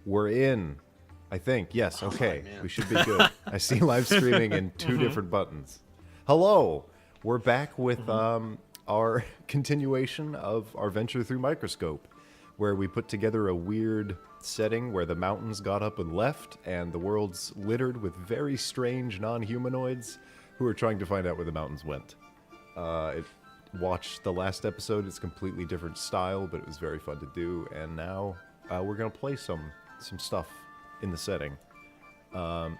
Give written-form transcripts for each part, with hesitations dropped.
We're in, I think. Yes, okay. man. We should be good. I see live streaming in two different buttons. Hello. We're back with our continuation of our venture through Microscope, where we put together a weird setting where the mountains got up and left, and the world's littered with very strange non-humanoids who are trying to find out where the mountains went. Watch the last episode. It's a completely different style, but it was very fun to do. And now we're going to play some stuff in the setting.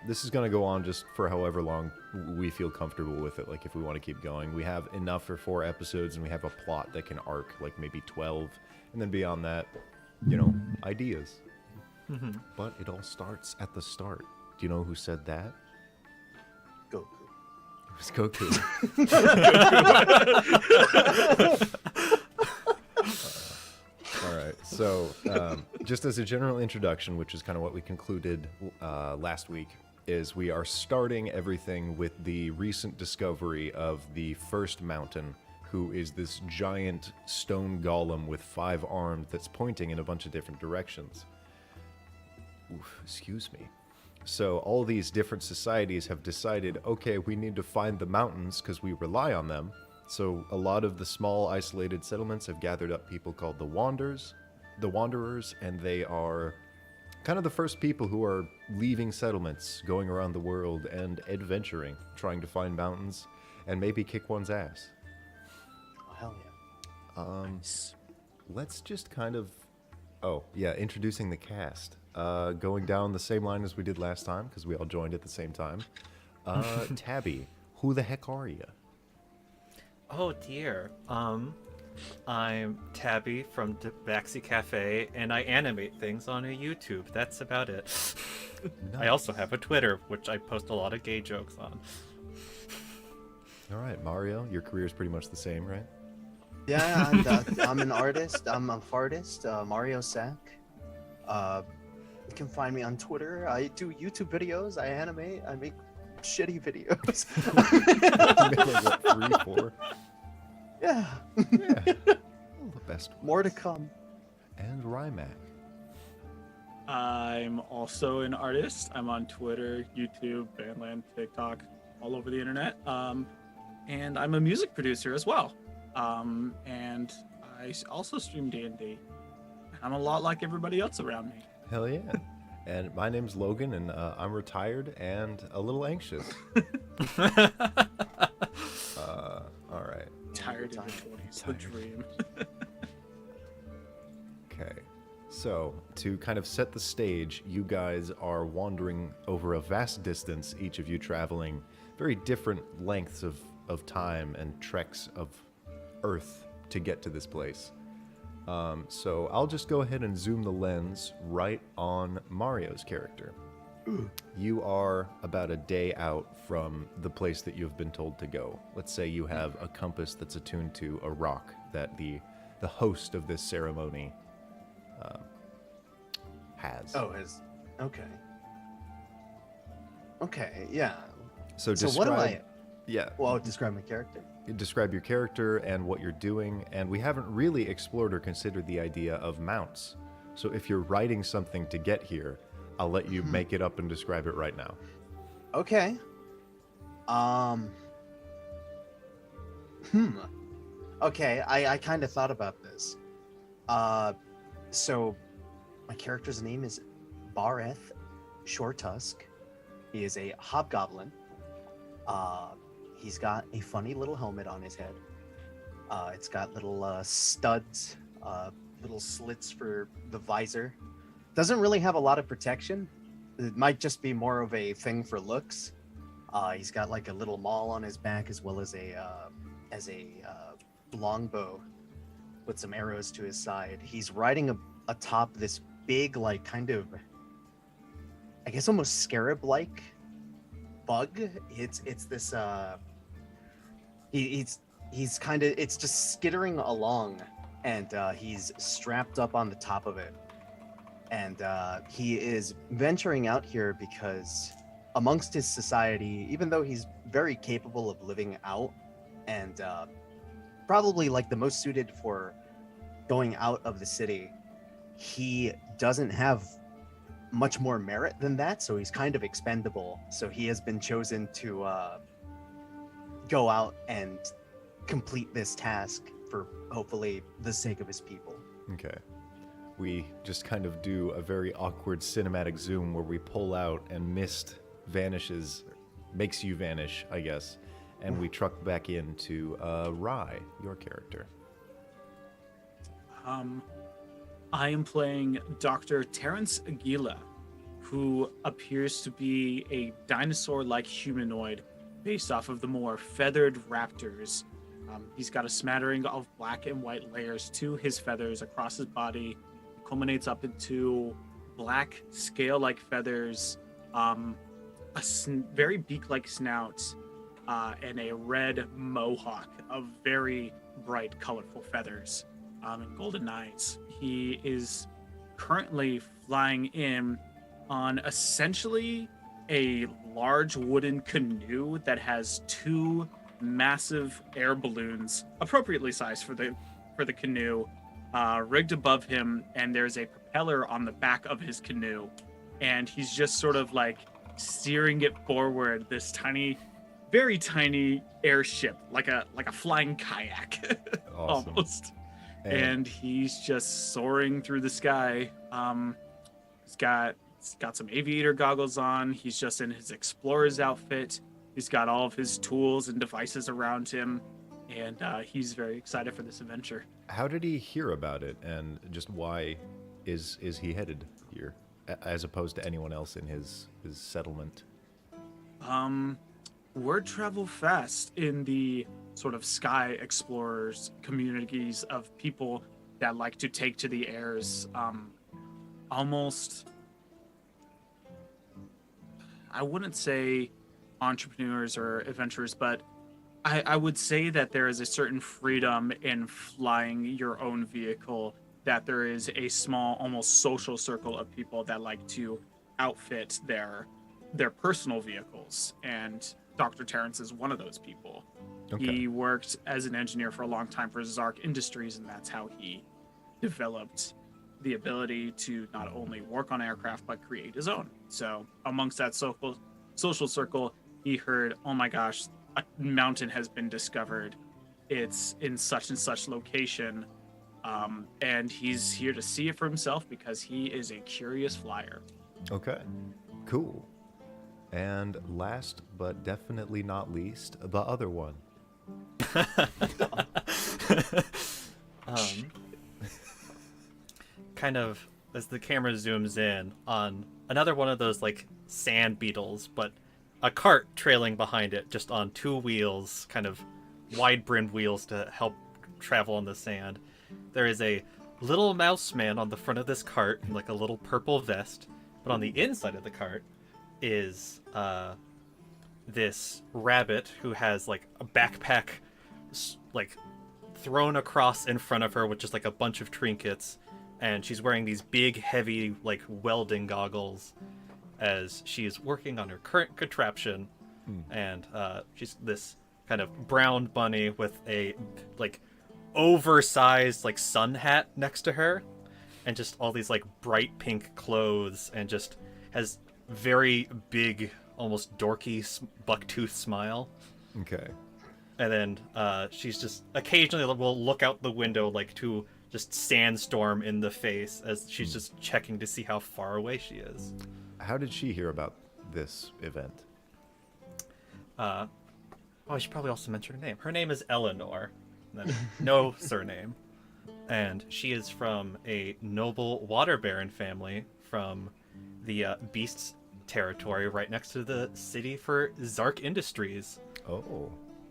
This is going to go on just for however long we feel comfortable with it. Like, if we want to keep going. We have enough for 4 episodes, and we have a plot that can arc, like, maybe 12. And then beyond that, you know, ideas. But it all starts at the start. Do you know who said that? Goku. It was Goku. All right. So, just as a general introduction, which is kind of what we concluded last week, is we are starting everything with the recent discovery of the first mountain, who is this giant stone golem with 5 arms that's pointing in a bunch of different directions. Oof, excuse me. So all these different societies have decided, okay, we need to find the mountains because we rely on them. So a lot of the small isolated settlements have gathered up people called the Wanderers, and they are kind of the first people who are leaving settlements, going around the world and adventuring, trying to find mountains and maybe kick one's ass. Oh, hell yeah. Nice. Let's just kind of, introducing the cast. Going down the same line as we did last time, because we all joined at the same time. Tabby, who the heck are you? Oh dear. I'm Tabby from Baxi Cafe, and I animate things on a YouTube. That's about it. Nice. I also have a Twitter, which I post a lot of gay jokes on. All right, Mario, your career is pretty much the same, right? Yeah, I'm an artist. I'm a fartist, Mario Sack. You can find me on Twitter. I do YouTube videos. I animate. I make shitty videos. Like, what, 3, 4? Yeah. Yeah. Well, the best ones. More to come. And Rymac. I'm also an artist. I'm on Twitter, YouTube, Bandland, TikTok, all over the internet. And I'm a music producer as well. And I also stream D&D. I'm a lot like everybody else around me. Hell yeah. And my name's Logan, and I'm retired and a little anxious. All right. Tired in your 20s, the dream. Okay. So, to kind of set the stage, you guys are wandering over a vast distance, each of you traveling very different lengths of time and treks of Earth to get to this place. So I'll just go ahead and zoom the lens right on Mario's character. You are about a day out from the place that you've been told to go. Let's say you have a compass that's attuned to a rock that the host of this ceremony has. Oh, okay. Okay, yeah. So what am I? Yeah. Well, describe my character. Describe your character and what you're doing, and we haven't really explored or considered the idea of mounts. So if you're writing something to get here, I'll let you make it up and describe it right now. Okay. Okay, I kind of thought about this. So my character's name is Bareth Shortusk. He is a hobgoblin. He's got a funny little helmet on his head. It's got little studs, little slits for the visor. Doesn't really have a lot of protection. It might just be more of a thing for looks. He's got like a little maul on his back, as well as a longbow with some arrows to his side. He's riding atop this big, like, kind of, I guess almost scarab-like bug. It's this he's kind of, it's just skittering along, and he's strapped up on the top of it, and he is venturing out here because amongst his society, even though he's very capable of living out and probably like the most suited for going out of the city, he doesn't have much more merit than that, so he's kind of expendable. So he has been chosen to go out and complete this task for hopefully the sake of his people. Okay. We just kind of do a very awkward cinematic zoom where we pull out and Mist vanishes, makes you vanish, I guess, and we truck back into Rye, your character. I am playing Dr. Terrence Aguila, who appears to be a dinosaur-like humanoid based off of the more feathered raptors. He's got a smattering of black and white layers to his feathers across his body. It culminates up into black scale-like feathers, very beak-like snout, and a red mohawk of very bright, colorful feathers and golden eyes. He is currently flying in on essentially a large wooden canoe that has two massive air balloons, appropriately sized for the canoe, rigged above him, and there's a propeller on the back of his canoe, and he's just sort of like steering it forward, this tiny, very tiny airship, like a flying kayak. Awesome. Almost. And he's just soaring through the sky. He's got some aviator goggles on. He's just in his explorer's outfit. He's got all of his tools and devices around him, and he's very excited for this adventure. How did he hear about it, and just why is he headed here, as opposed to anyone else in his settlement? Word travel fast in the sort of sky explorers communities of people that like to take to the airs. Almost, I wouldn't say entrepreneurs or adventurers, but I would say that there is a certain freedom in flying your own vehicle, that there is a small, almost social circle of people that like to outfit their personal vehicles, and Dr. Terrence is one of those people. Okay. He worked as an engineer for a long time for Zark Industries, and that's how he developed the ability to not only work on aircraft, but create his own. So amongst that social circle, he heard, oh my gosh, a mountain has been discovered. It's in such and such location. And he's here to see it for himself because he is a curious flyer. Okay, cool. And last but definitely not least, the other one. Kind of as the camera zooms in on another one of those like sand beetles, but a cart trailing behind it, just on two wheels, kind of wide-brimmed wheels to help travel on the sand. There is a little mouse man on the front of this cart in like a little purple vest, but on the inside of the cart is this rabbit who has like a backpack like thrown across in front of her with just like a bunch of trinkets, and she's wearing these big heavy like welding goggles as she's working on her current contraption. And she's this kind of brown bunny with a like oversized like sun hat next to her, and just all these like bright pink clothes, and just has very big, almost dorky bucktooth smile. Okay. And then she's just occasionally will look out the window like to just sandstorm in the face as she's just checking to see how far away she is. How did she hear about this event? I should probably also mention her name. Her name is Eleanor. No surname. And she is from a noble water baron family from the Beasts territory right next to the city for Zark Industries. Oh.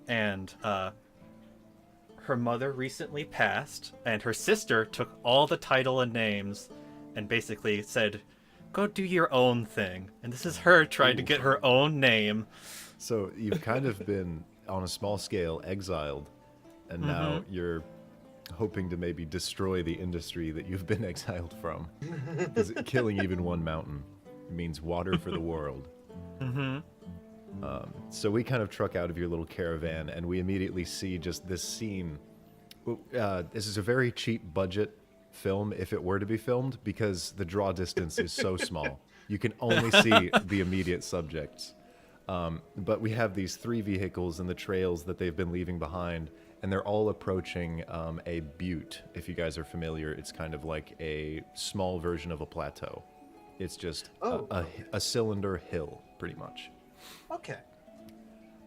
And her mother recently passed, and her sister took all the title and names and basically said, go do your own thing. And this is her trying to get her own name. So you've kind of been, on a small scale, exiled, and now you're hoping to maybe destroy the industry that you've been exiled from. Because killing even one mountain means water for the world. So we kind of truck out of your little caravan, and we immediately see just this scene. This is a very cheap budget film if it were to be filmed because the draw distance is so small. You can only see the immediate subjects. But we have these 3 vehicles and the trails that they've been leaving behind, and they're all approaching a butte. If you guys are familiar, it's kind of like a small version of a plateau. It's just a cylinder hill, pretty much. Okay.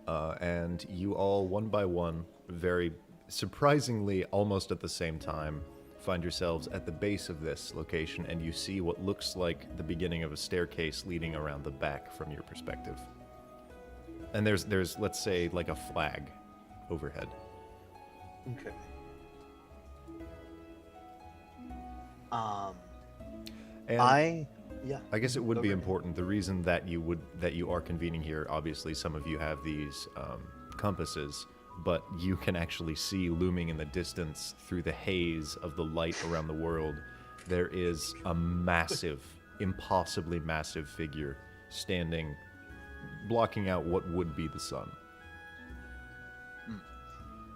And you all, one by one, very surprisingly, almost at the same time, find yourselves at the base of this location, and you see what looks like the beginning of a staircase leading around the back from your perspective. And there's let's say like a flag overhead. Okay. And I guess it would be Okay. important. The reason that you are convening here, obviously, some of you have these compasses, but you can actually see looming in the distance through the haze of the light around the world. There is a massive, impossibly massive figure standing, blocking out what would be the sun.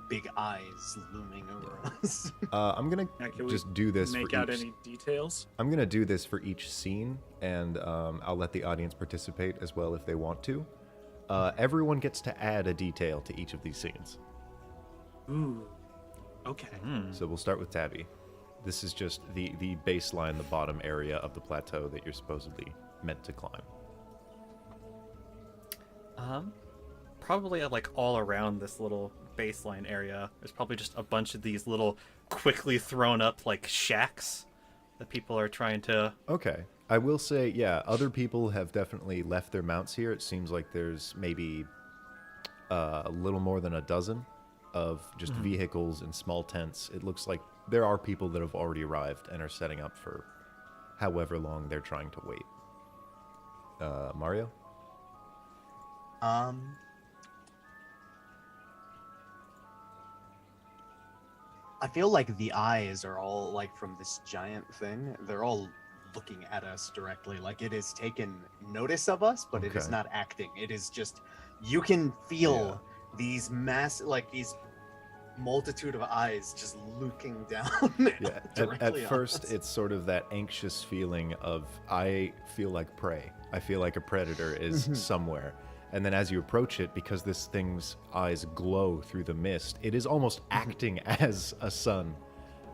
big eyes looming over us. I'm gonna Yeah, can we just do this Make for out each. any details? I'm gonna do this for each scene, and I'll let the audience participate as well if they want to. Everyone gets to add a detail to each of these scenes. Ooh. Okay. So we'll start with Tabby. This is just the baseline, the bottom area of the plateau that you're supposedly meant to climb. Probably like all around this little baseline area, there's probably just a bunch of these little quickly thrown up like shacks that people are trying to. Okay. I will say, yeah, other people have definitely left their mounts here. It seems like there's maybe a little more than a dozen of just vehicles and small tents. It looks like there are people that have already arrived and are setting up for however long they're trying to wait. Mario? I feel like the eyes are all like from this giant thing. They're all looking at us directly. Like it has taken notice of us, but it is Okay. not acting. It is just you can feel these these multitude of eyes just looking down. Yeah, at directly on first us. it's sort of that anxious feeling of I feel like prey. I feel like a predator is somewhere. And then as you approach it, because this thing's eyes glow through the mist, it is almost acting as a sun,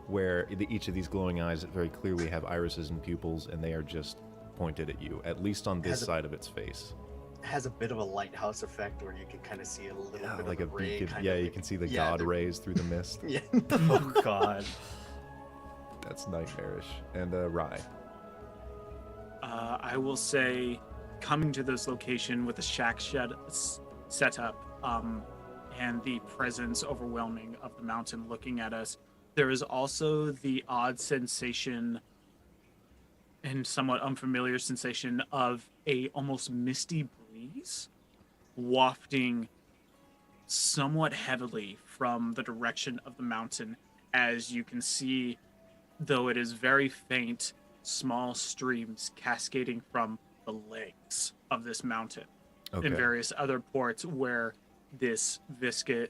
where each of these glowing eyes very clearly have irises and pupils, and they are just pointed at you, at least on this Has a- side of its face. has a bit of a lighthouse effect where you can kind of see a little Yeah, bit like of a a ray. beacon. Kind Yeah, of you like- can see the yeah, god they're- rays through the mist. Yeah. Oh God. That's nightmarish. And Rye. I will say, coming to this location with a shack shed set up, and the presence overwhelming of the mountain looking at us, there is also the odd sensation and somewhat unfamiliar sensation of a almost misty breeze wafting somewhat heavily from the direction of the mountain, as you can see, though it is very faint, small streams cascading from the legs of this mountain Okay. and various other ports where this viscous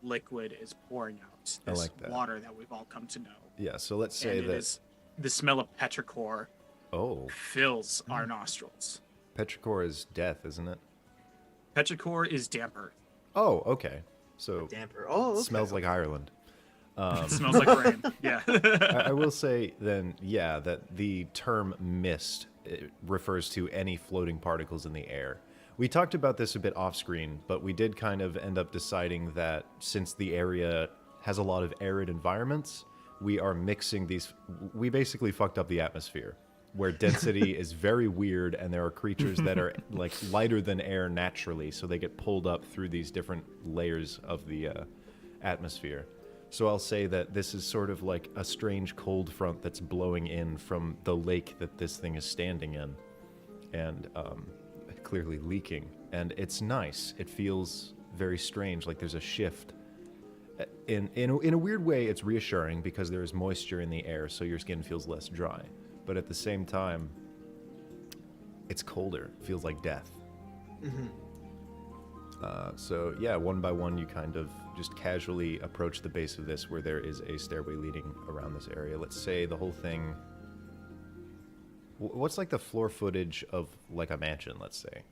liquid is pouring out. I This like that. water that we've all come to know. Yeah, so let's say And it that. is the smell of petrichor Oh, fills our nostrils. petrichor is death, isn't it? Petrichor is damp earth. Oh, okay. So Damper. Oh, okay. smells like Ireland. It smells like rain. Yeah. I will say then, yeah, that the term mist refers to any floating particles in the air. We talked about this a bit off screen, but we did kind of end up deciding that since the area has a lot of arid environments, we are mixing these. We basically fucked up the atmosphere, where density is very weird, and there are creatures that are like lighter than air naturally, so they get pulled up through these different layers of the atmosphere. So I'll say that this is sort of like a strange cold front that's blowing in from the lake that this thing is standing in, and clearly leaking. And it's nice. It feels very strange, like there's a shift. In a weird way, it's reassuring because there is moisture in the air, so your skin feels less dry. But at the same time, it's colder. It feels like death. So yeah, one by one, you kind of just casually approach the base of this, where there is a stairway leading around this area. Let's say the whole thing. What's like the floor footage of like a mansion? Let's say,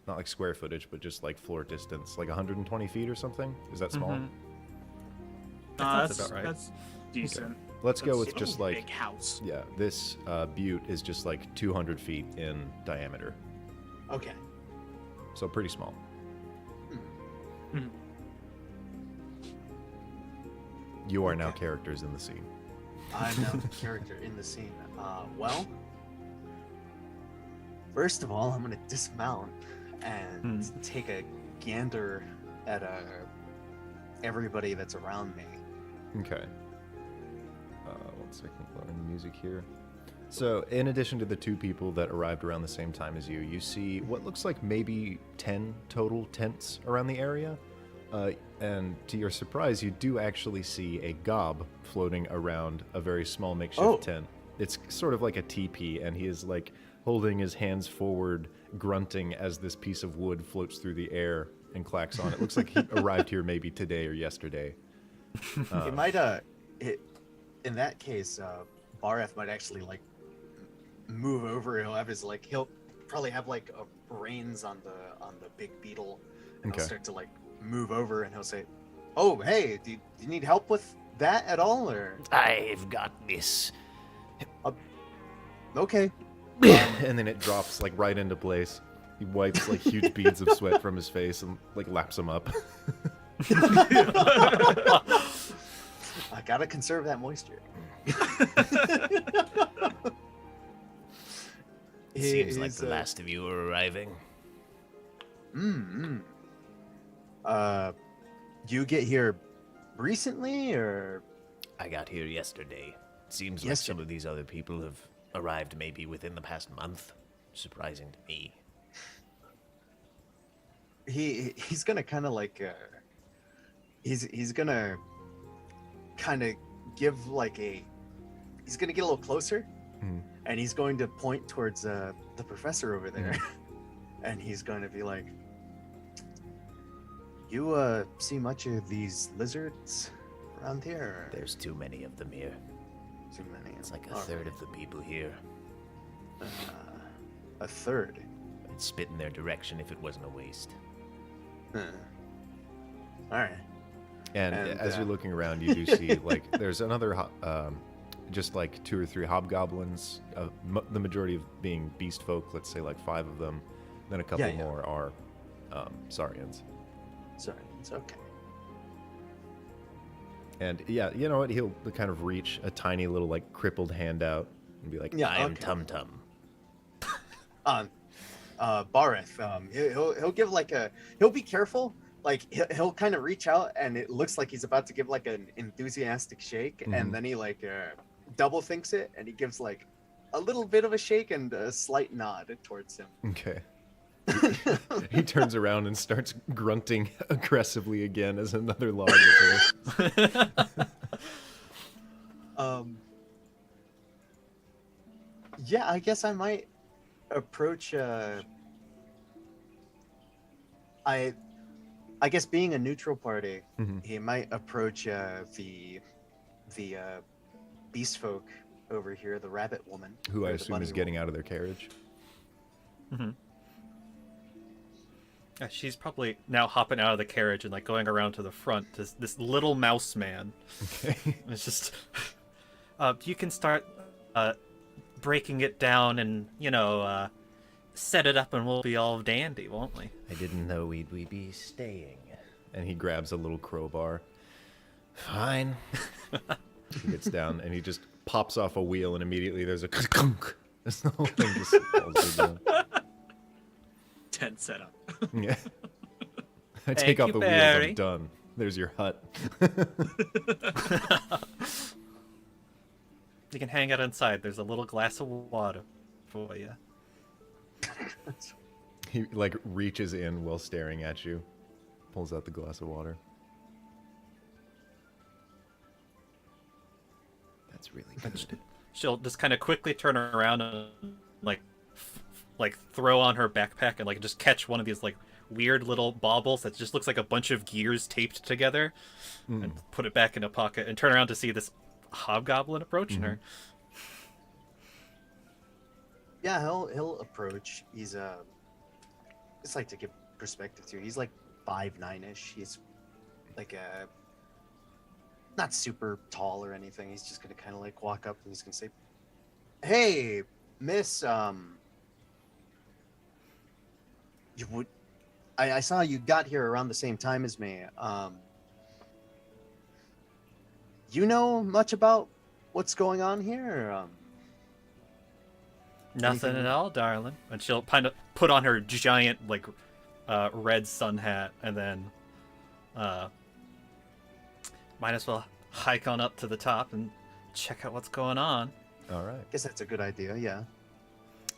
not like square footage, but just like floor distance, like 120 feet or something. Is that small? That sounds about right. That's decent. Let's go with That's just a like big house. yeah. This butte is just like 200 feet in diameter, Okay. so pretty small. Mhm. You are now Okay. characters in the scene. I'm now the character in the scene. Well, first of all, I'm gonna dismount and take a gander at everybody that's around me. Okay. 1 second, loading music here. So, in addition to the 2 people that arrived around the same time as you, you see what looks like maybe 10 total tents around the area. And to your surprise, you do actually see a gob floating around a very small makeshift tent. It's sort of like a teepee, and he is like holding his hands forward, grunting as this piece of wood floats through the air and clacks on. It looks like he arrived here maybe today or yesterday. It might in that case, Bareth might actually like move over. He'll probably have like reins on the big beetle, and Okay. he'll start to like move over, and he'll say, "Oh, hey, do you need help with that at all, or I've got this. okay?" And then it drops like right into place. He wipes like huge beads of sweat from his face and like laps them up. I gotta conserve that moisture. Seems like the last of you are arriving. You get here recently, or I got here yesterday. Seems like Yesterday. some of these other people have arrived maybe within the past month. Surprising to me. he's gonna kind of like he's gonna kind of give like he's gonna get a little closer, and he's going to point towards the professor over there, and he's going to be like, "You see much of these lizards around here? Or There's too many of them here. too many? It's like a All third right. of the people here. A third. I'd spit in their direction if it wasn't a waste. Huh. All right. And And, as you're looking around, you do see like there's another, just like 2 or 3 hobgoblins. The majority of being beast folk. Let's say like 5 of them. Then a couple Yeah, yeah. more are Saurians. Sorry, it's okay. And yeah, you know what? He'll kind of reach a tiny little like crippled hand out and be like, Yeah, I am okay. Tum Tum. Bareth, he'll give like he'll be careful, like he'll kind of reach out, and it looks like he's about to give like an enthusiastic shake, Mhm. and then he like double thinks it, and he gives like a little bit of a shake and a slight nod towards him. Okay. He turns around and starts grunting aggressively again as another log appears. Yeah, I guess I might approach I guess being a neutral party, Mhm. he might approach the beast folk over here, the rabbit woman, Who I or the assume is bunny getting woman. out of their carriage. She's probably now hopping out of the carriage and like going around to the front to this little mouse man. Okay. And it's just, you can start breaking it down and set it up, and we'll be all dandy, won't we? I didn't know we'd be staying. And he grabs a little crowbar. Fine. He gets down and he just pops off a wheel, and immediately there's a kunk. As the whole thing just falls down. Tent setup. Yeah. I Thank take off you, the wheels. Barry. I'm done. There's your hut. You can hang out inside. There's a little glass of water for you. He like reaches in while staring at you, pulls out the glass of water. That's really good. She'll just kind of quickly turn around and like throw on her backpack and like just catch one of these like weird little baubles that just looks like a bunch of gears taped together, and put it back in a pocket, and turn around to see this hobgoblin approaching her. Yeah, he'll approach. He's it's like to give perspective to. He's like 5'9"ish. He's like a not super tall or anything. He's just gonna kind of like walk up and he's gonna say, "Hey, Miss, you would. I saw you got here around the same time as me. You know much about what's going on here? Nothing Anything- at all, darling. And she'll kind of put on her giant, like, red sun hat, and then might as well hike on up to the top and check out what's going on. All right. Guess that's a good idea. Yeah.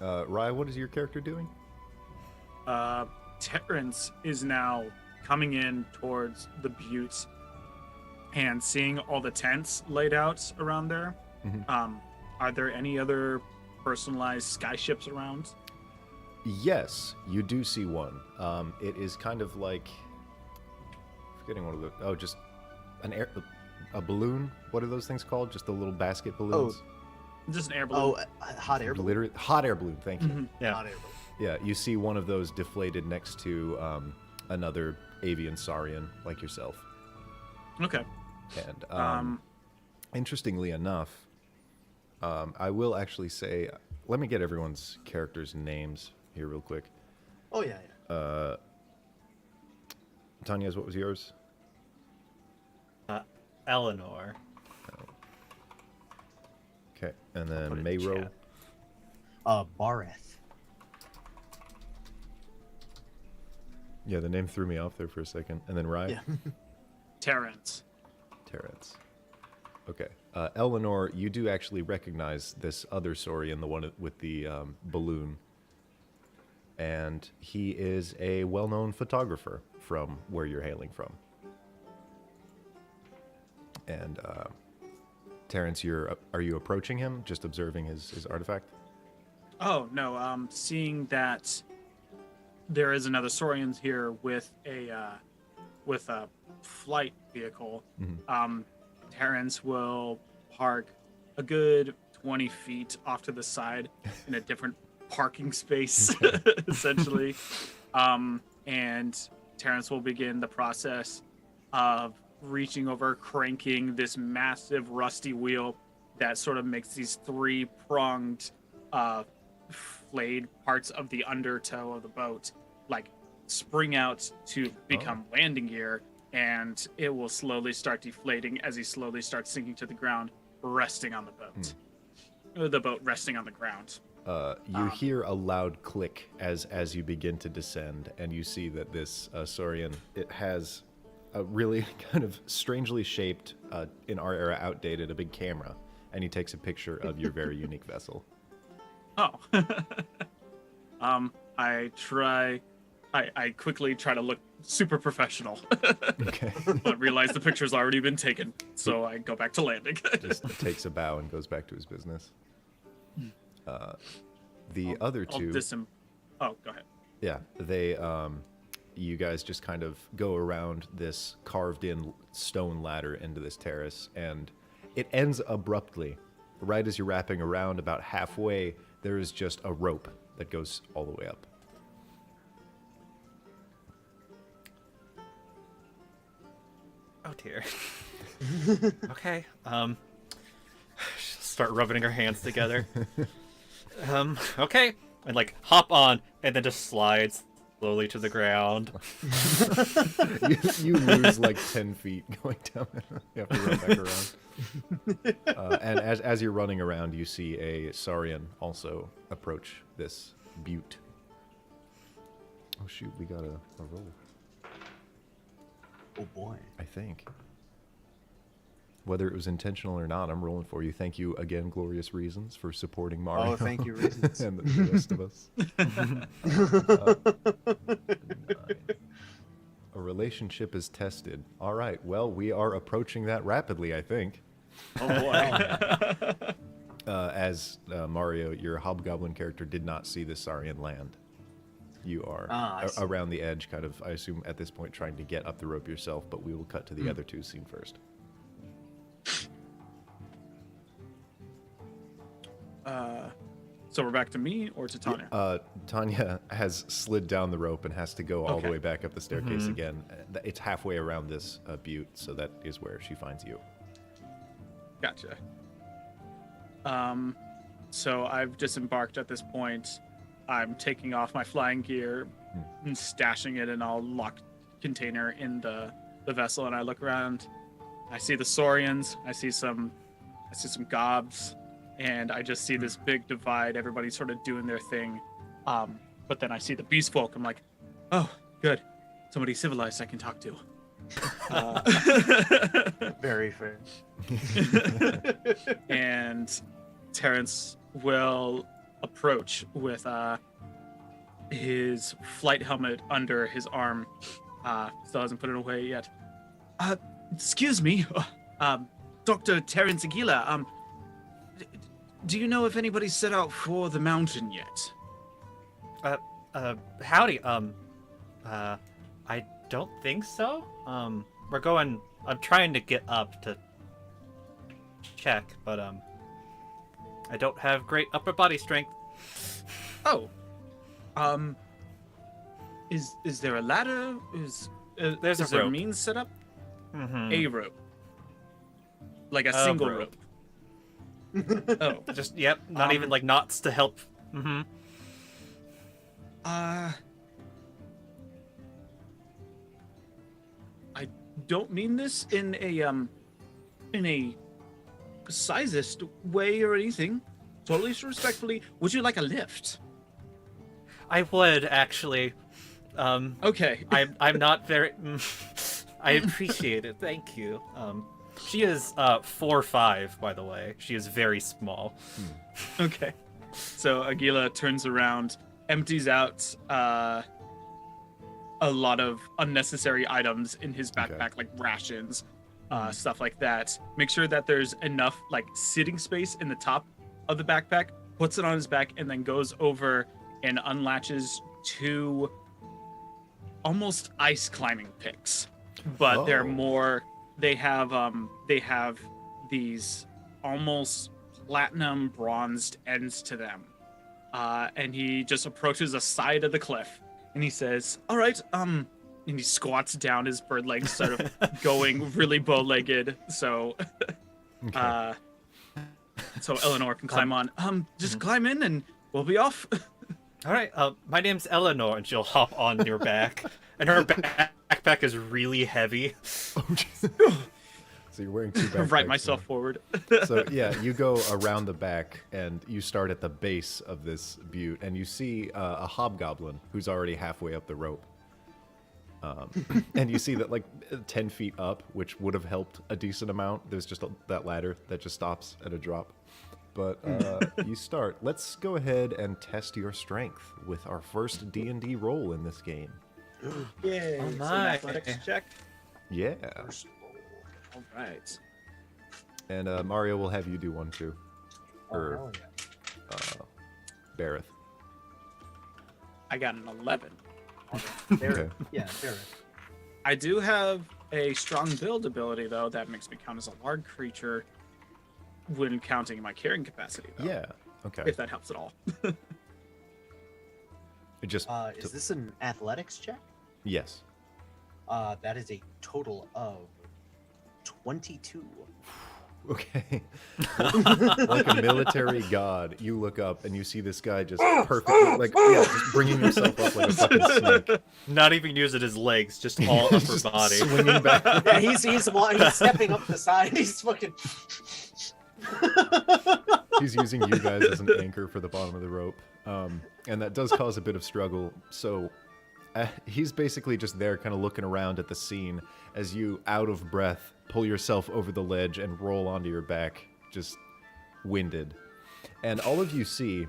Rye, what is your character doing? Terrence is now coming in towards the butte and seeing all the tents laid out around there. Are there any other personalized skyships around? Yes, you do see one. It is kind of like forgetting what of the just a balloon. What are those things called? Just the little basket balloons. Just an air balloon. Oh, hot air balloon. Literally, hot air balloon. Thank you. Yeah. Hot air balloon. Yeah, you see one of those deflated next to another avian saurian like yourself. Okay. And interestingly enough, I will actually say, let me get everyone's characters' names here real quick. Oh yeah, yeah. Tanya's, what was yours? Eleanor. Okay, and Put it then in the Mayro. chat. Bareth. Yeah, the name threw me off there for a second. And then Rye. Yeah. Terrence. Terrence. Okay. Eleanor, you do actually recognize this other saurian, the one with the balloon. And he is a well-known photographer from where you're hailing from. And Terrence, are you approaching him, just observing his artifact? Oh no. Seeing that there is another Saurian here with a flight vehicle. Terrence will park a good 20 feet off to the side in a different parking space, essentially. And Terrence will begin the process of reaching over, cranking this massive rusty wheel that sort of makes these three-pronged flayed parts of the undertow of the boat like spring out to become landing gear, and it will slowly start deflating as he slowly starts sinking to the ground, resting on the boat. The boat resting on the ground. You hear a loud click as you begin to descend, and you see that this saurian, it has a really kind of strangely shaped, in our era outdated, a big camera, and he takes a picture of your very unique vessel. Oh. I quickly try to look super professional. Okay. But realize the picture's already been taken, so I go back to landing. Just takes a bow and goes back to his business. The other I'll two, Oh, go ahead. yeah, they, you guys just kind of go around this carved-in stone ladder into this terrace, and it ends abruptly. Right as you're wrapping around, about halfway, there is just a rope that goes all the way up. Oh dear. Okay. Start rubbing her hands together. Okay. And like hop on and then just slides slowly to the ground. You lose like 10 feet going down. You have to run back around. And as you're running around, you see a saurian also approach this butte. Oh shoot, we got a roll, Oh boy. I think. Whether it was intentional or not, I'm rolling for you. Thank you again, Glorious Reasons, for supporting Mario. Oh, thank you, Reasons. And the rest of us. A relationship is tested. All right, well, we are approaching that rapidly, I think. Oh boy. As Mario, your hobgoblin character, did not see the saurian land. You are I see. around the edge, kind of, I assume, at this point, trying to get up the rope yourself, but we will cut to the other two scene first. So we're back to me or to Tanya? Tanya has slid down the rope and has to go all the Okay. way back up the staircase again. It's halfway around this butte, so that is where she finds you. Gotcha. So I've disembarked at this point. I'm taking off my flying gear and stashing it in a locked container in the vessel, and I look around. I see the Saurians. I see some gobs, and I just see this big divide. Everybody's sort of doing their thing. But then I see the beast folk. I'm like, oh, good. Somebody civilized I can talk to. Very fair. And Terrence will approach with his flight helmet under his arm. Still hasn't put it away yet. Excuse me, Dr. Terrence Aguila. Do you know if anybody's set out for the mountain yet? Howdy. I don't think so. We're going. I'm trying to get up to check, but I don't have great upper body strength. Oh, is there a ladder? Is There's a there a rope. means set up? Mm-hmm. A rope, like a A single rope. rope. Oh, Just not even like knots to help. Mm-hmm. I don't mean this in a sizist way or anything. Totally respectfully. Would you like a lift? I would actually. Okay. I'm not very. I appreciate it. Thank you. She is 4'5", by the way. She is very small. Okay. So Aguila turns around, empties out a lot of unnecessary items in his backpack, Okay. like rations, stuff like that. Make sure that there's enough like sitting space in the top of the backpack, puts it on his back, and then goes over and unlatches two almost ice climbing picks. But they're Oh. more they have these almost platinum bronzed ends to them. And he just approaches the side of the cliff and he says, all right, and he squats down, his bird legs sort of going really bow-legged. So, Okay. so Eleanor can climb on. Just climb in and we'll be off. All right. My name's Eleanor, and she'll hop on your back, and her backpack is really heavy. So you're wearing two backpacks. Right myself forward. So yeah, you go around the back and you start at the base of this butte, and you see a hobgoblin who's already halfway up the rope. And you see that like 10 feet up, which would have helped a decent amount. There's just that ladder that just stops at a drop. But you start. Let's go ahead and test your strength with our first D&D roll in this game. Yay. Oh so an my. athletics check. Yeah. First roll. All right. And Mario will have you do one too. Oh, Or hell yeah. Bareth. I got an 11. Okay. Yeah, Barrett. I do have a strong build ability, though, that makes me count as a large creature when counting my carrying capacity, though. Yeah. Okay. If that helps at all. It just Is this an athletics check? yes. That is a total of 22. Okay. Like a military god, you look up and you see this guy just perfectly, like, yeah, just bringing himself up like a fucking snake. Not even using his legs, just all upper Just body. swinging back. Yeah, he's stepping up the side. He's fucking. He's using you guys as an anchor for the bottom of the rope. And that does cause a bit of struggle. So he's basically just there kind of looking around at the scene as you, out of breath, pull yourself over the ledge and roll onto your back, just winded. And all of you see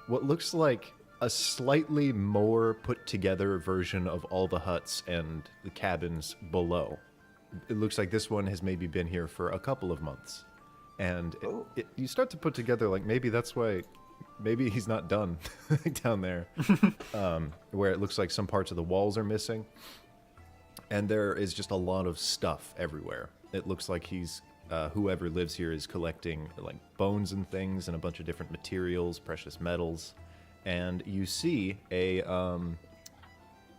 what looks like a slightly more put together version of all the huts and the cabins below. It looks like this one has maybe been here for a couple of months. And Oh. you start to put together, like, maybe that's why maybe he's not done down there, where it looks like some parts of the walls are missing, and there is just a lot of stuff everywhere. It looks like he's whoever lives here is collecting like bones and things and a bunch of different materials, precious metals, and you see a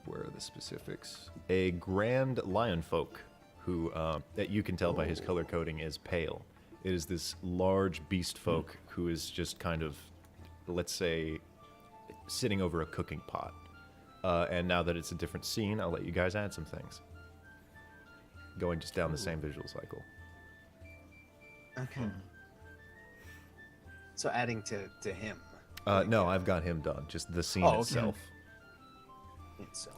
where are the specifics? A grand lionfolk who that you can tell by his color coding is pale. It is this large beast folk who is just kind of, let's say, sitting over a cooking pot. And now that it's a different scene, I'll let you guys add some things. Going just down the same visual cycle. Okay. So adding to him. No, I've got him done. Just the scene Oh, okay. itself. So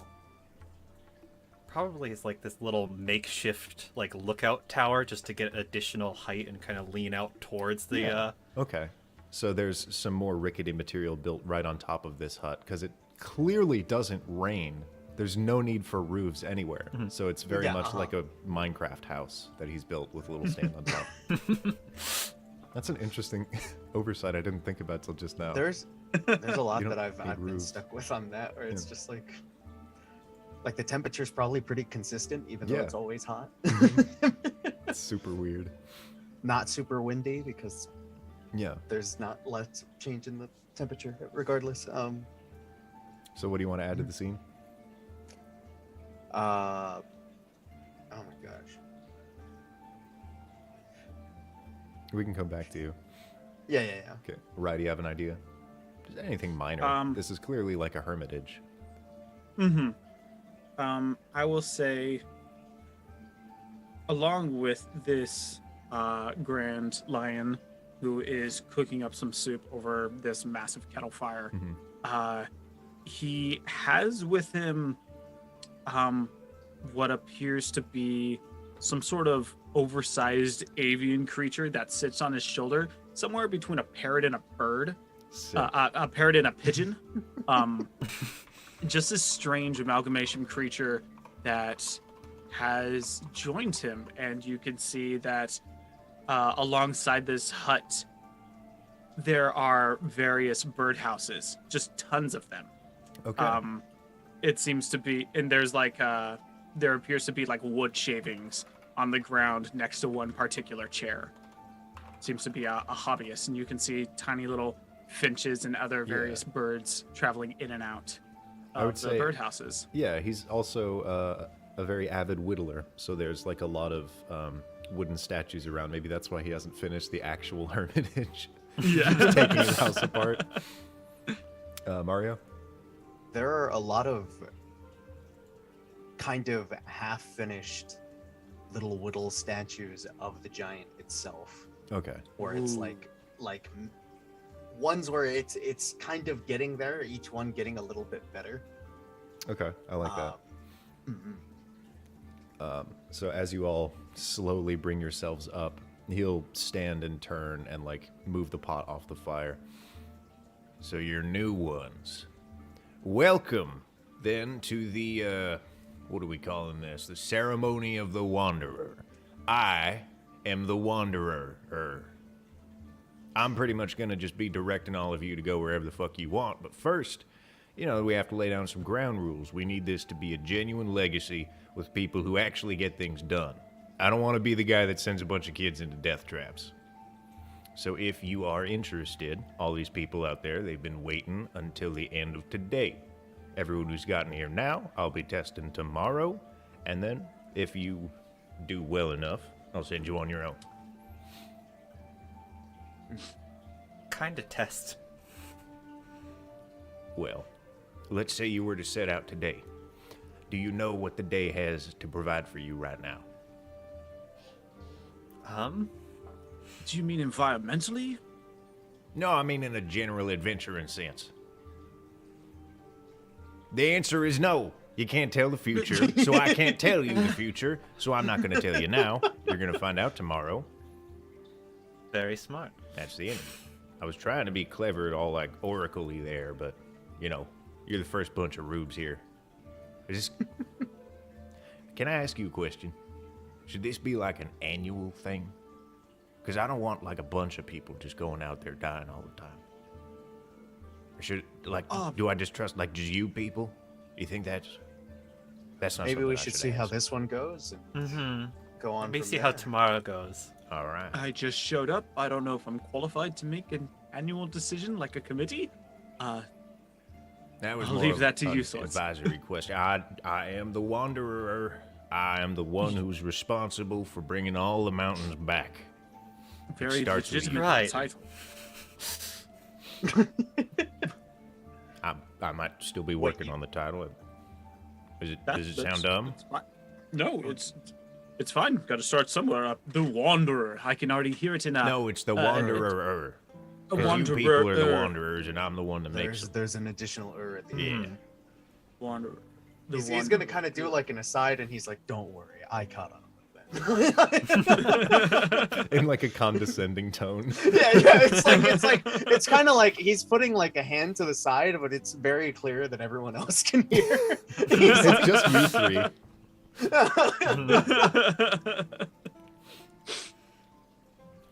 Probably it's like this little makeshift like lookout tower just to get additional height and kind of lean out towards the. Okay. So there's some more rickety material built right on top of this hut because it clearly doesn't rain. There's no need for roofs anywhere. So it's very much like a Minecraft house that he's built with a little stand on top. That's an interesting oversight I didn't think about till just now. there's a lot You that don't I've need been roofs. stuck with on that, where it's just like the temperature's probably pretty consistent, even though Yeah. it's always hot. It's super weird. Not super windy because Yeah. there's not less change in the temperature regardless. So what do you want to add to the scene? Oh my gosh. We can come back to you. Yeah. Okay. Right, do you have an idea? Just anything minor. This is clearly like a hermitage. I will say, along with this grand lion who is cooking up some soup over this massive kettle fire, he has with him what appears to be some sort of oversized avian creature that sits on his shoulder, somewhere between a parrot and a bird. Sick. A parrot and a pigeon. Just this strange amalgamation creature that has joined him, and you can see that alongside this hut there are various birdhouses, just tons of them. Okay. It seems to be, and there's like there appears to be like wood shavings on the ground next to one particular chair. Seems to be a hobbyist, and you can see tiny little finches and other various birds traveling in and out I would of the say- birdhouses. Yeah, he's also a very avid whittler, so there's like a lot of wooden statues around. Maybe that's why he hasn't finished the actual hermitage. Yeah. Taking his house apart. Mario? There are a lot of kind of half-finished little whittle statues of the giant itself, Okay. where it's Ooh. like ones where it's kind of getting there, each one getting a little bit better. Okay, I like that. Mhm. So as you all slowly bring yourselves up, he'll stand and turn and like move the pot off the fire. So you're new ones. Welcome then to the what are we calling this? The ceremony of the wanderer. I am the wanderer. I'm pretty much gonna just be directing all of you to go wherever the fuck you want, but first, you know, we have to lay down some ground rules. We need this to be a genuine legacy with people who actually get things done. I don't want to be the guy that sends a bunch of kids into death traps. So if you are interested, all these people out there, they've been waiting until the end of today. Everyone who's gotten here now, I'll be testing tomorrow, and then if you do well enough, I'll send you on your own. Kind of test. Well, let's say you were to set out today. Do you know what the day has to provide for you right now? Do you mean environmentally? No, I mean in a general adventuring sense. The answer is no. You can't tell the future, so I can't tell you the future, so I'm not going to tell you now. You're going to find out tomorrow. Very smart. That's the end. I was trying to be clever, all like oracle-y there, but, you know, you're the first bunch of rubes here. Can I ask you a question? Should this be like an annual thing? Because I don't want like a bunch of people just going out there dying all the time. Do I just trust just you people? You think that's not Maybe something we I should see how ask? this one goes and Mm-hmm. go on. Let me from see there. how tomorrow goes. All right. I just showed up. I don't know if I'm qualified to make an annual decision like a committee. That was I'll more leave of that to an you, Swords. advisory question. I am the wanderer. I am the one who's responsible for bringing all the mountains back. Very starts with legitimate you. Right. title. I might still be working on the title. Does it sound dumb? It's fine. No, it's fine. Got to start somewhere. The Wanderer. I can already hear it in a. No, it's the wanderer. A 'Cause wanderer. You people are the wanderers, and I'm the one that makes them. There's an additional at the Yeah. end. Wanderer. The He's gonna Wanderer. kind of do like an aside, and he's like, "Don't worry, I caught up." In like a condescending tone. Yeah, it's kind of like he's putting like a hand to the side, but it's very clear that everyone else can hear. He's It's just you three.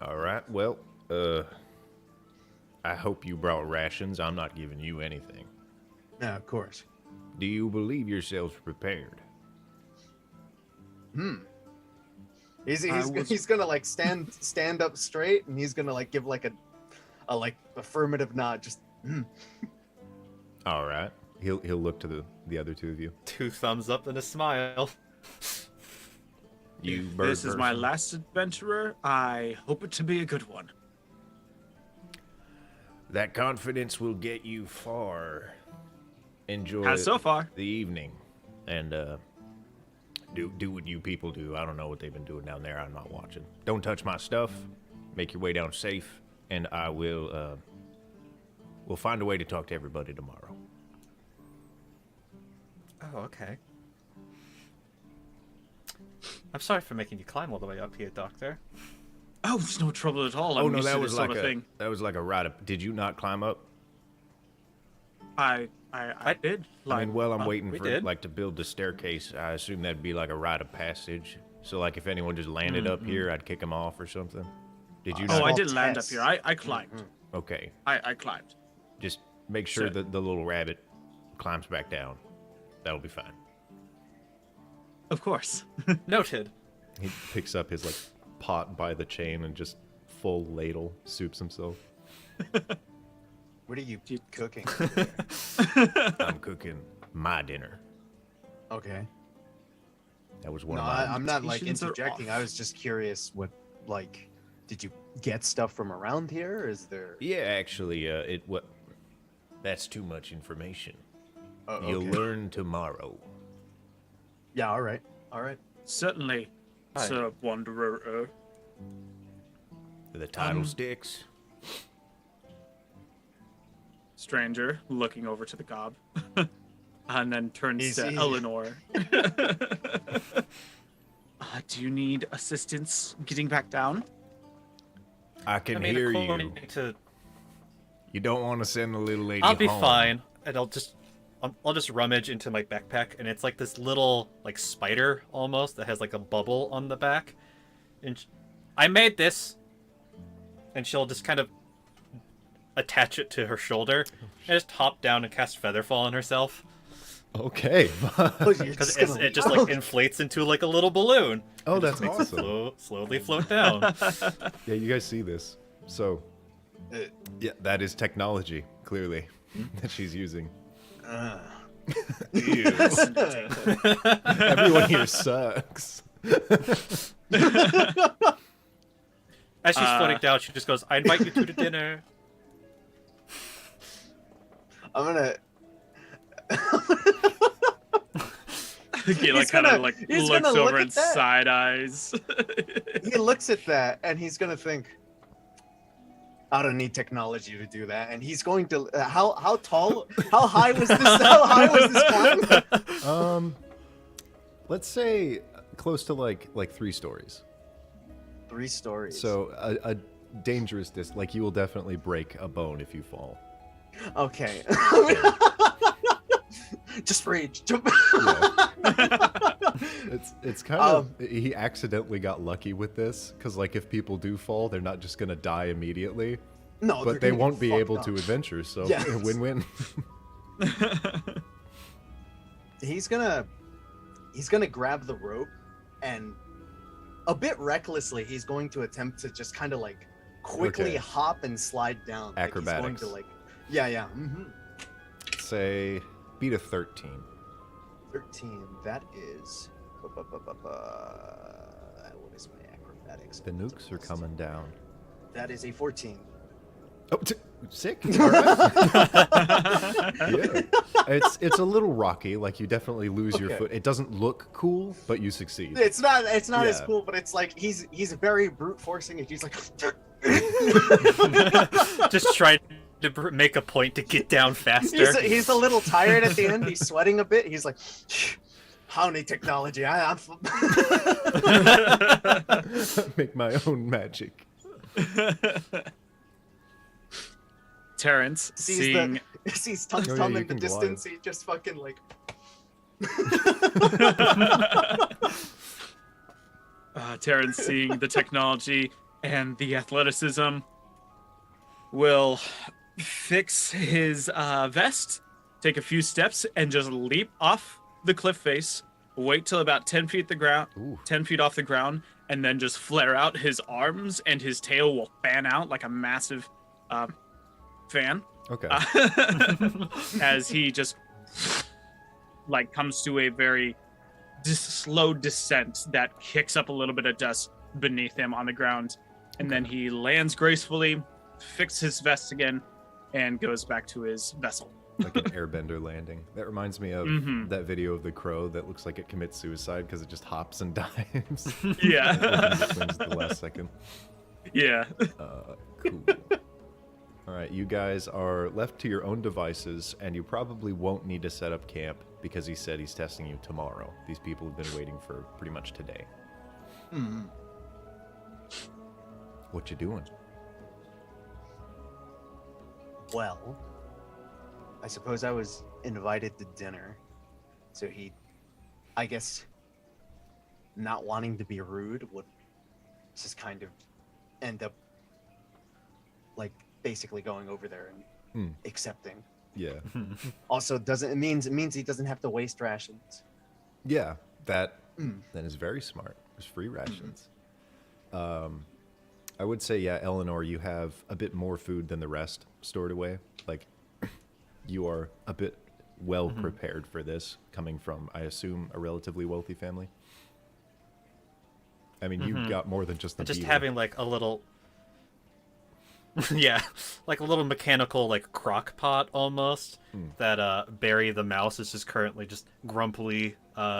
All right. Well, I hope you brought rations. I'm not giving you anything. No, of course. Do you believe yourselves prepared? He's gonna like stand up straight, and he's gonna like give like a like affirmative nod. Just All right. He'll look to the other two of you. 2 thumbs up and a smile. You bird This is my person? last adventurer. I hope it to be a good one. That confidence will get you far. Enjoy Has so far. the evening, and do what you people do. I don't know what they've been doing down there. I'm not watching. Don't touch my stuff. Make your way down safe, and I will. We'll find a way to talk to everybody tomorrow. Oh, okay. I'm sorry for making you climb all the way up here, Doctor. Oh, it's no trouble at all. I'm used to this sort of thing. that was like a ride up. Did you not climb up? I did. I mean, while I'm uh, waiting we for did. like to build the staircase, I assume that'd be like a rite of passage. So like if anyone just landed up here, I'd kick them off or something. Did you Oh, not? I Small did land up test. here. I climbed. Okay, I climbed. just make sure Sure. that the little rabbit climbs back down. That'll be fine. Of course. Noted. He picks up his like pot by the chain and just full ladle soups himself. what are you cooking? I'm cooking my dinner. Okay. That was one No, of my. I'm not like Invitations are interjecting. off. I was just curious. What like did you get stuff from around here? Or is there? Yeah, actually, that's too much information. Oh, You'll okay. learn tomorrow. Yeah. All right. All right. Certainly, Hi. Sir Wanderer. The title sticks. Stranger looking over to the gob. And then turns He's- to he's- Eleanor. Do you need assistance getting back down? I can I mean, hear you. according to, You don't want to send the little lady I'll be home. fine, and I'll just rummage into my backpack, and it's like this little like spider almost that has like a bubble on the back, and I made this, and she'll just kind of attach it to her shoulder and just hop down and cast Featherfall on herself Okay. because it just like inflates into like a little balloon. Oh, It just that's makes it awesome. slowly float down. Yeah, you guys see this. So, Uh, yeah, that is technology, clearly, that she's using. Everyone here sucks. As she's floating down, she just goes, "I invite you to dinner." I'm gonna. He like He's kind gonna- of like he's looks gonna look over at and that. side eyes. He looks at that and he's gonna think, I don't need technology to do that. And he's going to how high was this? How high was this climb? Let's say close to like 3 stories. 3 stories. So a dangerous distance. Like you will definitely break a bone if you fall. okay. Just rage. Yeah. It's kind of he accidentally got lucky with this because like if people do fall, they're not just gonna die immediately. No, they're but they gonna get won't be fucked able up. to adventure. So Yes. win-win. He's gonna grab the rope, and a bit recklessly, he's going to attempt to just kind of like quickly Okay. hop and slide down. Acrobatics. Like he's going to yeah. Say beat a 13. 13. That is. What is my acrobatics? The nukes are coming down. That is a 14. Oh, sick. All right. Yeah. It's a little rocky. Like you definitely lose your Okay. foot. It doesn't look cool, but you succeed. It's not as Yeah. cool, but it's like he's very brute forcing it. He's like. Just trying to make a point to get down faster. He's a little tired at the end. He's sweating a bit. He's like, "Honey, technology. I'm." Make my own magic. Terrence seeing sees Tum Oh, yeah, Tum you in the can glide. distance. He just fucking like. Terrence seeing the technology and the athleticism will fix his vest, take a few steps, and just leap off the cliff face. Wait till about 10 feet Ooh. 10 feet off the ground, and then just flare out his arms, and his tail will fan out like a massive fan. Okay. As he just like comes to a very slow descent that kicks up a little bit of dust beneath him on the ground, and then he lands gracefully, fixes his vest again, and goes back to his vessel. Like an airbender landing. That reminds me of Mhm. that video of the crow that looks like it commits suicide because it just hops and dives. Yeah. Opens its wings at the last second. Yeah. Cool. All right, you guys are left to your own devices, and you probably won't need to set up camp because he said he's testing you tomorrow. These people have been waiting for pretty much today. Hmm. What you doing? Well, I suppose I was invited to dinner, so I guess, not wanting to be rude would just kind of end up like basically going over there and Hmm. accepting. Yeah. Also, it means he doesn't have to waste rations. Yeah, that Mm. is very smart. There's free rations. I would say, yeah, Eleanor, you have a bit more food than the rest stored away. Like, you are a bit well prepared for this, coming from, I assume, a relatively wealthy family. I mean, you got more than just the Just beaver. having like a little yeah, like a little mechanical like crock pot almost that Barry the mouse is just currently just grumpily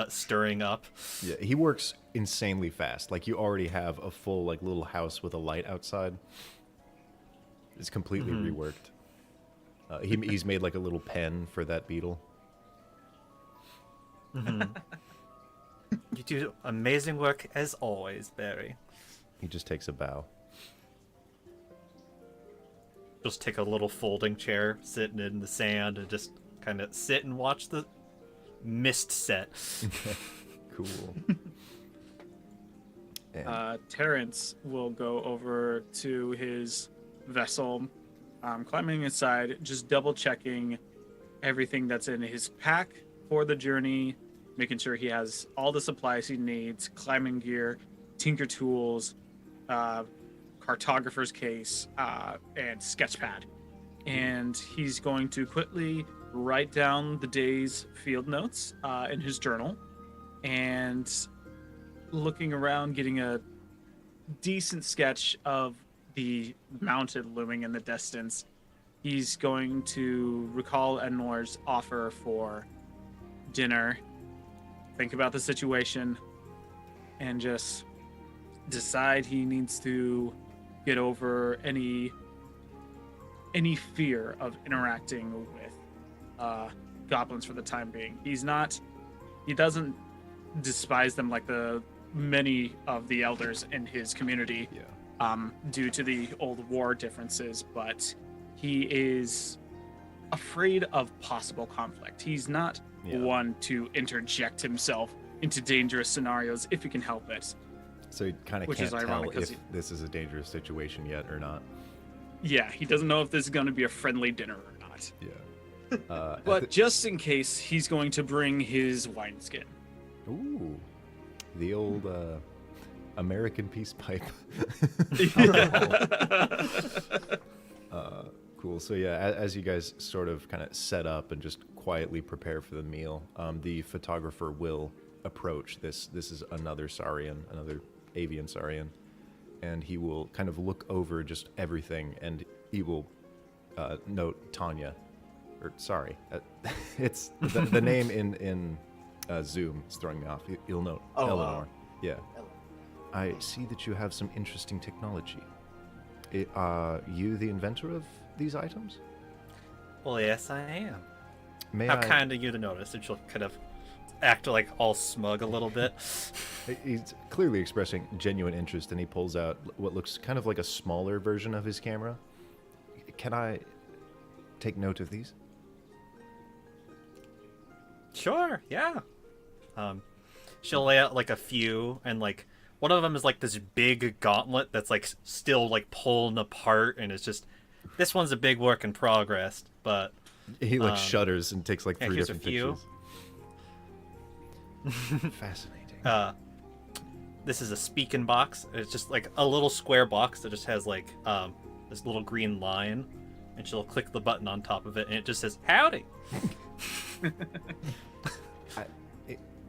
stirring up. Yeah, he works insanely fast. Like, you already have a full like little house with a light outside. It's completely reworked. He's made like a little pen for that beetle. You do amazing work as always, Barry. He just takes a bow. Just take a little folding chair, sitting in the sand, and just kind of sit and watch the mist set. Cool. And Terrence will go over to his vessel, climbing inside, just double checking everything that's in his pack for the journey, making sure he has all the supplies he needs, climbing gear, tinker tools, cartographer's case, and sketch pad. And he's going to quickly write down the day's field notes in his journal, and looking around, getting a decent sketch of the mountain looming in the distance. He's going to recall Ednor's offer for dinner, think about the situation, and just decide he needs to get over any fear of interacting with goblins for the time being. He doesn't despise them like the many of the elders in his community, due to the old war differences, but he is afraid of possible conflict. He's not one to interject himself into dangerous scenarios if he can help it. so you kind of Which can't is tell ironic 'cause if this is a dangerous situation yet or not. Yeah, he doesn't know if this is going to be a friendly dinner or not. Yeah. But just in case, he's going to bring his wineskin. Ooh, the old American peace pipe. Cool. So yeah, as you guys sort of kind of set up and just quietly prepare for the meal, the photographer will approach. This is another Saurian, another avian Saurian, and he will kind of look over just everything, and he will note Tanya, or sorry, it's the name in Zoom is throwing me off. You'll note Eleanor. Yeah. I see that you have some interesting technology. Are you the inventor of these items? Well, yes, I am. May How I... kind of you to notice. And she'll kind of act like all smug a little bit. He's clearly expressing genuine interest, and he pulls out what looks kind of like a smaller version of his camera. Can I take note of these? Sure, yeah. She'll lay out like a few, and like one of them is like this big gauntlet that's like still like pulling apart, and it's just this one's a big work in progress. But He like shudders and takes like yeah, three here's a different few. pictures. Fascinating. This is a speaking box. It's just like a little square box that just has like this little green line, and she'll click the button on top of it, and it just says "Howdy."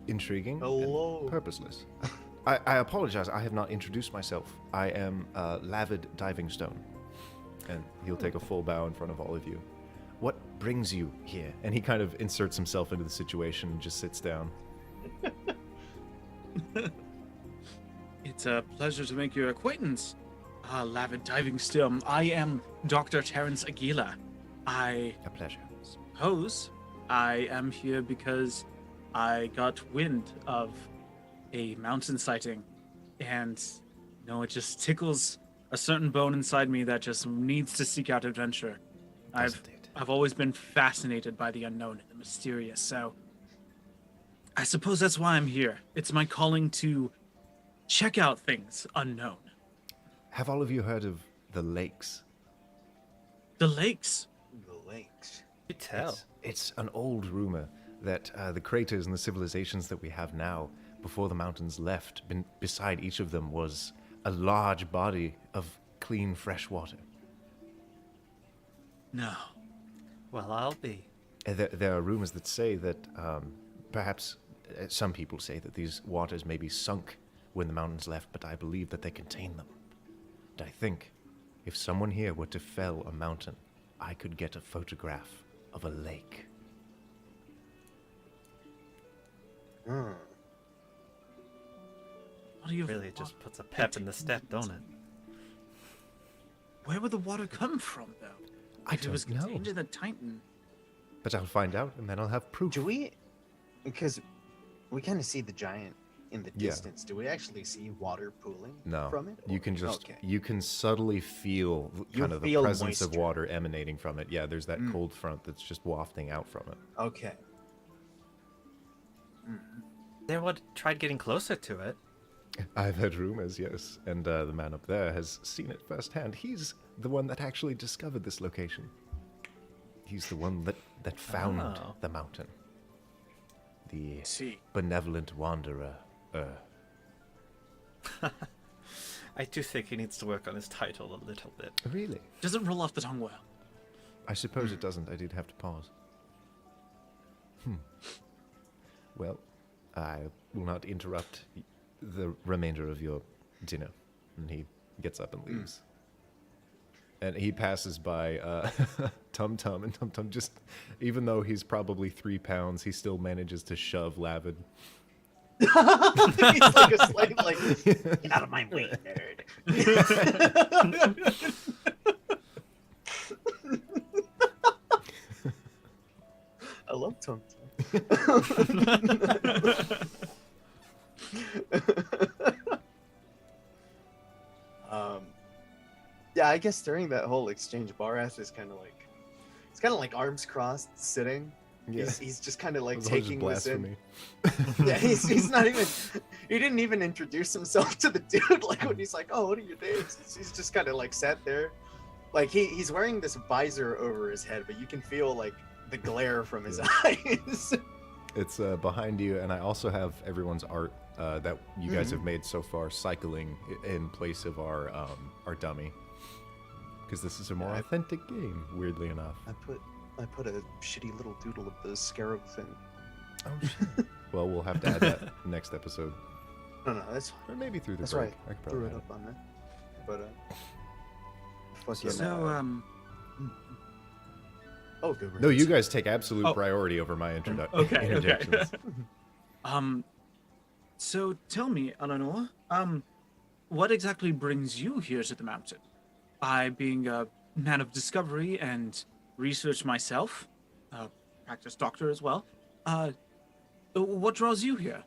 Intriguing. Hello. And purposeless. I apologize. I have not introduced myself. I am Lavid Divingstone, and he'll take a full bow in front of all of you. What brings you here? And he kind of inserts himself into the situation and just sits down. It's a pleasure to make your acquaintance, Lavid Divingstone. I am Dr. Terrence Aguila. I A pleasure. suppose I am here because I got wind of a mountain sighting, and it just tickles a certain bone inside me that just needs to seek out adventure. Doesn't it? I've always been fascinated by the unknown and the mysterious, so I suppose that's why I'm here. It's my calling to check out things unknown. Have all of you heard of the lakes? The lakes. The lakes. You tell. It's an old rumor that the craters and the civilizations that we have now, before the mountains left, beside each of them was a large body of clean, fresh water. No. Well, I'll be. There are rumors that say that perhaps some people say that these waters may be sunk when the mountains left, but I believe that they contain them. And I think if someone here were to fell a mountain, I could get a photograph of a lake. Hmm. What do you Really, it just puts a pep in the step, don't it? Where would the water come from, though? I If it was don't know. contained in the Titan. But I'll find out, and then I'll have proof. Do we? Because we kind of see the giant in the Yeah. distance. Do we actually see water pooling No, from it? you or- can just Okay. you can subtly feel You kind of the feel presence of moisture. water emanating from it. Yeah, there's that Mm. cold front that's just wafting out from it. Okay. There would tried getting closer to it. I've heard rumors, yes, and the man up there has seen it firsthand. He's the one that actually discovered this location. He's the one that found Oh. the mountain. The See. benevolent wanderer. I do think he needs to work on his title a little bit. Really? Doesn't roll off the tongue well. I suppose it doesn't. I did have to pause. Well, I will not interrupt the remainder of your dinner. And he gets up and leaves. And he passes by Tum Tum, and Tum Tum just, even though he's probably 3 pounds, he still manages to shove Lavid. He's like a slave, like, get out of my way, nerd. I love Tum yeah, I guess during that whole exchange, Barath is kind of like, it's kind of like arms crossed, sitting. Yeah. He's just kind of like That was just taking this in. blasphemy. Yeah, he's not even. He didn't even introduce himself to the dude. Like when he's like, "Oh, what are your names?" He's just kind of like sat there, Like he's wearing this visor over his head, but you can feel like the glare from his eyes. It's behind you, and I also have everyone's art that you guys have made so far, cycling in place of our dummy, because this is a more authentic game. Weirdly enough. I put a shitty little doodle of the scarab thing. Oh shit. Well, we'll have to add that next episode, No, that's or maybe through the that's break. right. I could Threw probably it add up on there, but fucking, So, oh, good. No, you riddance. guys take absolute Oh. priority over my introduction. Okay, interjections. So tell me, Eleanor, what exactly brings you here to the mountain? I, being a man of discovery and research myself, practice doctor as well, what draws you here?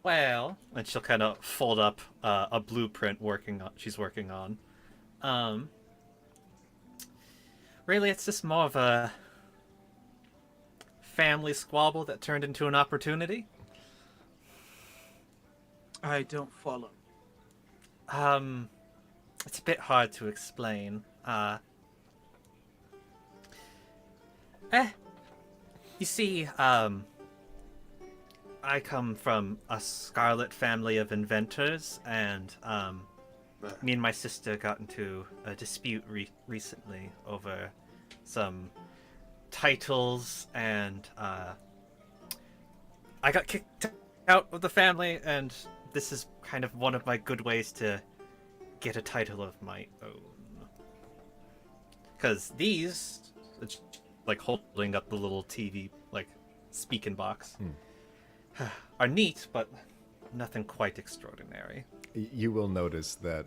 Well, and she'll kind of fold up a blueprint she's working on. Really, it's just more of a family squabble that turned into an opportunity. I don't follow. It's a bit hard to explain. You see, I come from a scarlet family of inventors, and me and my sister got into a dispute recently over some titles, and I got kicked out of the family, and this is kind of one of my good ways to get a title of my own. Because these, it's like holding up the little TV, like, speaking box, are neat, but nothing quite extraordinary. You will notice that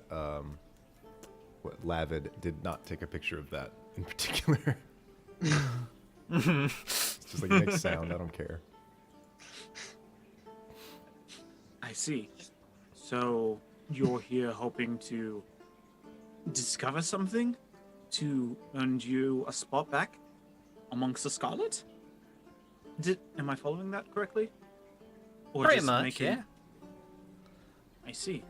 Lavid did not take a picture of that in particular. It's just like it makes sound. I don't care. I see. So you're here hoping to discover something to earn you a spot back amongst the Scarlet? Am I following that correctly? Or Pretty just much, making... yeah. I see.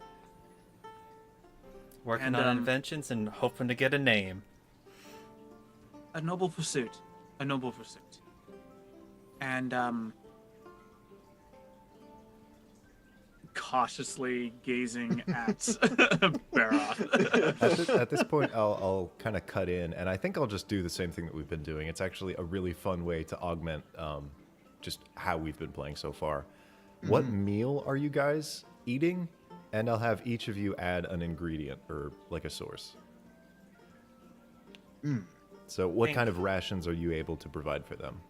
Working And, on inventions and hoping to get a name. A noble pursuit. A noble pursuit. And, cautiously gazing at Barath. At this point, I'll kind of cut in, and I think I'll just do the same thing that we've been doing. It's actually a really fun way to augment just how we've been playing so far. What meal are you guys eating? And I'll have each of you add an ingredient or like a source. So what kind of rations are you able to provide for them?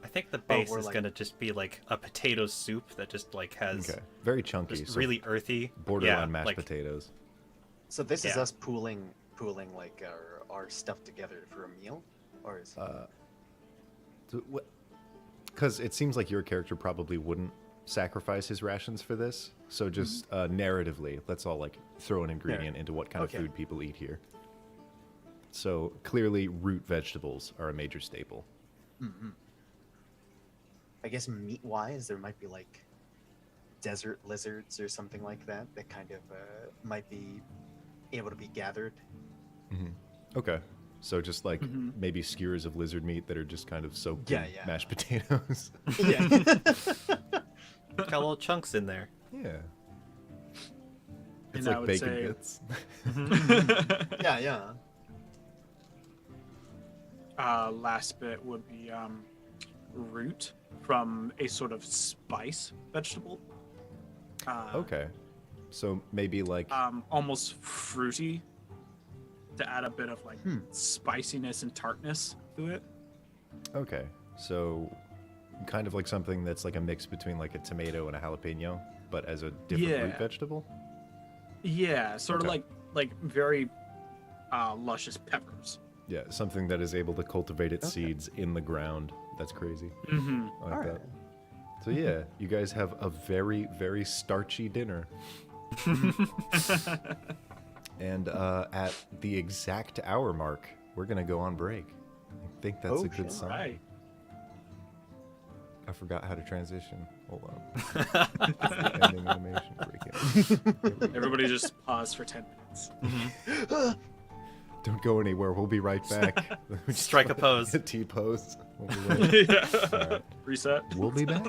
I think the base we're is like- gonna just be like a potato soup that just like has Okay, very chunky, just so really earthy. borderline yeah, mashed like, potatoes. So this is Yeah. us pooling like our stuff together for a meal, or is Because it seems like your character probably wouldn't sacrifice his rations for this. So just narratively, let's all like throw an ingredient into what kind Okay. of food people eat here. So clearly, root vegetables are a major staple. I guess meat-wise, there might be like desert lizards or something like that that kind of might be able to be gathered. Okay. So just like maybe skewers of lizard meat that are just kind of soaked Yeah, in yeah. mashed potatoes. Yeah. got little chunks in there. Yeah. It's And I like would bacon say- bits. yeah. Last bit would be root from a sort of spice vegetable. Okay. So maybe like Almost fruity to add a bit of like spiciness and tartness to it. okay. So kind of like something that's like a mix between like a tomato and a jalapeno, but as a different root Yeah. vegetable. Yeah, sort Okay. of like very luscious peppers. Yeah, something that is able to cultivate its seeds in the ground. That's crazy. Mm-hmm. I like All that. right. So yeah, you guys have a very, very starchy dinner. And at the exact hour mark, we're gonna go on break. I think that's Oh, a good shit. sign. Right. I forgot how to transition. Hold on. Ending animation break. Everybody just pause for 10 minutes. seconds. Don't go anywhere. We'll be right back. Strike a pose. T-pose. We'll be waiting. Yeah. All right. Reset. We'll be back.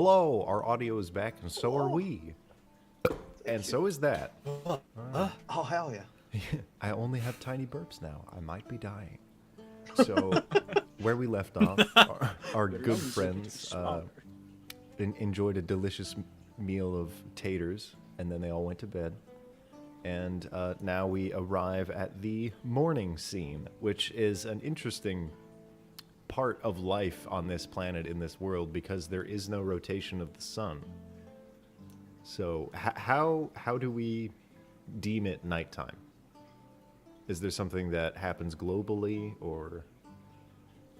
Hello, our audio is back, and so are Oh. we. And so is that. Oh hell yeah! I only have tiny burps now. I might be dying. So, where we left off, our Their good lungs are friends getting smaller. enjoyed a delicious meal of taters, and then they all went to bed. And now we arrive at the morning scene, which is an interesting part of life on this planet, in this world, because there is no rotation of the sun. So how do we deem it nighttime? Is there something that happens globally, or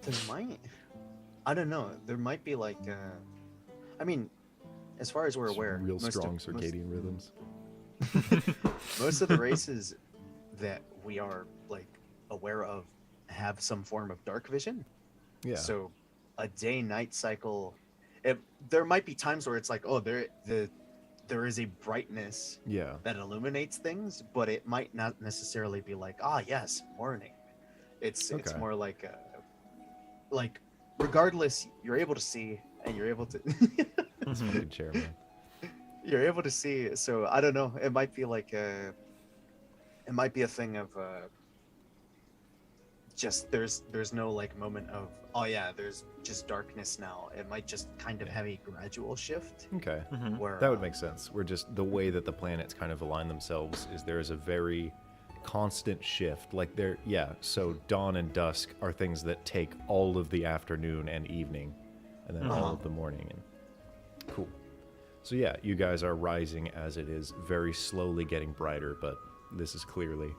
There might. I don't know. There might be like. I mean, as far as we're aware, real most strong of, circadian rhythms? most of the races that we are like aware of have some form of dark vision. Yeah. So a day-night cycle. There might be times where it's like, oh, there is a brightness Yeah. that illuminates things, but it might not necessarily be like, ah, yes, morning. It's Okay. more like regardless, you're able to see and you're able to That's fucking chair, man. you're able to see. So I don't know. It might be like it might be a thing of just there's no like moment of, oh yeah, there's just darkness now. It might just kind of have a gradual shift Okay. where That would make sense. We're just the way that the planets kind of align themselves is there is a very constant shift. Like there, yeah. So dawn and dusk are things that take all of the afternoon and evening, and then all Uh-huh. of the morning. And cool. So yeah, you guys are rising as it is very slowly getting brighter, but this is clearly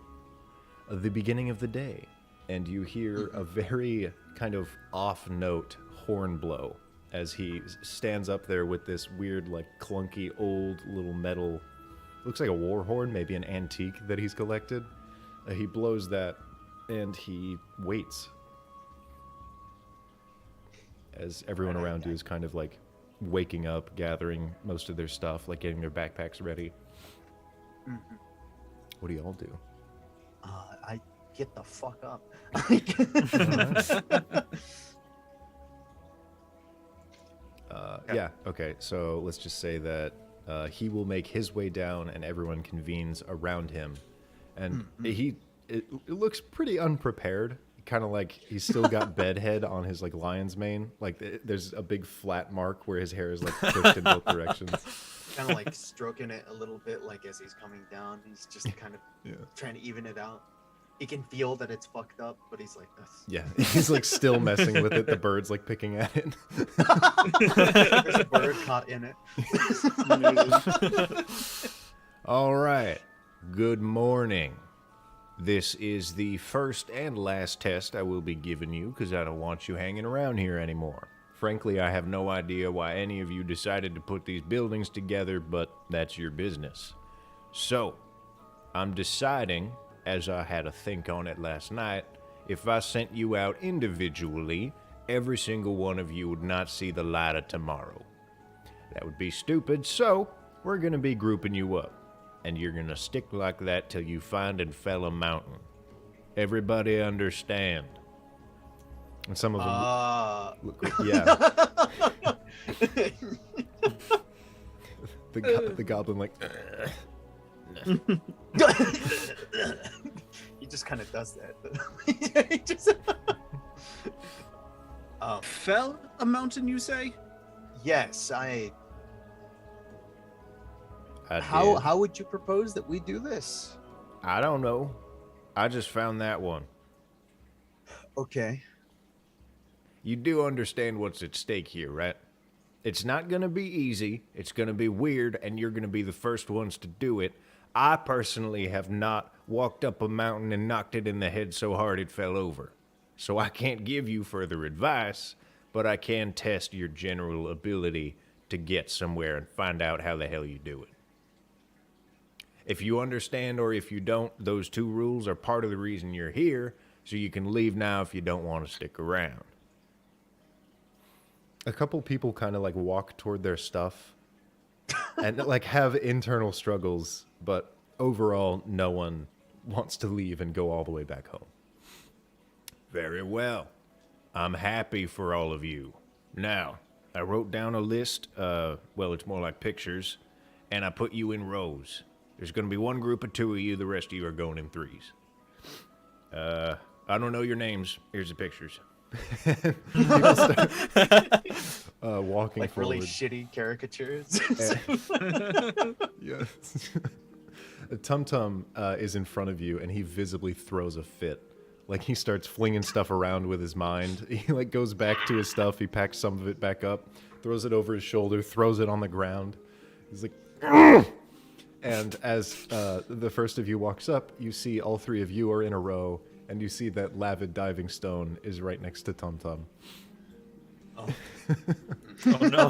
the beginning of the day, and you hear a very kind of off-note horn blow as he stands up there with this weird, like, clunky, old little metal, looks like a war horn, maybe an antique that he's collected. He blows that, and he waits as everyone around you is kind of, like, waking up, gathering most of their stuff, like getting their backpacks ready. What do y'all do? I get the fuck up. Yeah, okay, so let's just say that he will make his way down and everyone convenes around him. And it looks pretty unprepared, kind of like he's still got bedhead on his like lion's mane. Like there's a big flat mark where his hair is like pushed in both directions. Kind of like stroking it a little bit, like as he's coming down. He's just kind of trying to even it out. He can feel that it's fucked up, but he's like, "That's Yeah, he's like still messing with it. The bird's like picking at it. there's a bird caught in it." All right. Good morning. This is the first and last test I will be giving you because I don't want you hanging around here anymore. Frankly, I have no idea why any of you decided to put these buildings together, but that's your business. So, I'm deciding, as I had a think on it last night, if I sent you out individually, every single one of you would not see the light of tomorrow. That would be stupid, so we're going to be grouping you up. And you're going to stick like that till you find and fell a mountain. Everybody understand? And some of them, yeah. The goblin like, He just kind of does that. He just- Fell a mountain, you say? yes, I How did. how would you propose that we do this? I don't know. I just found that one. Okay. You do understand what's at stake here, right? It's not going to be easy. It's going to be weird, and you're going to be the first ones to do it. I personally have not walked up a mountain and knocked it in the head so hard it fell over. So I can't give you further advice, but I can test your general ability to get somewhere and find out how the hell you do it. If you understand or if you don't, those two rules are part of the reason you're here, so you can leave now if you don't want to stick around. a couple people kind of like walk toward their stuff and like have internal struggles, but overall, no one wants to leave and go all the way back home. Very well. I'm happy for all of you. Now, I wrote down a list. Well, it's more like pictures, and I put you in rows. There's going to be one group of 2 of you. The rest of you are going in 3s. I don't know your names. Here's the pictures. Walking Like forward. really shitty caricatures. Yes. Tum Tum is in front of you, and he visibly throws a fit. Like, he starts flinging stuff around with his mind. He, like, goes back to his stuff. He packs some of it back up, throws it over his shoulder, throws it on the ground. He's like, "Ugh!" And as the first of you walks up, you see all 3 of you are in a row, and you see that Lavid Diving Stone is right next to Tum Tum. Oh no.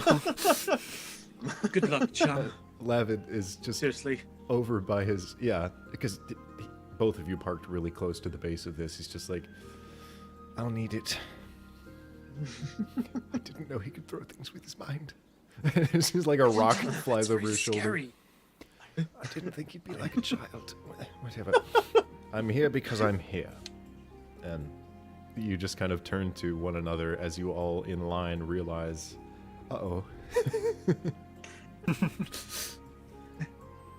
Good luck, chum. Lavid is just Seriously. over by his, because both of you parked really close to the base of this. He's just like, I'll need it. I didn't know he could throw things with his mind. It's just like a rock flies over his shoulder. Scary. I didn't think he'd be like a child. Whatever. I'm here because I'm here. And you just kind of turn to one another as you all in line realize, uh-oh.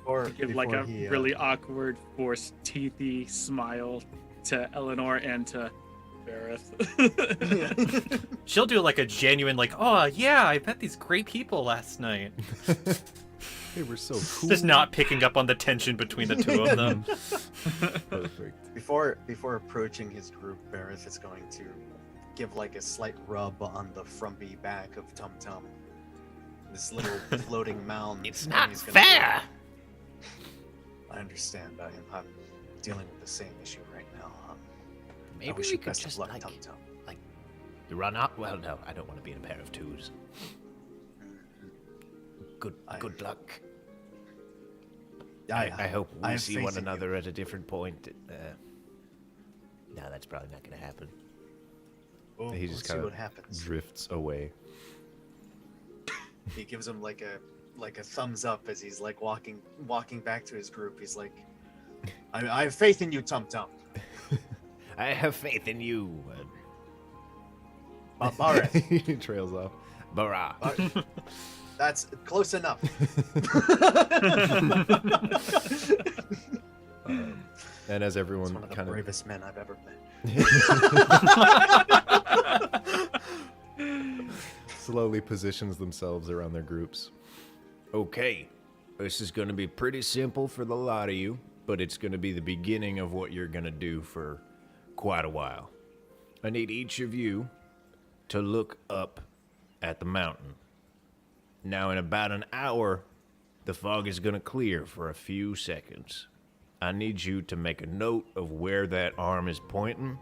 Or Give like before a he, really awkward, forced, teethy smile to Eleanor and to Bareth. She'll do like a genuine, like, oh yeah, I met these great people last night. They were so cool. Just not picking up on the tension between the 2 of them. Perfect. Before approaching his group, Bareth is going to give like a slight rub on the frumpy back of Tum Tum. This little floating mound. It's and not he's gonna fair! I understand. I'm dealing with the same issue right now. I Maybe wish we you could best of just, luck, like, Tum Tum. run up. Well, no, I don't want to be in a pair of 2s. Good luck. I hope I we have see faith one in you. another at a different point. No, that's probably not going to happen. We'll just see kinda what happens. Drifts away. He gives him like a thumbs up as he's like walking back to his group. He's like, I have faith in you, Tum Tum. I have faith in you, Bareth. He trails off. Barah. That's close enough. And as He's everyone one of the kind of bravest men I've ever met. slowly positions themselves around their groups. Okay, this is going to be pretty simple for the lot of you, but it's going to be the beginning of what you're going to do for quite a while. I need each of you to look up at the mountain. Now, in about an hour, the fog is going to clear for a few seconds. I need you to make a note of where that arm is pointing.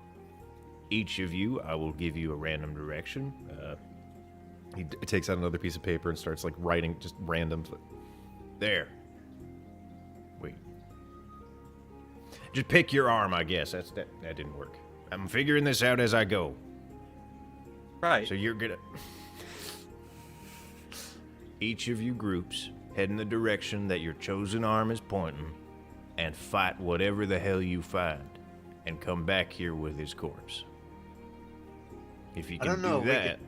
Each of you, I will give you a random direction. He takes out another piece of paper and starts like writing just random. There. Wait. Just pick your arm, I guess. That didn't work. I'm figuring this out as I go. Right. So you're gonna... Each of you groups head in the direction that your chosen arm is pointing and fight whatever the hell you find and come back here with his corpse. If you I can don't know, do we that,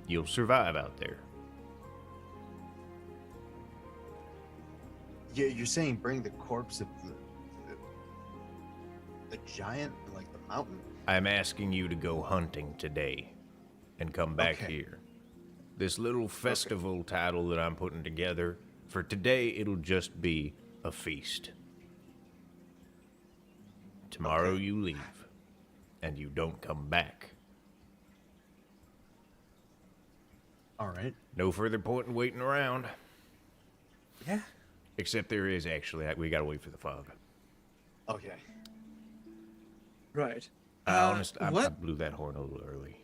you'll survive out there. You're saying bring the corpse of the giant, like the mountain? I'm asking you to go hunting today and come back Okay. here. This little festival title that I'm putting together, for today it'll just be a feast. Tomorrow Okay. you leave, and you don't come back. All right. No further point in waiting around. Yeah. Except there is actually, we gotta wait for the fog. Okay. Right. I What? blew that horn a little early.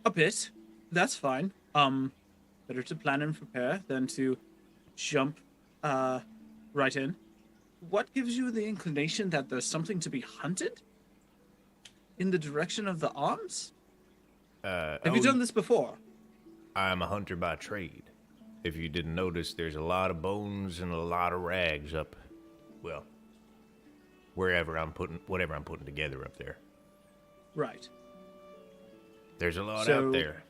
A bit. That's fine. Better to plan and prepare than to jump right in. What gives you the inclination that there's something to be hunted? In the direction of the arms? Have you done this before? I'm a hunter by trade. If you didn't notice, there's a lot of bones and a lot of rags up, well, whatever I'm putting together up there. Right. There's a lot So- out there.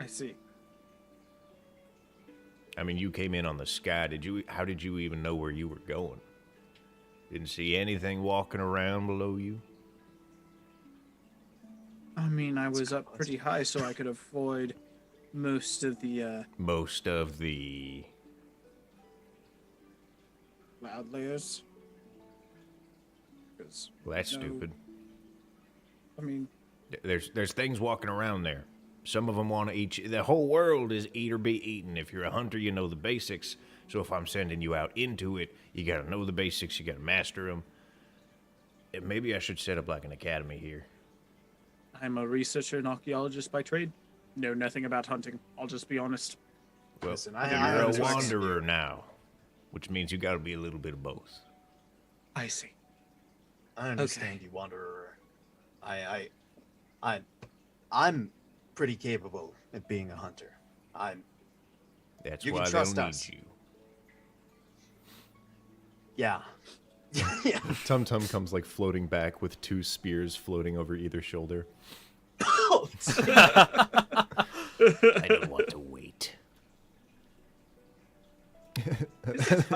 I see. I mean, you came in on the sky. How did you even know where you were going? Didn't see anything walking around below you? I mean, I That's a was good up pretty high, so I could avoid most of the Most of the... loud layers. 'Cause, Well, that's no- stupid. I mean, There's things walking around there. Some of them want to eat you. The whole world is eat or be eaten. If you're a hunter, you know the basics. So if I'm sending you out into it, you got to know the basics. You got to master them. And maybe I should set up like an academy here. I'm a researcher and archaeologist by trade. Know nothing about hunting. I'll just be honest. Well, Listen, you're I a understand wanderer now, which means you got to be a little bit of both. I see. I understand you, Wanderer. I'm pretty capable at being a hunter. That's You can why trust they'll us. need you. Yeah. Yeah. Tum Tum comes like floating back with 2 spears floating over either shoulder. I don't want to wait.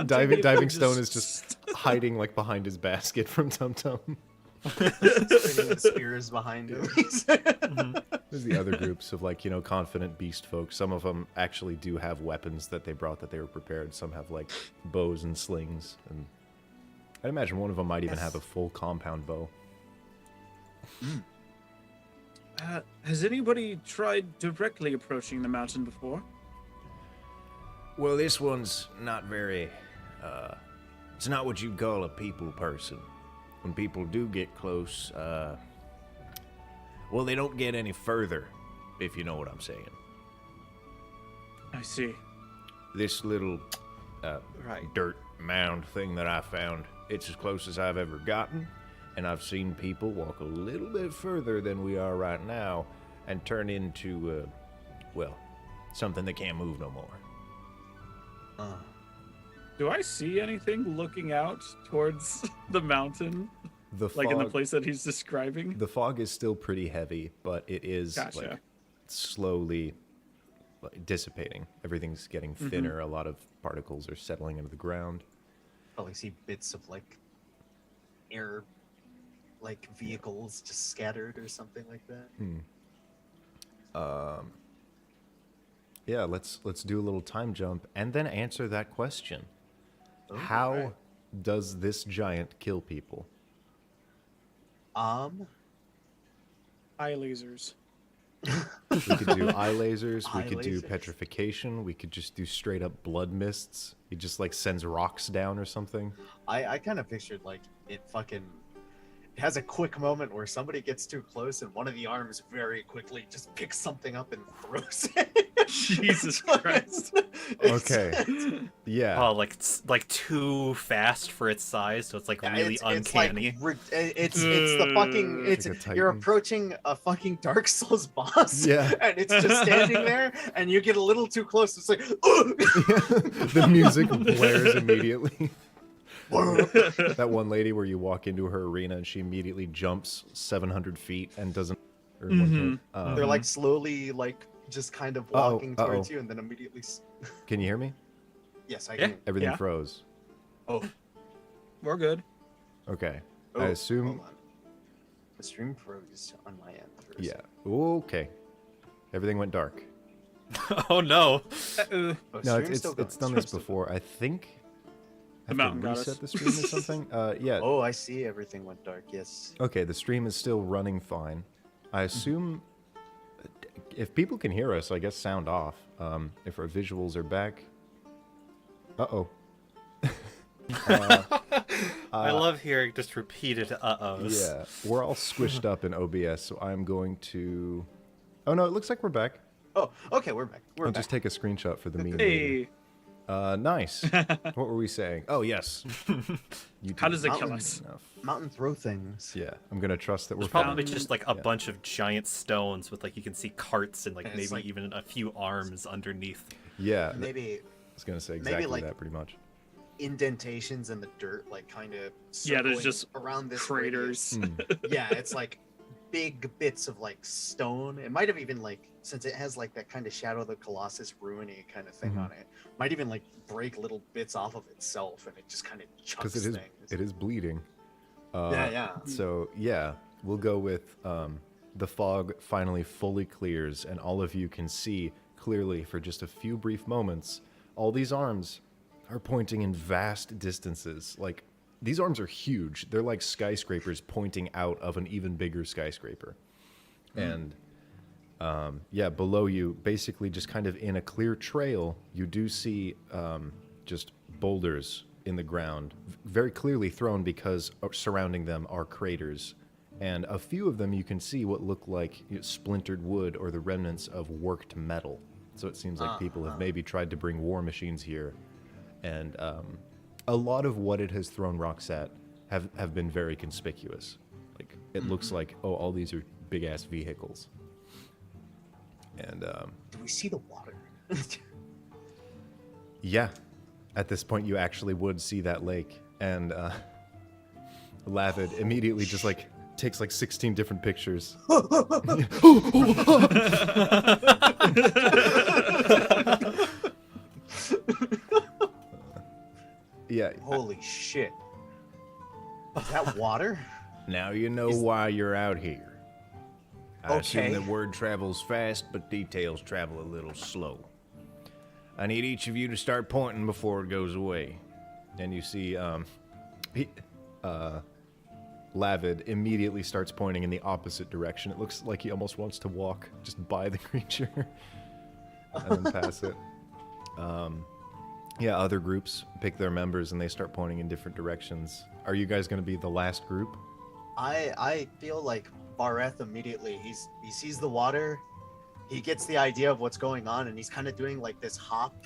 Diving Stone is just hiding like behind his basket from Tum Tum. Spinning the spears behind him. There's the other groups of like, confident beast folk. Some of them actually do have weapons that they brought that they were prepared. Some have like bows and slings. And I'd imagine one of them might even have a full compound bow. Has anybody tried directly approaching the mountain before? Well, this one's not very, it's not what you'd call a people person. When people do get close, well, they don't get any further, if you know what I'm saying. I see. This little Right. dirt mound thing that I found, it's as close as I've ever gotten, and I've seen people walk a little bit further than we are right now and turn into, well, something that can't move no more. Do I see anything looking out towards the mountain, The like in the fog- place that he's describing? The fog is still pretty heavy, but it is Gotcha. like slowly dissipating. Everything's getting thinner. A lot of particles are settling into the ground. Probably see bits of like air, like vehicles just scattered or something like that. Yeah, let's do a little time jump and then answer that question. How Alright. does this giant kill people? Eye lasers. We could do eye lasers, we Eye could do lasers. petrification, we could just do straight up blood mists. He just like sends rocks down or something. I kind of pictured like it has a quick moment where somebody gets too close and one of the arms very quickly just picks something up and throws it. Jesus Christ. Okay. Yeah. Oh, like too fast for its size, so it's like really uncanny. It's the fucking Like a you're Titan. approaching a fucking Dark Souls boss. Yeah. And it's just standing there and you get a little too close. It's like "Ugh!" The music blares immediately. That one lady where you walk into her arena and she immediately jumps 700 feet and doesn't. Or They're like slowly like just kind of Uh-oh, walking towards uh-oh. you and then immediately Can you hear me? yes, I Yeah. can. Everything Yeah. froze. Oh, We're good. Okay. oh, I assume. hold on. The stream froze on my end. for a Yeah. second. Okay. Everything went dark. Oh no! Oh, No, stream's it's still going. done this before. I think. I have mountain to got reset us. the stream or something. Yeah. Oh, I see. Everything went dark. Yes. Okay, the stream is still running fine. I assume if people can hear us, I guess sound off. If our visuals are back. Uh-oh. I love hearing just repeated uh-ohs. Yeah, we're all squished up in OBS, so I'm going to... Oh, no, it looks like we're back. Oh, okay. We're back. We're I'll back. just take a screenshot for the meme. later. Hey, Nice. What were we saying? Oh, yes. how does it kill Mountain. us? Enough. Mountain throw things. Yeah, I'm going to trust that we're There's probably fine. just like a Yeah. bunch of giant stones with like you can see carts and like And maybe it's like- even a few arms underneath. Yeah, I Maybe was going to say maybe, exactly like, that pretty much. indentations in the dirt, like kind of Yeah, there's just around this craters. radius. Yeah, it's like big bits of like stone. It might have even like, since it has like that kind of Shadow of the Colossus ruiny kind of thing on it, might even like break little bits off of itself, and it just kind of chucks Because things. it is bleeding. Yeah. So yeah, we'll go with the fog finally fully clears, and all of you can see clearly for just a few brief moments. All these arms are pointing in vast distances. Like, these arms are huge. They're like skyscrapers pointing out of an even bigger skyscraper. And yeah, below you, basically just kind of in a clear trail, you do see just boulders in the ground, very clearly thrown because surrounding them are craters. And a few of them you can see what look like splintered wood or the remnants of worked metal. So it seems like people have maybe tried to bring war machines here. And a lot of what it has thrown rocks at have been very conspicuous. Like, it looks like, oh, all these are big-ass vehicles. And Do we see the water? yeah, at this point you actually would see that lake. And Lavid immediately just like takes like 16 different pictures. Yeah. Holy shit. Is that water? Now you know why you're out here. I assume Okay. that word travels fast, but details travel a little slow. I need each of you to start pointing before it goes away. And you see Lavid immediately starts pointing in the opposite direction. It looks like he almost wants to walk just by the creature and then pass it. Yeah, other groups pick their members and they start pointing in different directions. Are you guys going to be the last group? I feel like Bareth immediately, he sees the water, he gets the idea of what's going on, and he's kind of doing like this hop,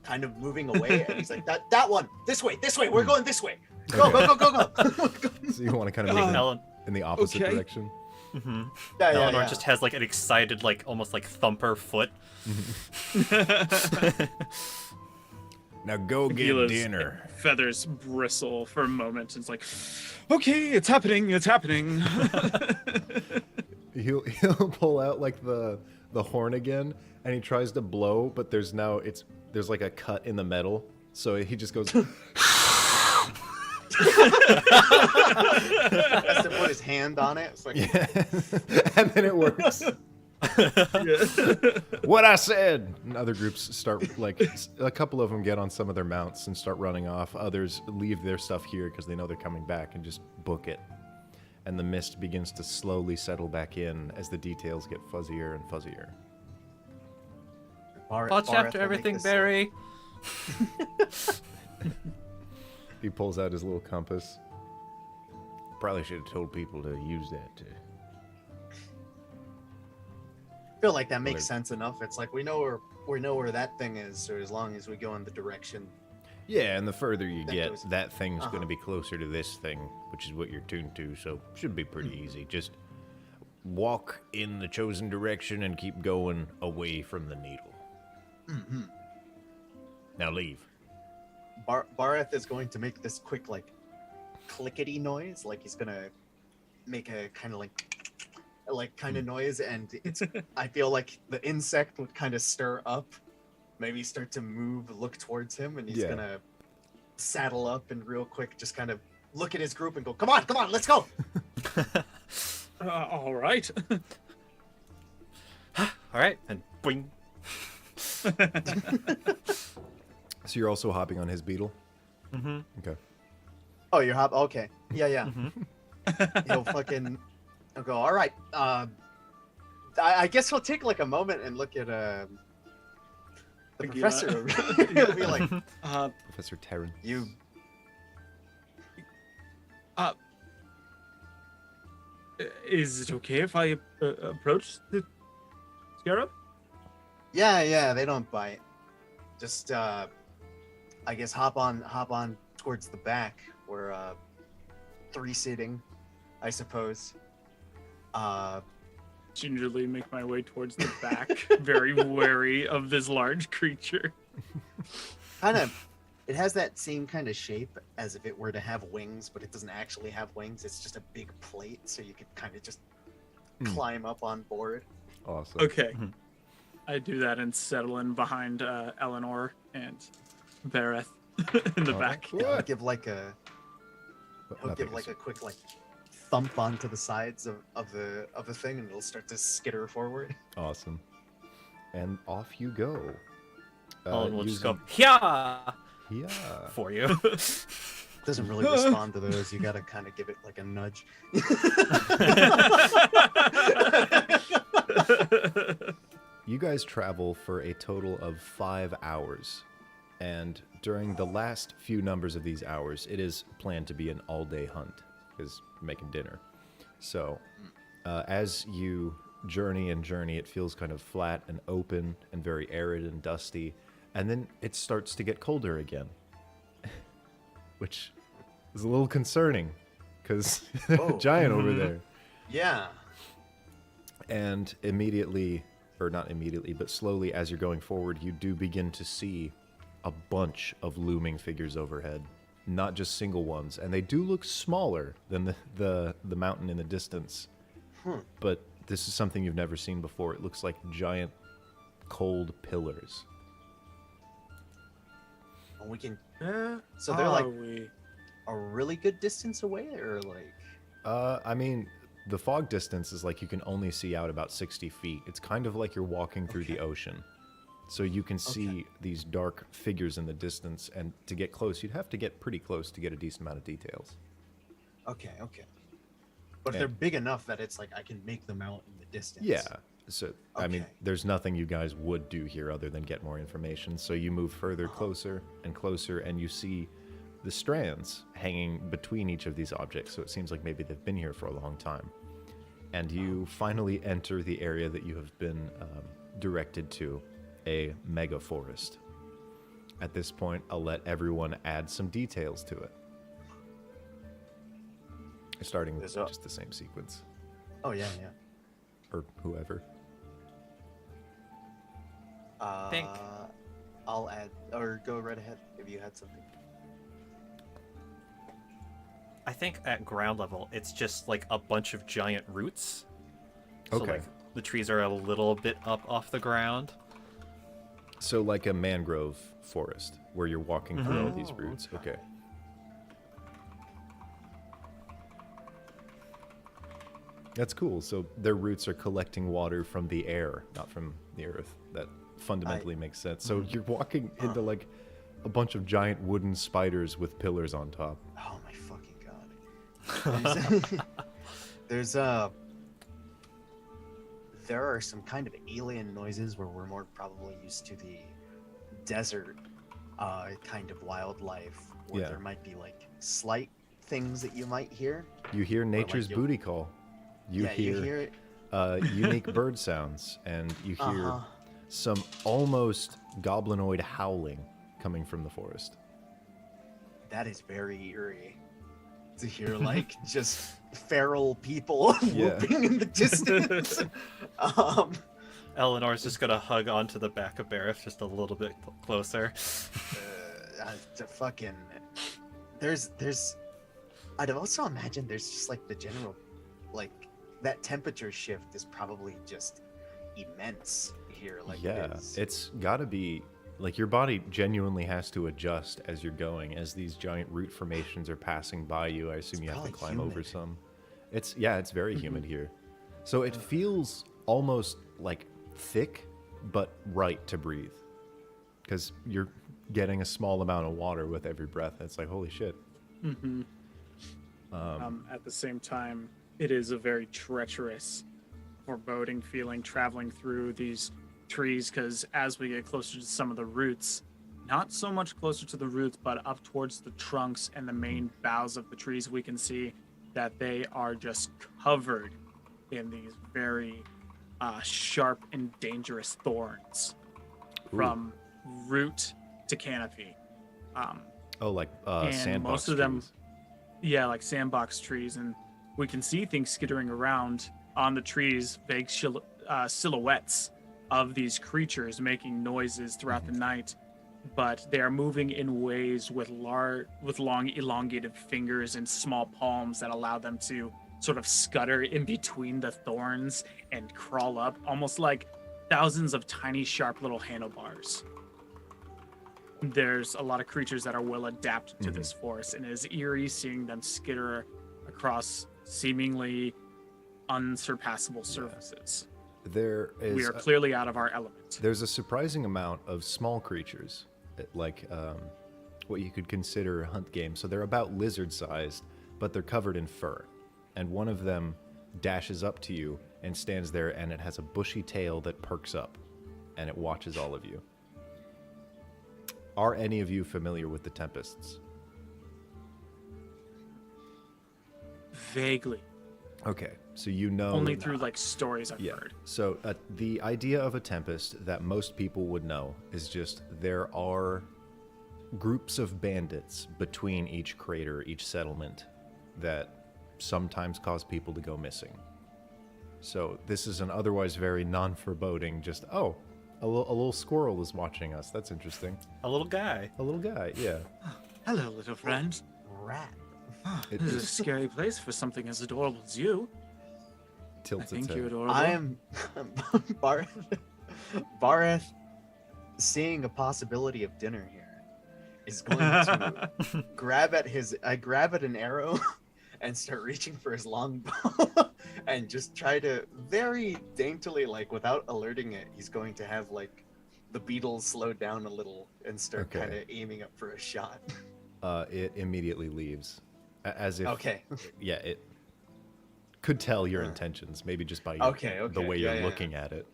kind of moving away, and he's like, that one, this way, we're going this way. Go. So you want to kind of move Ellen, in the opposite Okay. direction? Yeah, Eleanor just has like an excited, like almost like thumper foot. Now go get Gila's dinner. feathers bristle for a moment, and it's like, okay, it's happening. He'll pull out like the horn again, and he tries to blow, but there's like a cut in the metal, so he just goes. Has to put his hand on it. It's like, And then it works. What I said. And other groups start, like, a couple of them get on some of their mounts and start running off. Others leave their stuff here because they know they're coming back and just book it. And the mist begins to slowly settle back in as the details get fuzzier and fuzzier. Watch Bareth after will make everything, this- Barry. He pulls out his little compass. Probably should have told people to use that to. I feel like that makes sense enough. It's like we know where that thing is, so as long as we go in the direction. Yeah, and the further you That get, goes- that thing's going Uh-huh. to be closer to this thing, which is what you're tuned to, so should be pretty easy. Just walk in the chosen direction and keep going away from the needle. Now leave. Bareth is going to make this quick like clickety noise, like he's gonna make a kind of like kind of noise, and it's I feel like the insect would kind of stir up, maybe start to move, look towards him, and he's Yeah. gonna saddle up and real quick just kind of look at his group and go, come on, let's go. All right. All right, and boing. So you're also hopping on his beetle? Mm-hmm. Okay. Oh, you're okay, yeah. He'll fucking he'll go, all right, I guess he'll take like a moment and look at the Agila. professor. He'll be like, Professor Terran. you Is it okay if I approach the scarab? Yeah, they don't bite. Just I guess hop on towards the back. We're three sitting, I suppose. Gingerly make my way towards the back, very wary of this large creature. Kind of it has that same kind of shape as if it were to have wings, but it doesn't actually have wings. It's just a big plate, so you could kind of just climb up on board. Awesome. Okay. I do that and settle in behind Eleanor and Vareth in the back. What? Yeah, I'll give like a Nothing is- quick like thump onto the sides of the thing, and it'll start to skitter forward. Awesome. And off you go. Ellen will just go, using- yeah, Yeah. for you. Doesn't really respond to those. You gotta kind of give it like a nudge. You guys travel for a total of 5 hours. And during the last few numbers of these hours, it is planned to be an all-day hunt, because making dinner. So, as you journey and journey, it feels kind of flat and open and very arid and dusty. And then it starts to get colder again, which is a little concerning, because Oh. giant over there. Yeah. And immediately, or not immediately, but slowly as you're going forward, you do begin to see a bunch of looming figures overhead. Not just single ones. And they do look smaller than the mountain in the distance. But this is something you've never seen before. It looks like giant cold pillars. And we can. So So they're like we... a really good distance away, or like. I mean, the fog distance is like you can only see out about 60 feet. It's kind of like you're walking through the ocean. So you can see these dark figures in the distance, and to get close, you'd have to get pretty close to get a decent amount of details. Okay. But Yeah. they're big enough that it's like I can make them out in the distance. Yeah. So, I mean, Okay. there's nothing you guys would do here other than get more information. So you move further, closer, and you see the strands hanging between each of these objects. So it seems like maybe they've been here for a long time. And you finally enter the area that you have been directed to, a mega forest. At this point, I'll let everyone add some details to it. Starting with There's a- just the same sequence, Oh yeah. or whoever. Think. I'll add, or go right ahead if you had something. I think at ground level, it's just like a bunch of giant roots. So Okay. like the trees are a little bit up off the ground. So like a mangrove forest where you're walking through all these roots. Okay. That's cool. So their roots are collecting water from the air, not from the earth. That fundamentally makes sense. So you're walking into like a bunch of giant wooden spiders with pillars on top. Oh my fucking god. There's there are some kind of alien noises where we're more probably used to the desert kind of wildlife, where Yeah. there might be like slight things that you might hear. You hear nature's you'll- booty call. You yeah, hear, you hear it. unique bird sounds, and you hear Uh-huh. some almost goblinoid howling coming from the forest. That is very eerie to hear, like just feral people Yeah. whooping in the distance. Eleanor's just gonna hug onto the back of Bareth just a little bit closer. To fucking there's I'd also imagine there's just like the general, like that temperature shift is probably just immense here. Like Yeah, it's got to be like your body genuinely has to adjust as you're going, as these giant root formations are passing by you. I assume you have to probably climb over humid. some. It's very humid here. So it feels almost like thick but right to breathe, because you're getting a small amount of water with every breath. It's like, holy shit. At the same time, it is a very treacherous, foreboding feeling traveling through these trees, because as we get closer to some of the roots, not so much closer to the roots, but up towards the trunks and the main boughs of the trees, we can see that they are just covered in these very sharp and dangerous thorns from root to canopy. Oh, like And sandbox most of them- trees. Yeah, like sandbox trees, and we can see things skittering around on the trees, vague silhouettes of these creatures making noises throughout the night, but they are moving in ways with long elongated fingers and small palms that allow them to sort of scutter in between the thorns and crawl up, almost like thousands of tiny, sharp little handlebars. There's a lot of creatures that are well adapted to this force, and it is eerie seeing them skitter across seemingly unsurpassable surfaces. There is We are clearly out of our element. there's a surprising amount of small creatures, like what you could consider hunt game. So they're about lizard-sized, but they're covered in fur. And one of them dashes up to you and stands there, and it has a bushy tail that perks up, and it watches all of you. Are any of you familiar with the Tempests? Vaguely. Okay, so you know... Only through like stories I've Yeah. heard. So the idea of a tempest that most people would know is just there are groups of bandits between each crater, each settlement, that sometimes cause people to go missing. So this is an otherwise very non-foreboding, just, oh, a little squirrel is watching us. That's interesting. A little guy. A little guy, yeah. Hello, little friend. Rat. It This is a just scary place for something as adorable as you. I tilts its think head. you're adorable. I am Bareth, seeing a possibility of dinner here, is going to grab at an arrow and start reaching for his longbow and just try to very daintily, like without alerting it, he's going to have like the beetles slow down a little and start Okay. kind of aiming up for a shot. It immediately leaves. As if, Okay. yeah, it could tell your intentions, maybe just by Okay, the way yeah, you're yeah. looking at it.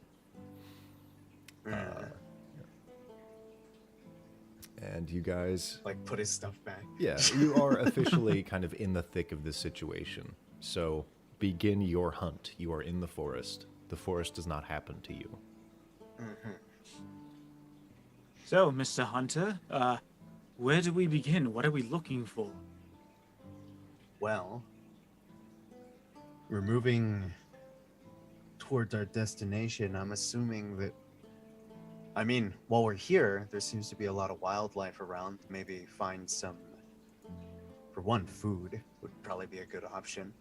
And you guys, Like put his stuff back. yeah, you are officially kind of in the thick of this situation. So begin your hunt. You are in the forest. The forest does not happen to you. So, Mr. Hunter, where do we begin? What are we looking for? Well, we're moving towards our destination. I'm assuming that, I mean, while we're here, there seems to be a lot of wildlife around. Maybe find some, for one, food would probably be a good option.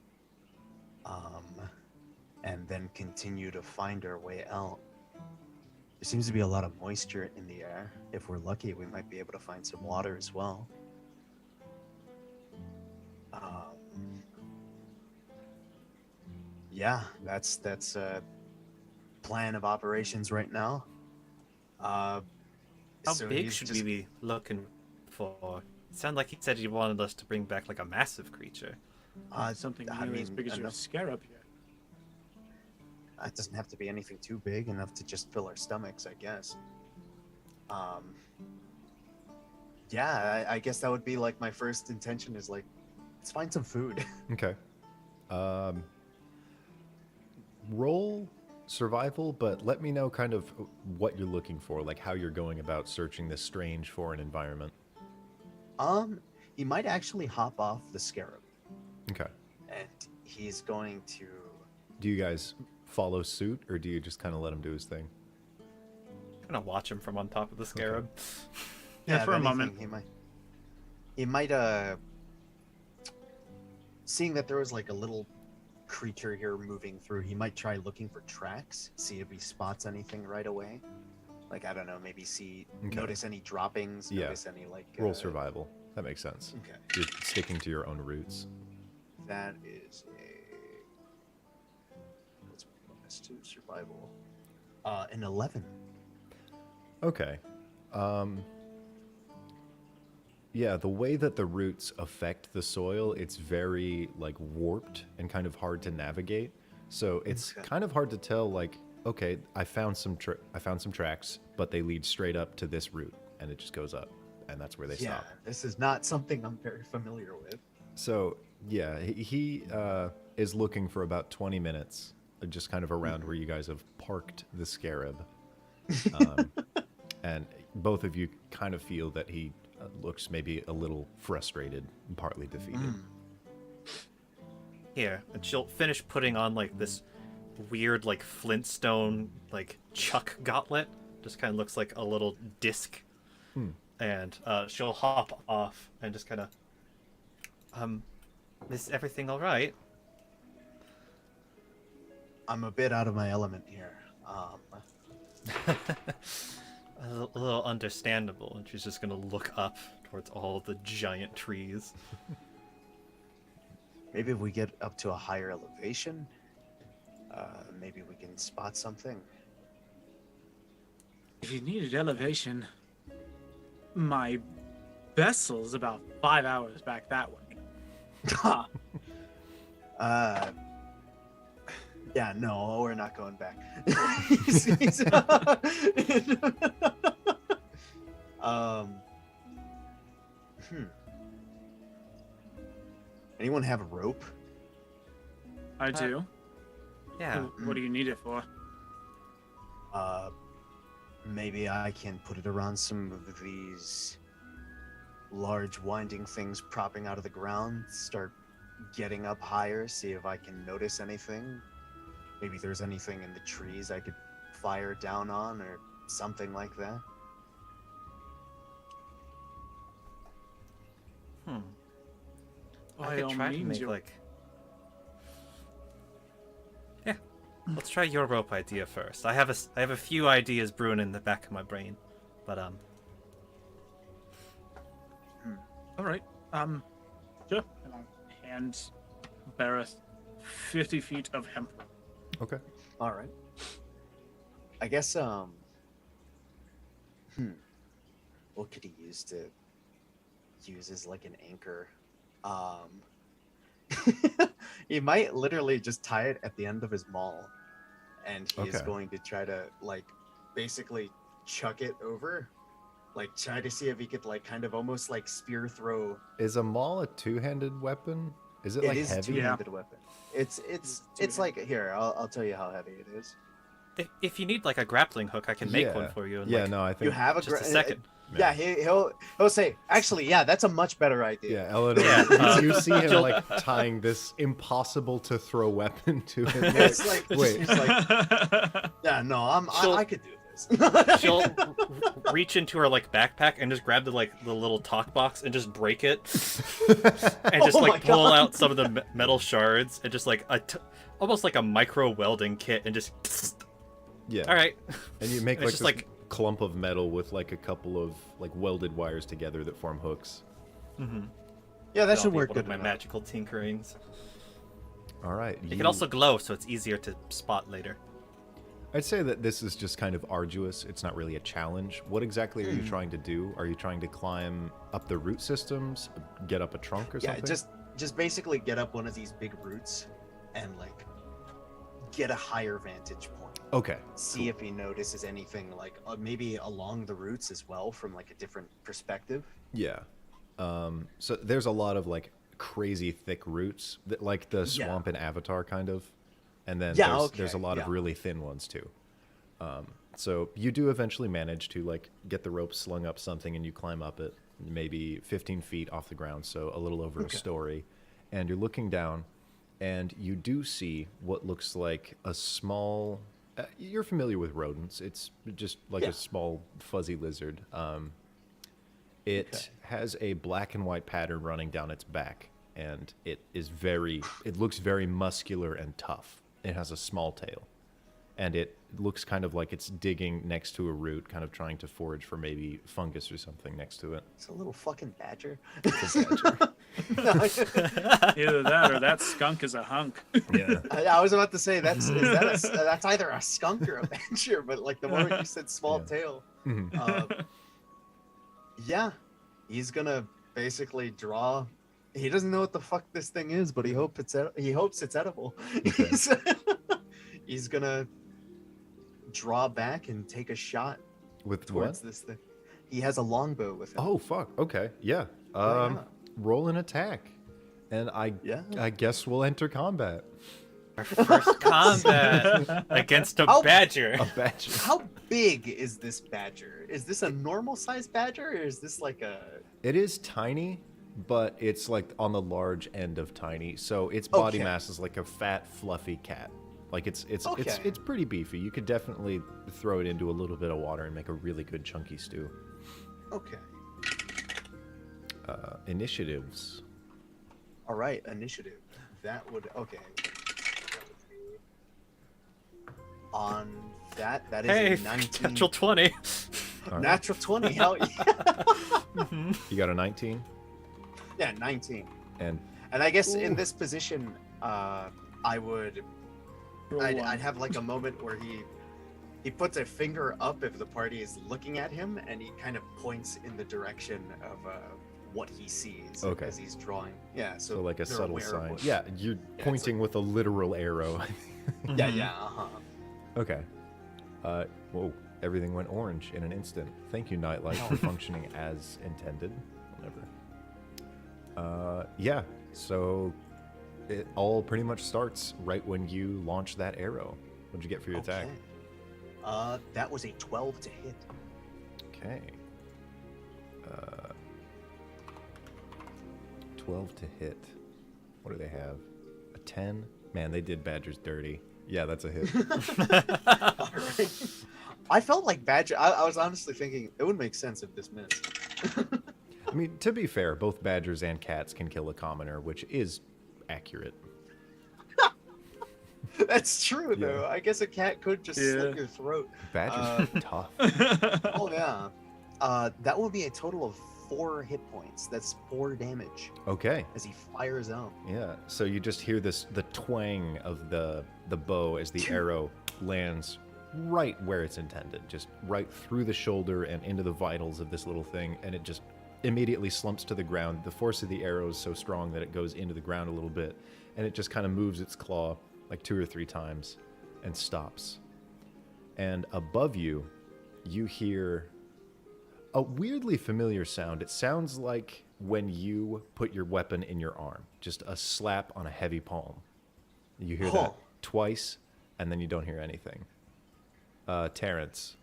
And then continue to find our way out. There seems to be a lot of moisture in the air. If we're lucky, we might be able to find some water as well. Yeah, that's a plan of operations right now. How So big he's should just- we be looking for? It sounded like he said he wanted us to bring back like a massive creature. Something I nearly as mean, big as your enough- scarab here. It doesn't have to be anything too big, enough to just fill our stomachs, I guess. Yeah, I guess that would be like my first intention is like, let's find some food. Okay. Roll survival, but let me know kind of what you're looking for, like how you're going about searching this strange foreign environment. He might actually hop off the scarab, Okay. and he's going to. Do you guys follow suit, or do you just kind of let him do his thing? I'm gonna watch him from on top of the scarab. Yeah, if for a anything, moment. He might seeing that there was like a little creature here moving through, he might try looking for tracks, see if he spots anything right away. Like, I don't know, maybe Okay. notice any droppings, Yeah. notice any like Roll survival. That makes sense. Okay, You're sticking to your own roots. that is what's my bonus to survival? An 11. Okay. Yeah, the way that the roots affect the soil, it's very like warped and kind of hard to navigate. So it's Okay. kind of hard to tell. Like, okay, I found some tracks, but they lead straight up to this route, and it just goes up, and that's where they Yeah, stop. this is not something I'm very familiar with. So yeah, he is looking for about 20 minutes, just kind of around where you guys have parked the scarab, and both of you kind of feel that he looks maybe a little frustrated and partly defeated. Here, and she'll finish putting on like this weird like Flintstone like chuck gauntlet. Just kind of looks like a little disc, and she'll hop off and just kind of, is everything all right? I'm a bit out of my element here. A little understandable. And she's just gonna look up towards all the giant trees. Maybe if we get up to a higher elevation, maybe we can spot something. If you needed elevation, my vessel's about 5 hours back that way. Yeah, no, we're not going back. Hmm. Anyone have a rope? I do. Yeah. What do you need it for? Maybe I can put it around some of these large winding things propping out of the ground, start getting up higher, see if I can notice anything. Maybe there's anything in the trees I could fire down on or something like that. I By could all try to means, make you- like. Yeah, let's try your rope idea first. I have a few ideas brewing in the back of my brain, but All right. Sure. And I'll hand Bareth 50 feet of hemp. Okay. All right. I guess what could he use as like an anchor? He might literally just tie it at the end of his maul, and he is Okay. going to try to like basically chuck it over, like try to see if he could like kind of almost like spear throw. Is a maul a two-handed weapon? Is it It like is heavy? two-handed weapon. It's like here. I'll tell you how heavy it is. if you need like a grappling hook, I can make one for you. In, Yeah, like, no, I think You have a just a second. Yeah, he'll say. Actually, yeah, that's a much better idea. Yeah, Eleanor, Yeah, you see him like tying this impossible to throw weapon to him. Like, It's like wait, he's like, yeah, no, I could do this. she'll reach into her like backpack and just grab the little talk box and just break it, and just Oh my like pull God. out some of the metal shards and just like almost like a micro welding kit and just. yeah. All right. And you make It's like just this like- clump of metal with like a couple of like welded wires together that form hooks. Yeah, that That'll should be work one good of my enough. magical tinkerings. All right. It can also glow, so it's easier to spot later. I'd say that this is just kind of arduous. It's not really a challenge. What exactly are Hmm. you trying to do? Are you trying to climb up the root systems, get up a trunk or Yeah, something? just basically get up one of these big roots and like get a higher vantage point. Okay. See if he notices anything like maybe along the roots as well from like a different perspective. Yeah. So there's a lot of like crazy thick roots, that, like the Yeah. swamp in Avatar kind of. And then Yeah, there's a okay, lot of yeah. really thin ones too. So you do eventually manage to like get the rope slung up something and you climb up it maybe 15 feet off the ground, so a little over a story. And you're looking down and you do see what looks like a small... you're familiar with rodents. It's just like Yeah. a small fuzzy lizard. It has a black and white pattern running down its back, and it looks very muscular and tough. It has a small tail, and it looks kind of like it's digging next to a root, kind of trying to forage for maybe fungus or something next to it. It's a little fucking badger. It's a badger. Either that or that skunk is a hunk. Yeah. I was about to say that's either a skunk or a badger, but like the moment you said small Yeah. tail, Mhm. yeah, he's gonna basically draw. He doesn't know what the fuck this thing is, but he hopes it's edible. Okay. He's gonna draw back and take a shot With towards what? this thing. He has a longbow with him. Oh fuck. Okay. Yeah. Why not? Roll an attack, and Yeah. I guess we'll enter combat. Our first combat against a Oh. badger. A badger. How big is this badger? Is this a normal sized badger, or is this like a? It is tiny, but it's like on the large end of tiny. So its body Okay. mass is like a fat, fluffy cat. Like it's Okay. it's pretty beefy. You could definitely throw it into a little bit of water and make a really good chunky stew. Okay. Initiatives. All right. Initiative. That would okay. That would be On that is Hey, a 19. natural 20. All right. Natural 20. Hell yeah. You got a 19, Yeah, 19. and And I guess in this position, I would, Roll I'd one. have like a moment where he puts a finger up if the party is looking at him, and he kind of points in the direction of what he sees Okay. as he's drawing. Yeah, so, so like a they're subtle aware of sign. what- Yeah, you're it's pointing with a literal arrow. yeah, yeah. Uh-huh. Okay. Whoa, everything went orange in an instant. Thank you, Nightlight, for functioning as intended. Whatever. Yeah, so it all pretty much starts right when you launch that arrow. What'd you get for your attack? Okay. That was a 12 to hit. Okay. 12 to hit. What do they have? A 10? Man, they did Badgers dirty. Yeah, that's a hit. All right. I felt like Badger. I was honestly thinking it would make sense if this missed. I mean, to be fair, both badgers and cats can kill a commoner, which is accurate. That's true, though. I guess a cat could just slit Yeah. your throat. Badgers are tough. Oh yeah. That would be a total of 4 hit points. That's 4 damage Okay. as he fires out. Yeah. So you just hear the twang of the bow as the arrow lands right where it's intended, just right through the shoulder and into the vitals of this little thing, and it just immediately slumps to the ground. The force of the arrow is so strong that it goes into the ground a little bit, and it just kind of moves its claw like 2 or 3 times and stops. And above you, you hear a weirdly familiar sound. It sounds like when you put your weapon in your arm, just a slap on a heavy palm. You hear that Oh. twice, and then you don't hear anything. Terrence.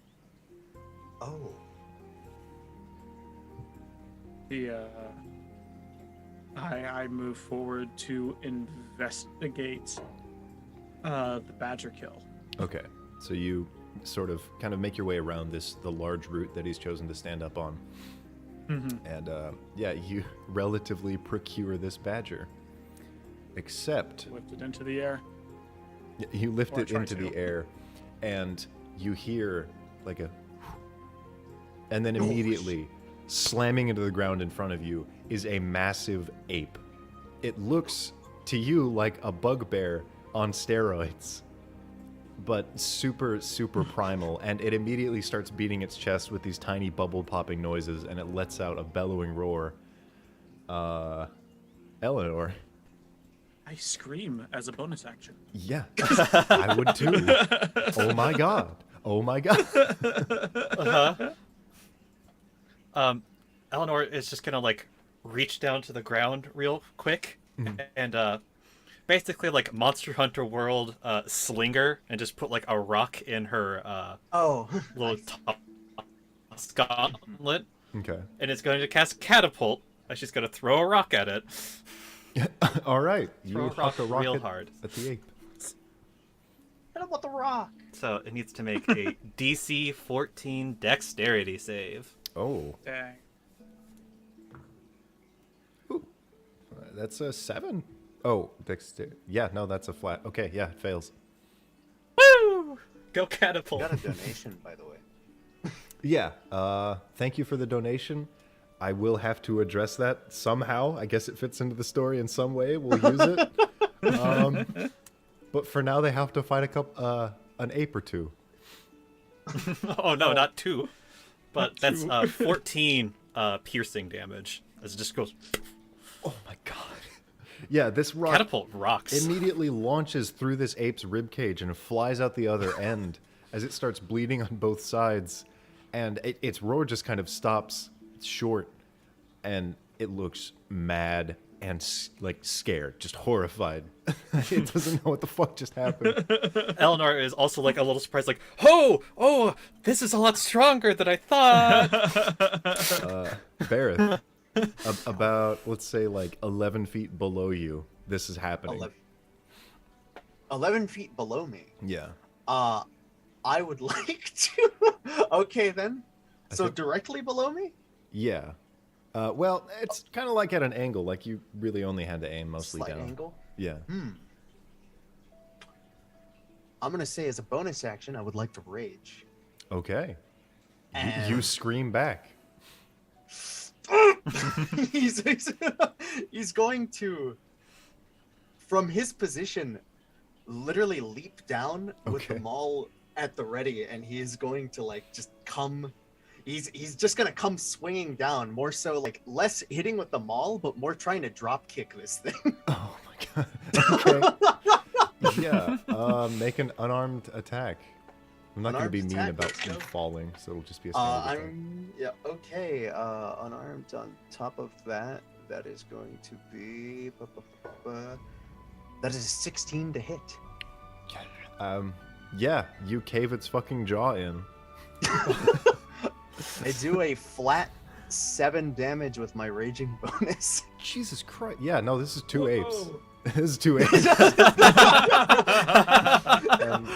Oh. I move forward to investigate the badger kill. Okay. So you sort of kind of make your way around the large root that he's chosen to stand up on. And yeah, you relatively procure this badger. Except Lift it into the air. you lift Or it try into to. the air, and you hear like a, and then Oh, immediately slamming into the ground in front of you is a massive ape. It looks to you like a bugbear on steroids, but super, super primal, and it immediately starts beating its chest with these tiny bubble popping noises, and it lets out a bellowing roar. Eleanor. I scream as a bonus action. Yeah, I would too. Oh my god. Oh my god. Eleanor is just gonna like reach down to the ground real quick and basically like Monster Hunter World slinger and just put like a rock in her Oh. little top gauntlet, Okay. and it's going to cast catapult. And she's gonna throw a rock at it. All right. Throw a huck rock a rock real at, hard. at the ape. Hit him with the rock. So it needs to make a DC 14 Dexterity save. Oh, Dang. that's a 7. Oh, yeah, no, that's a flat. Okay, yeah, it fails. Woo! Go You catapult. got a donation, by the way. Yeah. Thank you for the donation. I will have to address that somehow. I guess it fits into the story in some way. We'll use it. But for now, they have to fight an ape or two. Oh no, not 2. But that's two. 14 piercing damage. As it just goes Oh my god. Yeah, this rock catapult rocks. immediately launches through this ape's ribcage and flies out the other end as it starts bleeding on both sides. And its roar just kind of stops short, and it looks mad and like scared, just horrified. It doesn't know what the fuck just happened. Eleanor is also like a little surprised, like, oh, this is a lot stronger than I thought. Bareth, about, let's say, like 11 feet below you, this is happening. 11 feet below me. Yeah. I would like to. Okay, then. So think- directly below me? Yeah. Well, it's kind of like at an angle, like you really only had to aim mostly Slight down. angle. Yeah. I'm gonna say as a bonus action, I would like to rage. Okay. And You scream back. he's he's going to, from his position, literally leap down with the Okay. maul at the ready, and he is going to like just come. He's just gonna come swinging down, more so like less hitting with the maul, but more trying to drop kick this thing. Oh my god. Okay. Yeah. Make an unarmed attack. I'm not going to be Unarmed mean attack, about let's him go. falling, so it'll just be a standard attack. Okay. Unarmed on top of that. That is going to be. That is a 16 to hit. Yeah, you cave its fucking jaw in. I do a flat 7 damage with my raging bonus. Jesus Christ. Yeah, no, this is two apes. Whoa. This is two apes. And,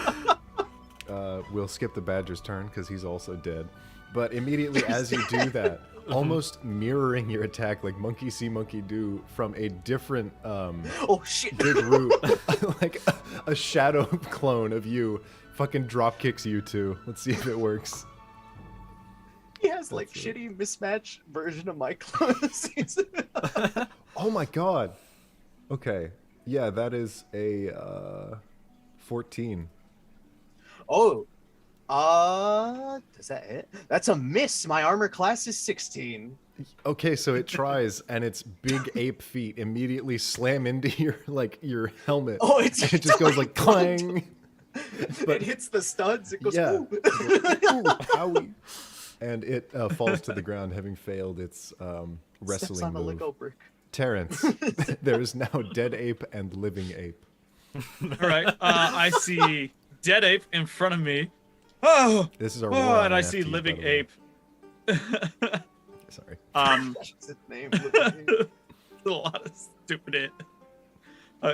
we'll skip the badger's turn because he's also dead. But immediately as you do that, almost mirroring your attack like monkey see, monkey do from a different Oh shit! big root, like a shadow clone of you fucking drop kicks you two. Let's see if it works. He has like That's it. shitty mismatch version of my clothes. Oh my god. Okay. Yeah, that is a 14. Oh, does that hit? That's a miss. My armor class is 16. Okay, so it tries, and its big ape feet immediately slam into your helmet. Oh, it's and it just goes like clang. It hits the studs. It goes. Yeah. Ooh. Ooh, owie. And it falls to the ground, having failed its wrestling Steps on a move. Lego brick. Terrence, there is now dead ape and living ape. All right. I see dead ape in front of me. Oh, This is our oh, war on and I see NFTs, living by the way. ape. Sorry. What's its name? Living ape. A lot of stupid it.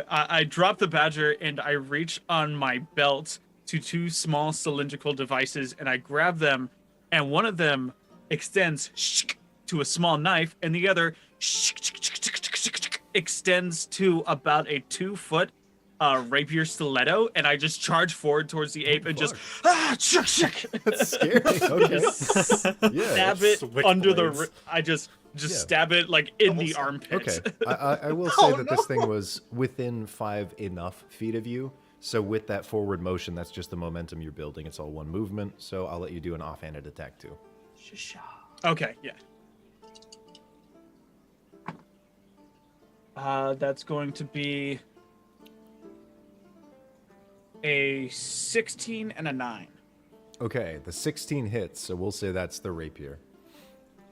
I drop the badger and I reach on my belt to 2 small cylindrical devices and I grab them, and one of them extends to a small knife and the other extends to about a 2-foot rapier stiletto, and I just charge forward towards the ape and just That's scary. Okay. Yeah. stab it Switch under the. blades. I just Yeah. stab it like in the Almost- armpit. Okay. I will say Oh, that this no. thing was within 5 enough feet of you. So with that forward motion, that's just the momentum you're building. It's all one movement. So I'll let you do an offhanded attack too. Shisha. Okay, yeah. That's going to be a 16 and a 9. Okay, the 16 hits, so we'll say that's the rapier.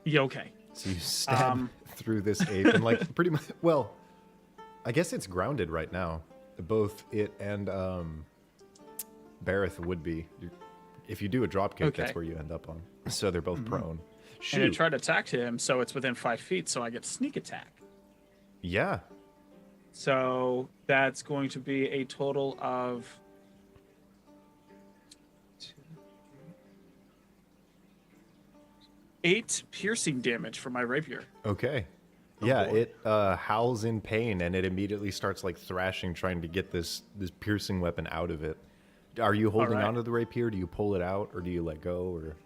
Yeah, okay. So you stab through this ape and like pretty much, well, I guess it's grounded right now. Both it and Bareth would be. If you do a drop kick, that's Okay. where you end up on. So they're both prone. And I Shoot. tried to attack him, so it's within 5 feet, so I get sneak attack. Yeah. So that's going to be a total of 8 piercing damage for my rapier. Okay. Yeah, boy. it howls in pain and it immediately starts like thrashing, trying to get this piercing weapon out of it. Are you holding right. onto the rapier? Do you pull it out or do you let go? Or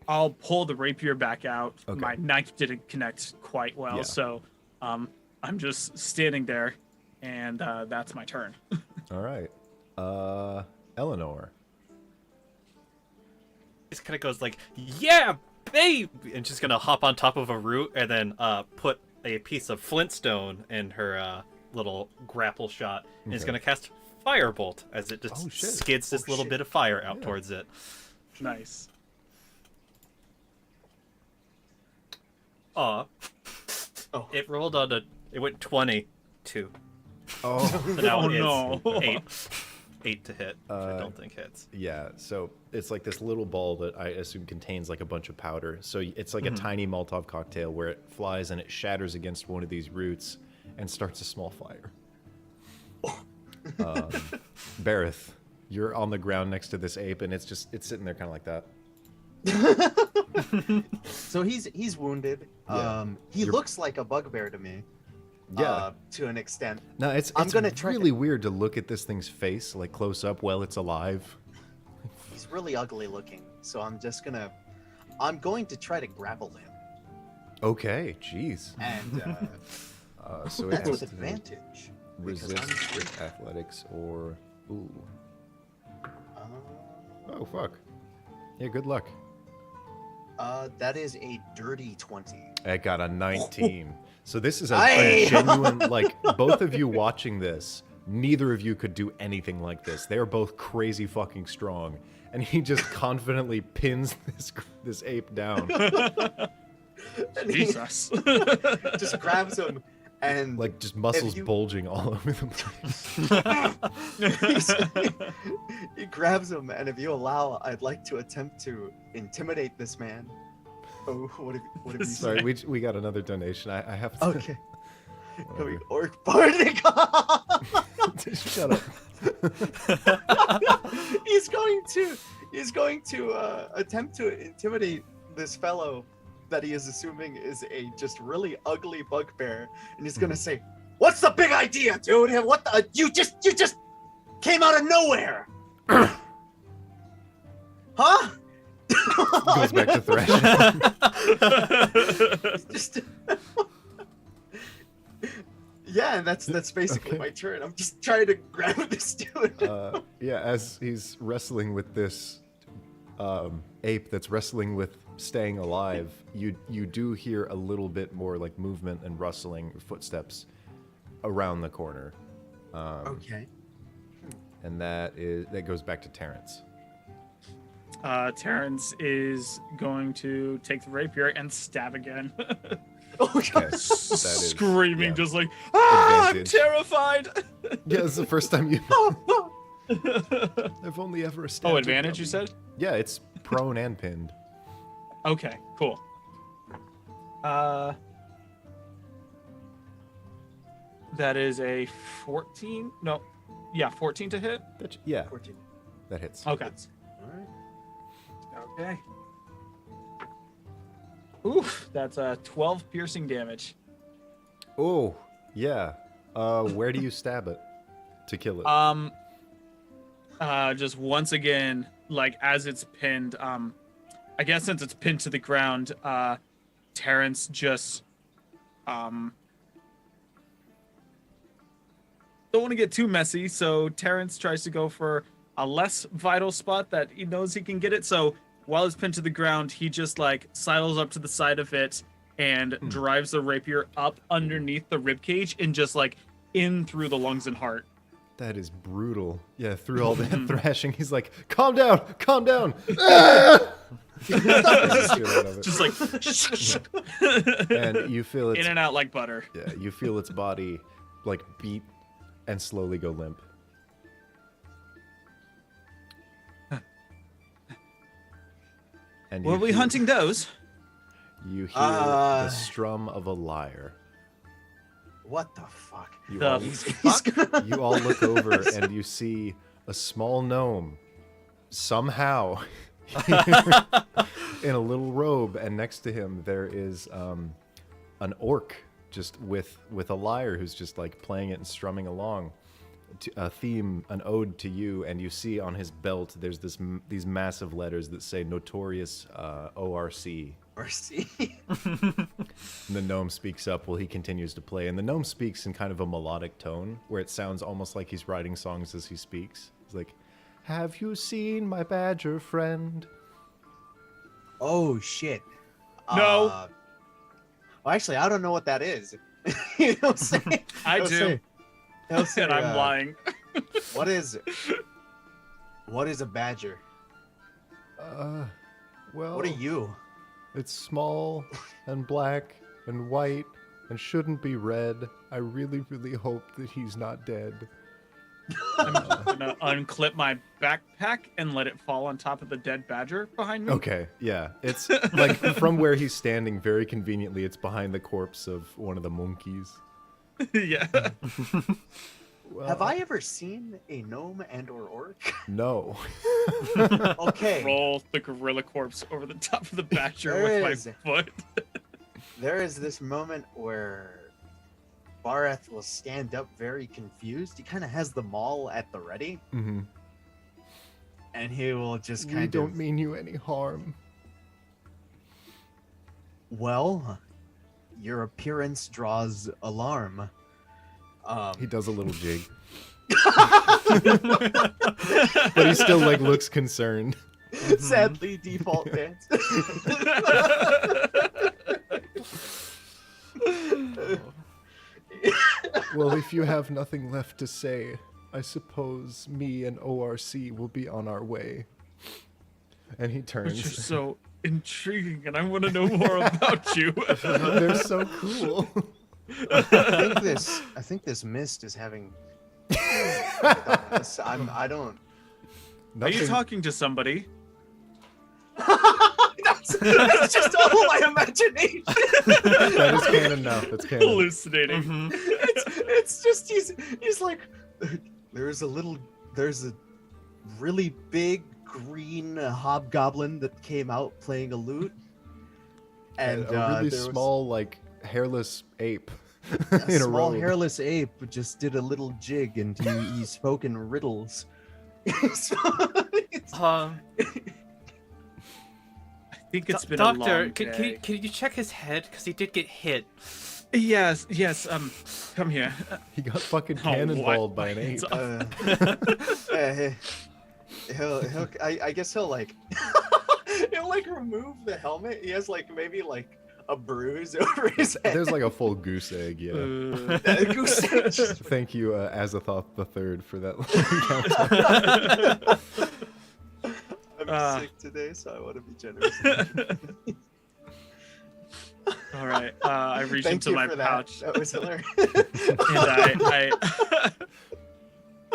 I'll pull the rapier back out. Okay. My knife didn't connect quite well, Yeah. so I'm just standing there, and that's my turn. all right, Eleanor. Just kind of goes like, "Yeah, babe," and she's gonna hop on top of a root and then put a piece of flintstone in her little grapple shot, and is Okay. gonna cast firebolt as it just Oh, shit. skids this Oh, little shit. bit of fire out Yeah. towards it. Nice. Aw. Oh. It rolled on a. It went 22. Oh, So now Oh, it's no. 8. 8 to hit. Which I don't think hits. yeah. So it's like this little ball that I assume contains like a bunch of powder. So it's like a tiny Molotov cocktail where it flies and it shatters against one of these roots and starts a small fire. Bareth, you're on the ground next to this ape and it's sitting there kind of like that. So he's wounded. Yeah. He You're- looks like a bugbear to me. Yeah. To an extent. No, it's I'm gonna try really weird to look at this thing's face like close up while it's alive. He's really ugly looking, so I'm going to try to grapple him. Okay, jeez. And So it that's has with to advantage. because resist I'm free. athletics or ooh. Uh, Oh fuck. Yeah, good luck. that is a dirty 20. I got a 19. So this is a Aye. genuine, like, both of you watching this, neither of you could do anything like this. They are both crazy fucking strong. And he just confidently pins this ape down. And he Jesus. just grabs him and Like, just muscles you- bulging all over the place. he grabs him, and if you allow, I'd like to attempt to intimidate this man. Oh, what have you Sorry, said? we got another donation. I have to... Okay. Whatever. Going orc bardic. Shut up. He's going to attempt to intimidate this fellow that he is assuming is a just really ugly bugbear, and he's gonna say, "What's the big idea, dude? What the? You just came out of nowhere, huh?" Goes back to Thresh. Just yeah, and that's basically Okay. my turn. I'm just trying to grab this dude. Yeah, as he's wrestling with this ape that's wrestling with staying alive, you do hear a little bit more like movement and rustling footsteps around the corner, Okay. and that goes back to Terrence. Terrence is going to take the rapier and stab again. Oh Okay, god. that is Screaming, yeah. just like, I'm Advantage. terrified. Yeah, it's the first time you. I've only ever stabbed Oh, a advantage, you dummy. said? Yeah, it's prone and pinned. Okay, cool. That is a 14? No. Yeah, 14 to hit? Yeah, 14. that hits. Okay. All right. Okay. Oof, that's 12 piercing damage. Oh, yeah. Where do you stab it to kill it? Just once again, like as it's pinned, I guess since it's pinned to the ground, Terrence just don't want to get too messy, so Terrence tries to go for a less vital spot that he knows he can get it. So while it's pinned to the ground, he just like sidles up to the side of it and drives the rapier up underneath the rib cage and just like in through the lungs and heart. That is brutal. Yeah, through all that thrashing, he's like, calm down, calm down. Ah! Just like And you feel in its, and out like butter. yeah, you feel its body like beat and slowly go limp. And Were you we hear- hunting those? You hear Uh, the strum of a lyre. What the fuck? You The all, He's gonna... you all look over and you see a small gnome somehow in a little robe, and next to him there is an orc just with a lyre who's just like playing it and strumming along. A theme, an ode to you, and you see on his belt there's these massive letters that say Notorious ORC. Mercy. And the gnome speaks up while he continues to play, and the gnome speaks in kind of a melodic tone where it sounds almost like he's writing songs as he speaks. He's like, "Have you seen my badger friend?" Oh shit. No. Well, actually, I don't know what that is. You know what I'm saying? I He'll do. say- he'll say, And I'm lying. What is a badger? Well, What are you? it's small and black and white and shouldn't be red. I really, really hope that he's not dead. I'm gonna unclip my backpack and let it fall on top of the dead badger behind me. Okay, yeah. It's like from where he's standing, very conveniently, it's behind the corpse of one of the monkeys. Yeah. Well, Have I ever seen a gnome and or orc? No. Okay. Roll the gorilla corpse over the top of the badger There with is. my foot. There is this moment where Bareth will stand up very confused. He kind of has them all at the ready, Mm-hmm. and he will just We kind don't of, mean you any harm. well, your appearance draws alarm. He does a little jig. But he still like looks concerned. Sadly, default dance. Well, if you have nothing left to say, I suppose me and ORC will be on our way. And he But you're turns. so intriguing, and I want to know more about you. They're so cool. I think this mist is having. I don't. Are you Nothing- talking to somebody? That's just all my imagination. That is canon now. That's canon. Hallucinating. Mhm. It's just he's like, there's a really big green hobgoblin that came out playing a lute, and a really there was small, like, hairless ape a in a small robe. hairless ape just did a little jig, and he spoke in riddles. I think it's been Doctor, a long can day. you check his head? Because he did get hit. Yes. Come here. He got fucking Oh, cannonballed what? by an ape. I guess he'll like he'll like remove the helmet. He has like maybe like a bruise over his head. There's like a full goose egg, yeah. Goose egg. Thank you, Azathoth III, for that encounter. I'm sick today, so I want to be generous. All right. I reach Thank into you my for pouch that. That was hilarious. and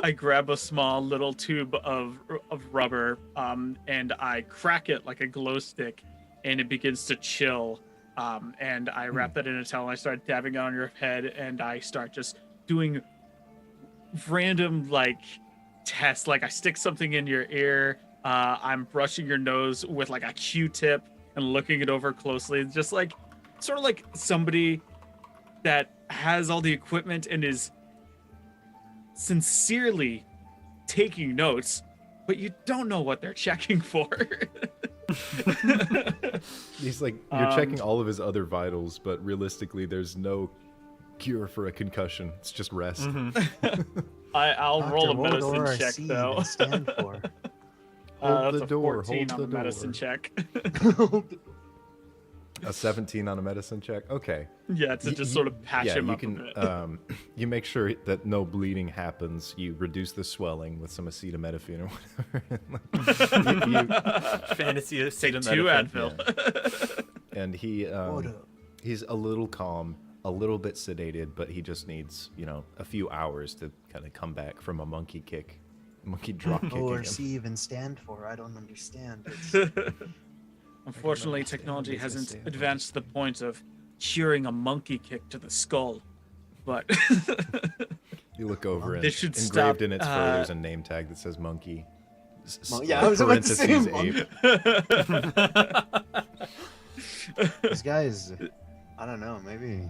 I grab a small little tube of rubber, and I crack it like a glow stick, and it begins to chill. And I wrap that in a towel. And I start dabbing it on your head, and I start just doing random like tests. Like I stick something in your ear. I'm brushing your nose with like a Q-tip and looking it over closely. Just like sort of like somebody that has all the equipment and is sincerely taking notes, but you don't know what they're checking for. He's like, you're checking all of his other vitals, but realistically, there's no cure for a concussion. It's just rest. I'll roll a Dr. medicine Waldor, check C, though. they stand for. Hold That's the a door, 14 hold on the a medicine door. check. A 17 on a medicine check? Okay. Yeah, to just sort of patch him up a bit. You make sure that no bleeding happens. You reduce the swelling with some acetaminophen or whatever. Fantasy of Take 2 acetaminophen. Advil. And he's a little calm, a little bit sedated, but he just needs, a few hours to kind of come back from a monkey drop kicking O or him. C even stand for? I don't understand. It's, Unfortunately, understand technology what they hasn't say. advanced to the point of curing a monkey kick to the skull. But You look over and This should engraved stop, in its fur, there's a name tag that says monkey. Yeah, I was about to say parentheses ape. this guy is, I don't know, maybe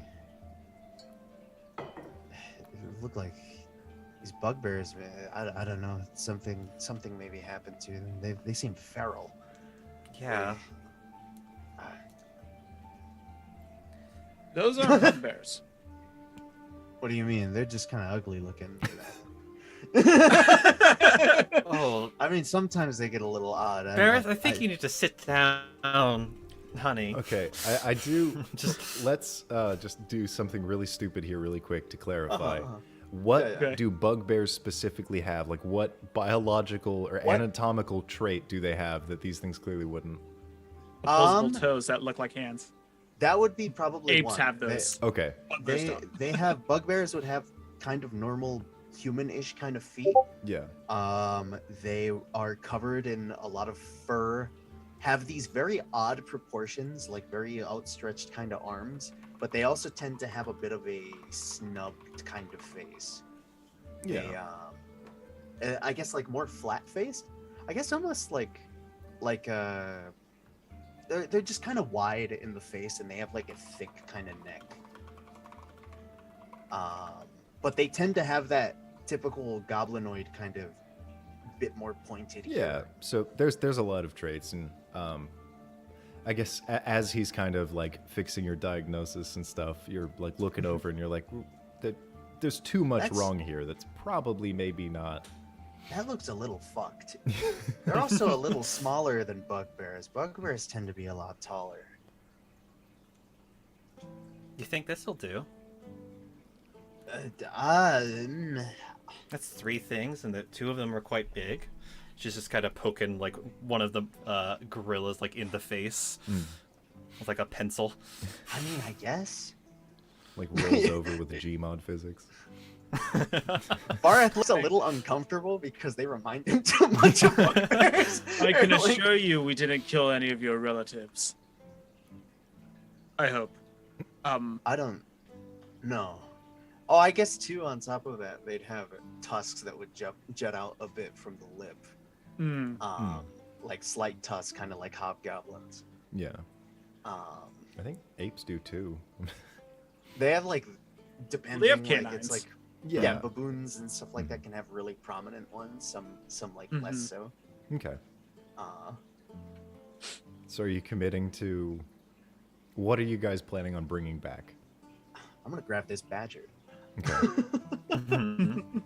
it looked like these bugbears. I don't know. Something maybe happened to them. They seem feral. Yeah. those aren't bugbears. What do you mean? They're just kind of ugly looking. Oh, I mean, sometimes they get a little odd. Barrett, I think you need to sit down, honey. Okay, I do. Let's just do something really stupid here, really quick to clarify. What Yeah, yeah. do bugbears specifically have? Like, what biological or What? anatomical trait do they have that these things clearly wouldn't? Opposable Um, toes that look like hands. That would be probably Apes one. have those. Okay, Bugbears don't. They have bugbears would have kind of normal human-ish kind of feet. yeah. They are covered in a lot of fur, have these very odd proportions, like very outstretched kind of arms, but they also tend to have a bit of a snubbed kind of face. I guess like more flat-faced. I guess almost like they're just kind of wide in the face, and they have like a thick kind of neck. But they tend to have that typical goblinoid kind of bit more pointed. Yeah, humor. so there's a lot of traits, and I guess as he's kind of like fixing your diagnosis and stuff, you're like looking over and you're like, there's too much That's- wrong here. That's probably maybe not. That looks a little fucked. They're also a little smaller than bugbears. Bugbears tend to be a lot taller. You think this'll do? Mm, That's 3 things, and the 2 of them are quite big. She's just kind of poking like one of the gorillas like in the face with like a pencil. I mean, I guess. Like rolls over with Gmod physics. Bareth looks a little uncomfortable because they remind him too much of bugbears. I can Like, assure you we didn't kill any of your relatives. I hope. I don't know. Oh, I guess too. On top of that, they'd have tusks that would jet out a bit from the lip, like slight tusks, kind of like hobgoblins. Yeah, Um, I think apes do too. they have like depending. They have like, canines. it's like Yeah. baboons and stuff like that can have really prominent ones. Some like less so. Okay. Uh, So are you committing to? What are you guys planning on bringing back? I'm gonna grab this badger. Okay,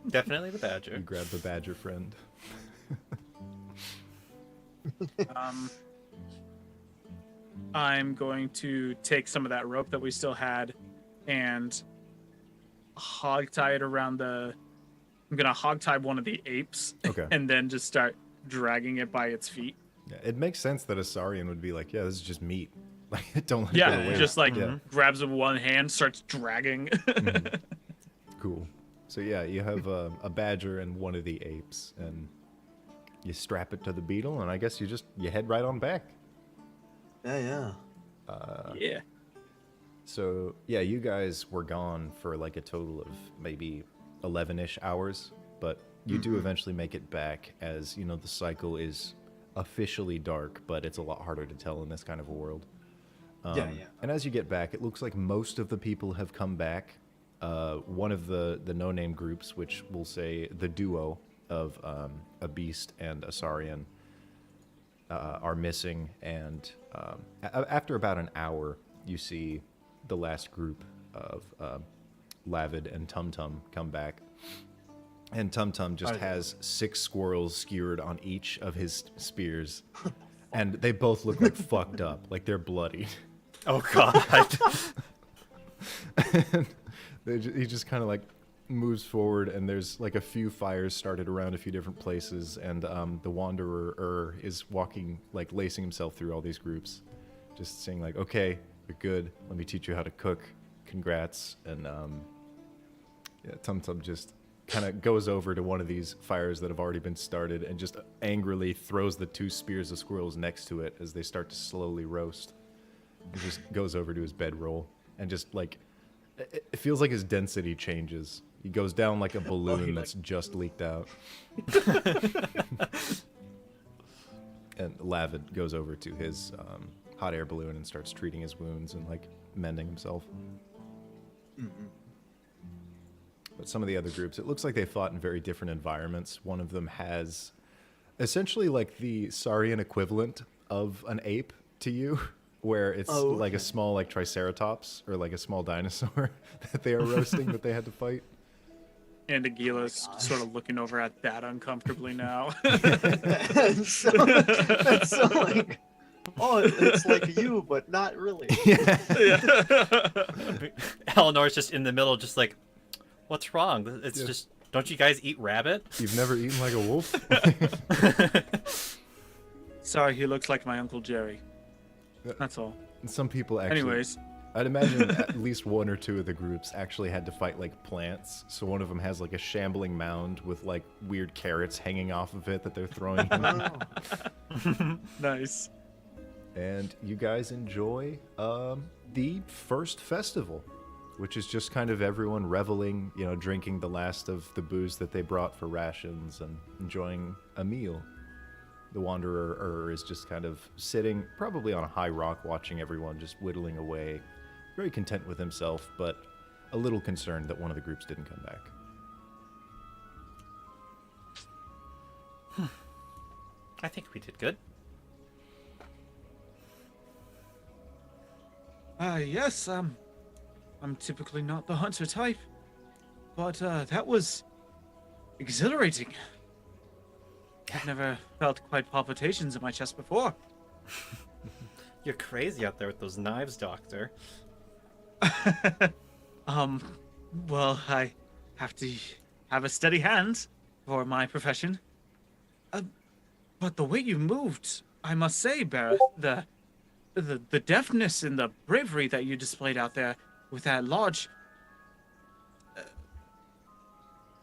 Definitely the you badger. grab the badger friend. I'm going to take some of that rope that we still had and hogtie it around the. I'm gonna hogtie one of the apes Okay. and then just start dragging it by its feet. Yeah, it makes sense that a Saurian would be like, yeah, this is just meat. Like, don't let it Yeah, get away. just like Yeah. grabs it with one hand, starts dragging. Cool. So yeah, you have a badger and one of the apes, and you strap it to the beetle, and I guess you head right on back. Yeah. Yeah. So yeah, you guys were gone for like a total of maybe 11-ish hours, but you do eventually make it back, as you know the cycle is officially dark, but it's a lot harder to tell in this kind of a world. Yeah. And as you get back, it looks like most of the people have come back. One of the no-name groups, which we'll say the duo of a beast and a Saurian, are missing. And after about an hour, you see the last group of Lavid and Tum Tum come back. And Tum Tum just has 6 squirrels skewered on each of his spears. And they both look like fucked up, like they're bloody. Oh god. He just kind of like moves forward, and there's like a few fires started around a few different places, and the Wanderer is walking, like lacing himself through all these groups, just saying like, okay, you're good, let me teach you how to cook, congrats. And yeah, Tum Tum just kind of goes over to one of these fires that have already been started and just angrily throws the 2 spears of squirrels next to it as they start to slowly roast. He just goes over to his bedroll and just like, it feels like his density changes. He goes down like a balloon that's just leaked out. And Lavid goes over to his hot air balloon and starts treating his wounds and like mending himself. But some of the other groups, it looks like they fought in very different environments. One of them has essentially like the Saurian equivalent of an ape to you, where it's like a small like triceratops or like a small dinosaur that they are roasting that they had to fight. And Aguila's sort of looking over at that uncomfortably now. That's so like, oh, it's like you, but not really. Eleanor's just in the middle, just like, what's wrong? It's Yeah. just, don't you guys eat rabbit? You've never eaten like a wolf? Sorry, he looks like my Uncle Jerry. That's all. Some people actually. Anyways, I'd imagine at least 1 or 2 of the groups actually had to fight like plants. So one of them has like a shambling mound with like weird carrots hanging off of it that they're throwing in. nice. And you guys enjoy the first festival, which is just kind of everyone reveling, you know, drinking the last of the booze that they brought for rations and enjoying a meal. The Wanderer is just kind of sitting probably on a high rock watching everyone just whittling away, very content with himself. But a little concerned that one of the groups didn't come back. I think we did good. Yes, I'm typically not the hunter type, but that was exhilarating. I've never felt quite palpitations in my chest before. You're crazy out there with those knives, Doctor. Well, I have to have a steady hand for my profession. But the way you moved, I must say, Barrett, the deftness and the bravery that you displayed out there with that large,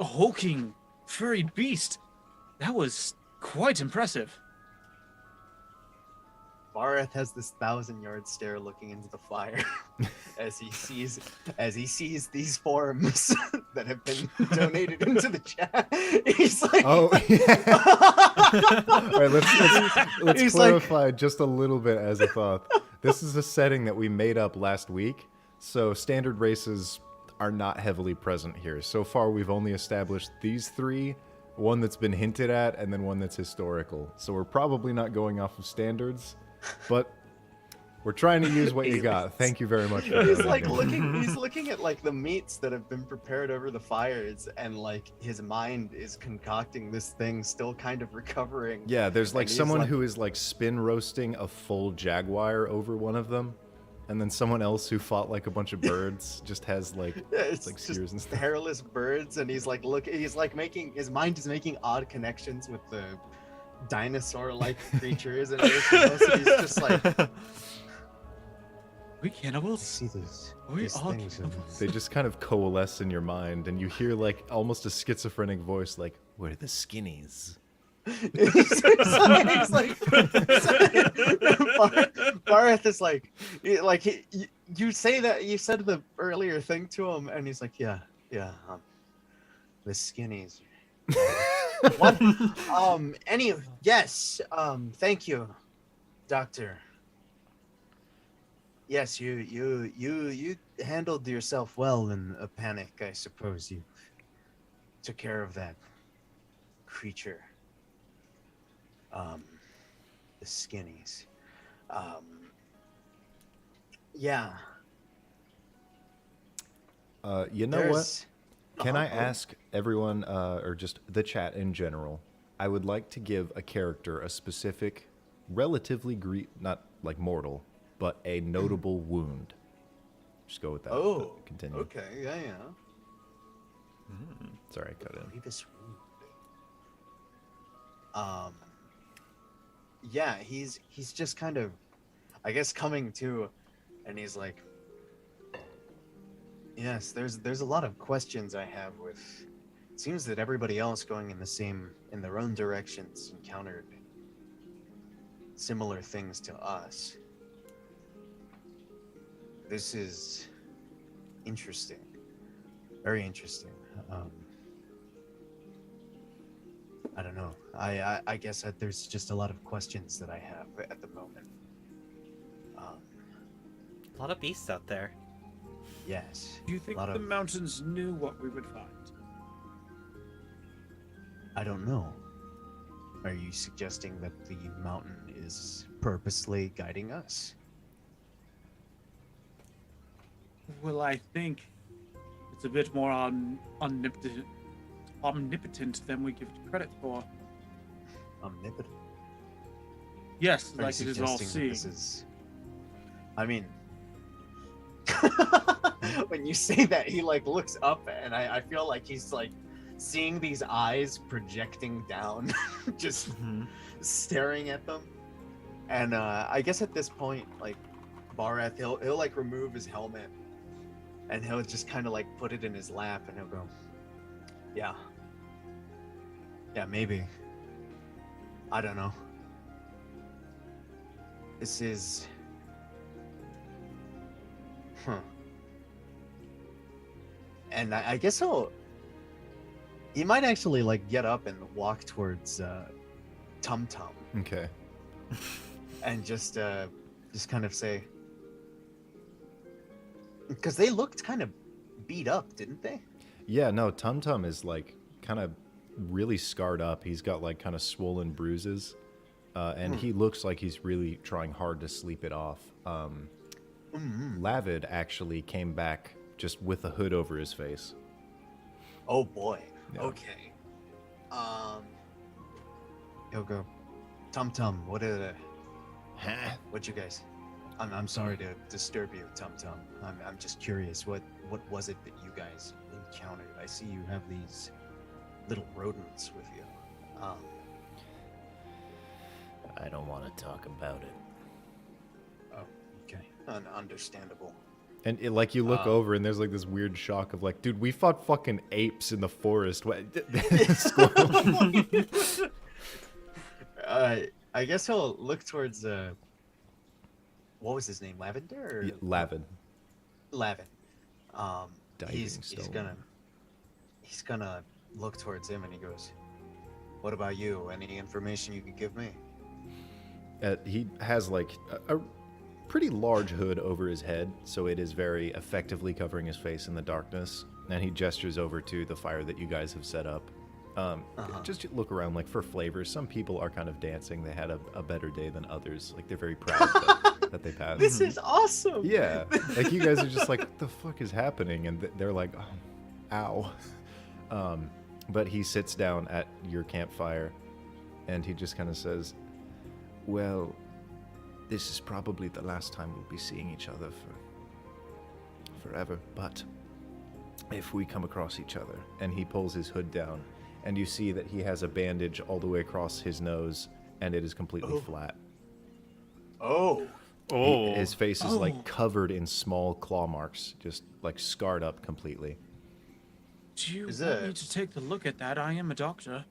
hulking, furry beast, that was quite impressive. Bareth has this 1,000-yard stare looking into the fire as he sees these forms that have been donated into the chat. He's like, Oh, yeah. All right, let's He's clarify just a little bit as a thought. This is a setting that we made up last week, so standard races are not heavily present here. So far, we've only established these three, one that's been hinted at, and then one that's historical. So we're probably not going off of standards, but we're trying to use what you got. Thank you very much for he's that. like he's looking at like the meats that have been prepared over the fires, and like his mind is concocting this thing, still kind of recovering. Yeah, there's like And he's someone like- who is like spin roasting a full jaguar over one of them, and then someone else who fought like a bunch of birds just has like Yeah, it's like just spears and stuff. hairless birds, and he's like making his mind is making odd connections with the dinosaur-like creatures and everything else. And he's just like, We cannibals? see these We all things. And cannibals. They just kind of coalesce in your mind, and you hear like almost a schizophrenic voice, like, "We're the skinnies." he's like Bareth is like you say that you said the earlier thing to him, and he's like, yeah, the skinnies. What? Yes. Thank you, Doctor. Yes, you handled yourself well in a panic. I suppose you took care of that creature. The skinnies. Yeah. You know what? There's- Can I Uh-huh. ask everyone, or just the chat in general? I would like to give a character a specific, relatively not like mortal, but a notable wound. Just go with that. Oh, but continue. okay, yeah. Sorry, I cut in. Grievous wound. Yeah, he's just kind of, I guess, coming to, and he's like, yes, there's a lot of questions I have with. It seems that everybody else going in their own directions encountered similar things to us. This is interesting, very interesting. I don't know. I guess that there's just a lot of questions that I have at the moment. A lot of beasts out there. Yes. Do you think lot the of- mountains knew what we would find? I don't know. Are you suggesting that the mountain is purposely guiding us? Well, I think it's a bit more omnipotent than we give it credit for. Omnipotent? Yes, Are you like it is all suggesting that seeing. this is... I mean... when you say that, he like looks up, and I feel like he's like seeing these eyes projecting down, just staring at them. And I guess at this point, like Bareth, he'll like remove his helmet, and he'll just kind of like put it in his lap, and he'll go, yeah, maybe. I don't know. This is, and I guess he might actually like get up and walk towards Tum Tum Okay. and just kind of say, because they looked kind of beat up, didn't they? Yeah, no, Tum Tum is like kind of really scarred up. He's got like kind of swollen bruises, and he looks like he's really trying hard to sleep it off. Lavid actually came back just with a hood over his face. Oh boy. Yeah. Okay. Go. Tum Tum, what you guys? I'm sorry to disturb you, Tum Tum. I'm just curious. What was it that you guys encountered? I see you have these little rodents with you. I don't want to talk about it. Oh, okay. Understandable. And like you look over and there's like this weird shock of like, dude, we fought fucking apes in the forest. What? Squirrel. I guess he'll look towards what was his name? Lavender? Or... Yeah, Lavid. Lavin. Diving He's stone. gonna look towards him and he goes, "What about you? Any information you could give me?" He has like a pretty large hood over his head, so it is very effectively covering his face in the darkness. And he gestures over to the fire that you guys have set up. Just look around, like for flavor. Some people are kind of dancing. They had a better day than others. Like they're very proud that they passed. This is awesome. Yeah, like you guys are just like, what the fuck is happening? And they're like, oh, ow. But he sits down at your campfire, and he just kind of says, well, this is probably the last time we'll be seeing each other for forever, but if we come across each other, and he pulls his hood down, and you see that he has a bandage all the way across his nose, and it is completely flat. Oh. His face is like covered in small claw marks, just like scarred up completely. Do you Is want it- me to take a look at that? I am a doctor.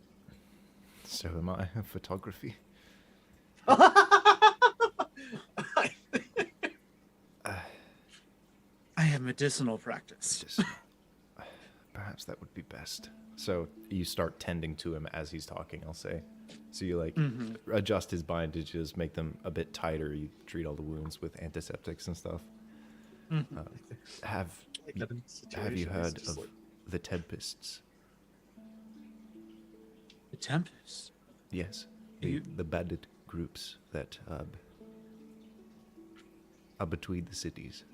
So am I. Photography. I have medicinal practice. Just, perhaps that would be best. So you start tending to him as he's talking, I'll say. So you like adjust his bandages, make them a bit tighter. You treat all the wounds with antiseptics and stuff. Have you heard of the Tempests? The Tempest. Yes, You- the bandit groups that are between the cities.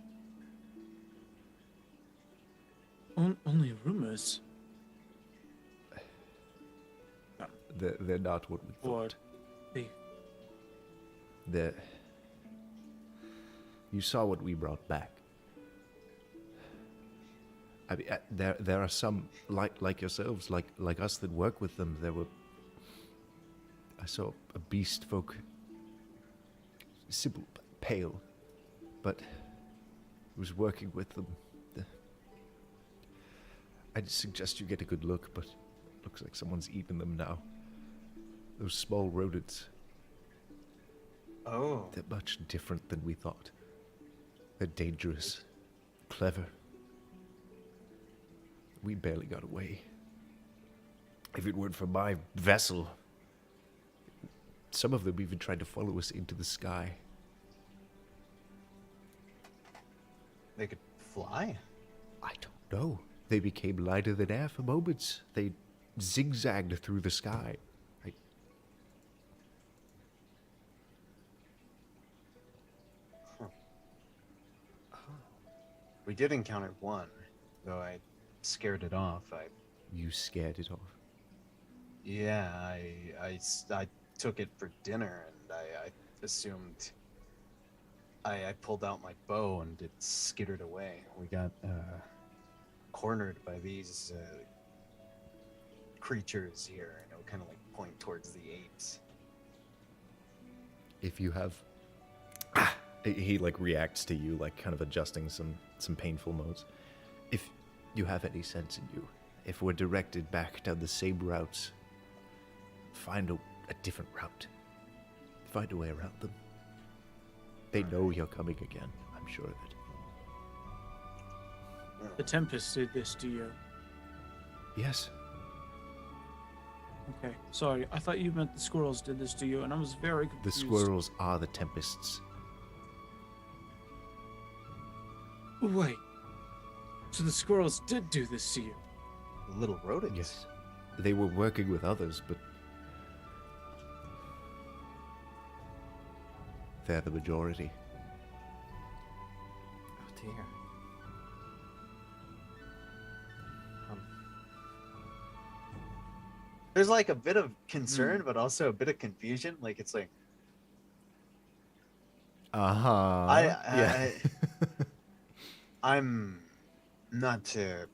Only rumors. They're not what we Or thought. they You saw what we brought back. I mean, there are some like yourselves, like us that work with them. I saw a beast folk, simple, pale, but was working with them. I'd suggest you get a good look, but looks like someone's eaten them now. Those small rodents. Oh. They're much different than we thought. They're dangerous, clever. We barely got away. If it weren't for my vessel, some of them even tried to follow us into the sky. They could fly? I don't know. They became lighter than air for moments. They zigzagged through the sky. We did encounter one, though I scared it off. You scared it off. Yeah, I took it for dinner, and I assumed I pulled out my bow and it skittered away. We got cornered by these creatures here, kind of like point towards the apes. If you have... He like reacts to you, like kind of adjusting some painful modes. If you have any sense in you, if we're directed back down the same routes, find a different route. Find a way around them. They know you're coming again, I'm sure of it. The Tempest did this to you. Yes. Okay, sorry. I thought you meant the squirrels did this to you, and I was very The confused. squirrels are the Tempests. Wait. So the squirrels did do this to you. Little rodents. Yes. They were working with others, but they're the majority. Oh dear. There's like a bit of concern, but also a bit of confusion. Like it's like Yeah. I'm not to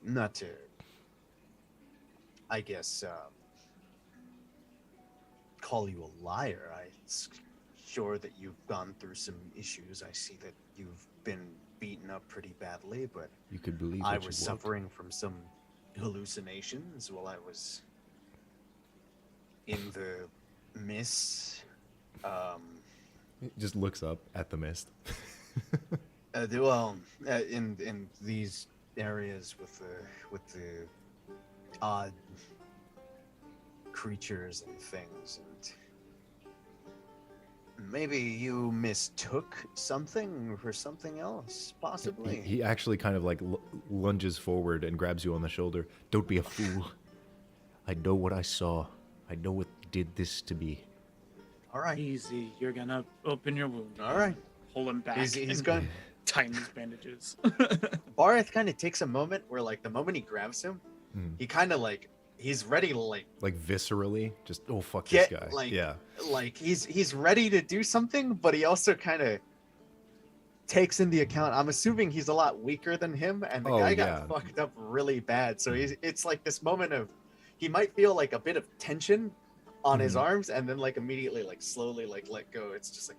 I guess call you a liar. I'm sure that you've gone through some issues. I see that you've been beaten up pretty badly, but You could believe I what you was want. suffering from some hallucinations while I was in the mist. He just looks up at the mist. In these areas with the odd creatures and things, and maybe you mistook something for something else, possibly. He actually kind of like lunges forward and grabs you on the shoulder. Don't be a fool. I know what I saw. I know what did this to me. All right, Easy. You're gonna open your wound. all right. Pull him back. He's and going. tighten his bandages. Barth kind of takes a moment where, like, the moment he grabs him, Mhm. he kind of like he's ready to like Viscerally, just oh fuck get this guy. like Yeah. like he's ready to do something, but he also kind of takes into account. I'm assuming he's a lot weaker than him, and the guy got fucked up really bad. So it's like this moment of he might feel like a bit of tension on his arms, and then like immediately like slowly like let go. It's just like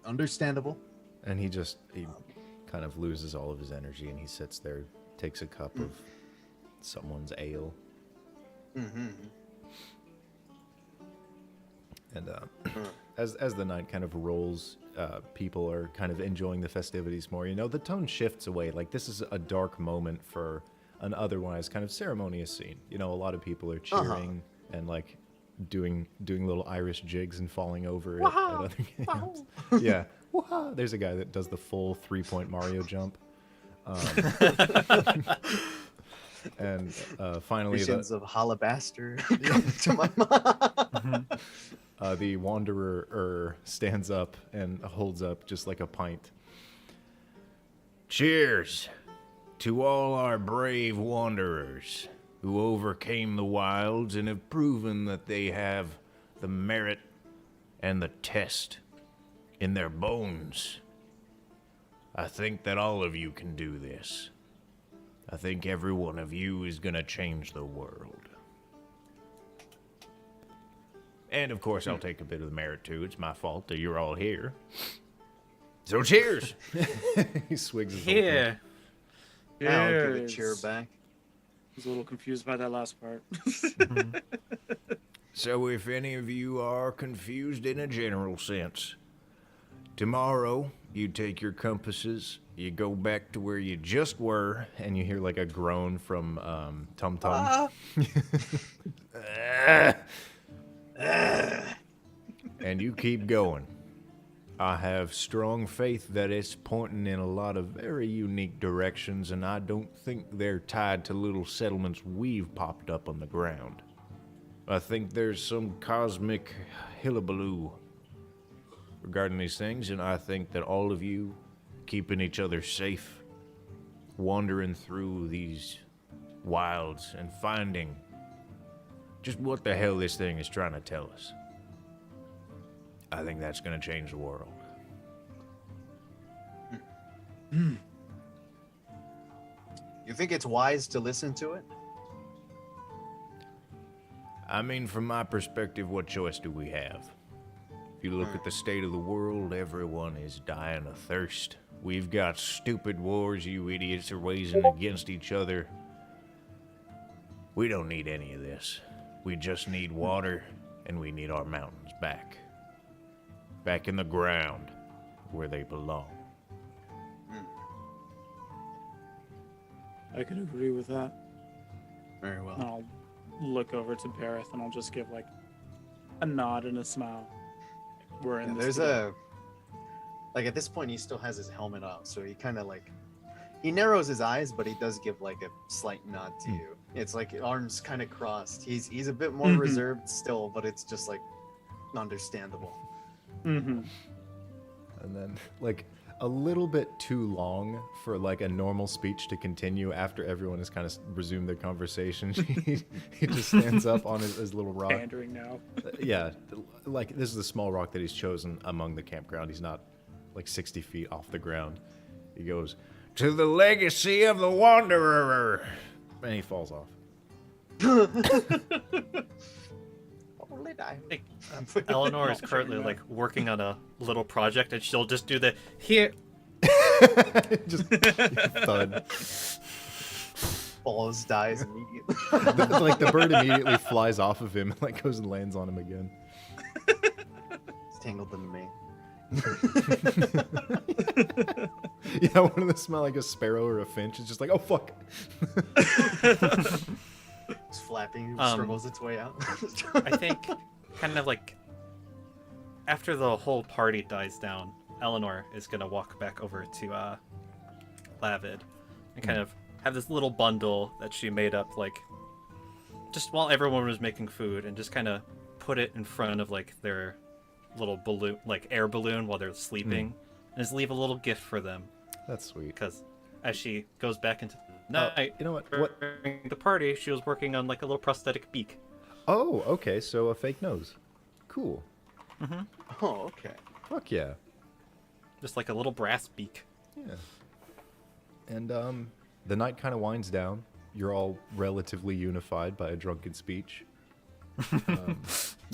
understandable. And he kind of loses all of his energy, and he sits there, takes a cup of someone's ale, Mm-hmm. and as the night kind of rolls, people are kind of enjoying the festivities more. You know, the tone shifts away. Like, this is a dark moment for an otherwise kind of ceremonious scene. You know, a lot of people are cheering and like doing little Irish jigs and falling over at other games. Yeah. Wah-ha. There's a guy that does the full 3-point Mario jump. And finally, Visions of Halabaster come to my mind. the wanderer stands up and holds up just like a pint. Cheers to all our brave wanderers who overcame the wilds and have proven that they have the merit and the test in their bones. I think that all of you can do this. I think every one of you is gonna change the world. And of course, I'll take a bit of the merit too. It's my fault that you're all here. So cheers! He swigs his whole thing. Here. I'll give a Cheers. cheer back. I was a little confused by that last part. So if any of you are confused in a general sense, tomorrow you take your compasses, you go back to where you just were, And you hear like a groan from Tum Tum. Ah. and you keep going. I have strong faith that it's pointing in a lot of very unique directions, and I don't think they're tied to little settlements we've popped up on the ground. I think there's some cosmic hillabaloo regarding these things, and I think that all of you keeping each other safe, wandering through these wilds and finding just what the hell this thing is trying to tell us. I think that's going to change the world. You think it's wise to listen to it? I mean, from my perspective, what choice do we have? If you look at the state of the world, everyone is dying of thirst. We've got stupid wars, you idiots are waging against each other. We don't need any of this. We just need water, and we need our mountains back. Back in the ground, where they belong. I can agree with that. Very And well. I'll look over to Bareth and I'll just give like a nod and a smile. We're in Yeah, this there's together. like at this point he still has his helmet on, so he kind of like He narrows his eyes, but he does give like a slight nod to you. It's like arms kind of crossed. He's a bit more reserved still, but it's just like understandable. Mm-hmm. And then, like, a little bit too long for like a normal speech to continue after everyone has kind of resumed their conversation. He just stands up on his little rock. Pandering now. Yeah, like this is the small rock that he's chosen among the campground. He's not like 60 feet off the ground. He goes, "To the legacy of the wanderer," and he falls off. Only die. I think Eleanor is currently like working on a little project, and she'll just do the here. Just thud. Falls, dies immediately. Like the bird immediately flies off of him and like goes and lands on him again. It's tangled in me. Yeah, one of them smell like a sparrow or a finch. It's just like, oh fuck. It's flapping, struggles its way out. I think kind of like after the whole party dies down, Eleanor is gonna walk back over to Lavid and kind of have this little bundle that she made up like just while everyone was making food, and just kind of put it in front of like their little balloon, like air balloon, while they're sleeping, and just leave a little gift for them. That's sweet. Because as she goes back into night, You know what? during the party, she was working on like a little prosthetic beak. Oh, okay. So a fake nose. Cool. Oh, okay. Fuck yeah. Just like a little brass beak. Yeah. And the night kind of winds down. You're all relatively unified by a drunken speech.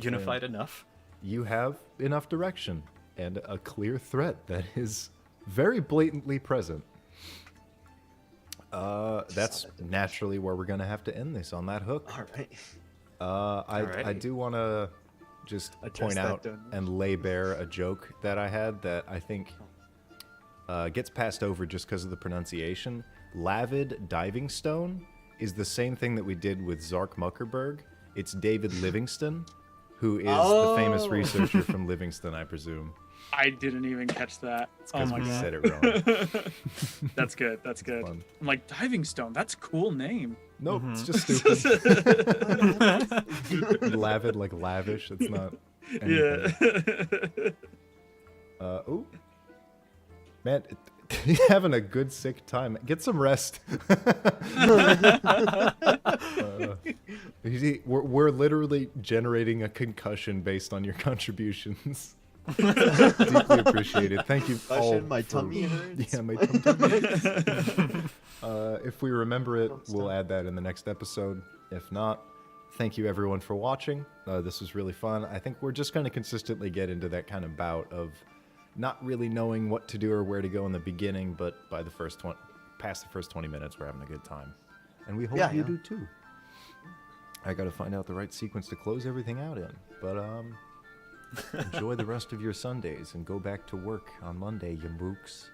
Unified enough. You have enough direction and a clear threat that is very blatantly present. That's naturally where we're gonna have to end this, on that hook. All right. I Alrighty. do want to just Address point that out donation. and lay bare a joke that I had that I think gets passed over just because of the pronunciation. Lavid Diving Stone is the same thing that we did with Zark Muckerberg. It's David Livingston, who is the famous Oh. researcher from Livingston, I presume. I didn't even catch that. Oh Because my we god. said it wrong. That's good. That's good. fun. I'm like, Diving Stone. That's a cool name. Nope, it's just stupid. Lavid, like lavish. It's not. Anything. Yeah. Oh, man, you're having a good sick time. Get some rest. You see, we're literally generating a concussion based on your contributions. Deeply appreciated. Thank you all. Concussion, my for- tummy hurts. Yeah, my tummy hurts. If we remember it, we'll add that in the next episode. If not, thank you everyone for watching. This was really fun. I think we're just going to consistently get into that kind of bout of not really knowing what to do or where to go in the beginning, but by the past the first 20 minutes, we're having a good time. And we hope Yeah, you yeah. do too. I got to find out the right sequence to close everything out in. But enjoy the rest of your Sundays and go back to work on Monday, you mooks.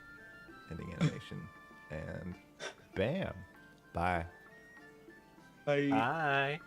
Ending animation. And bam. Bye. Bye. Bye.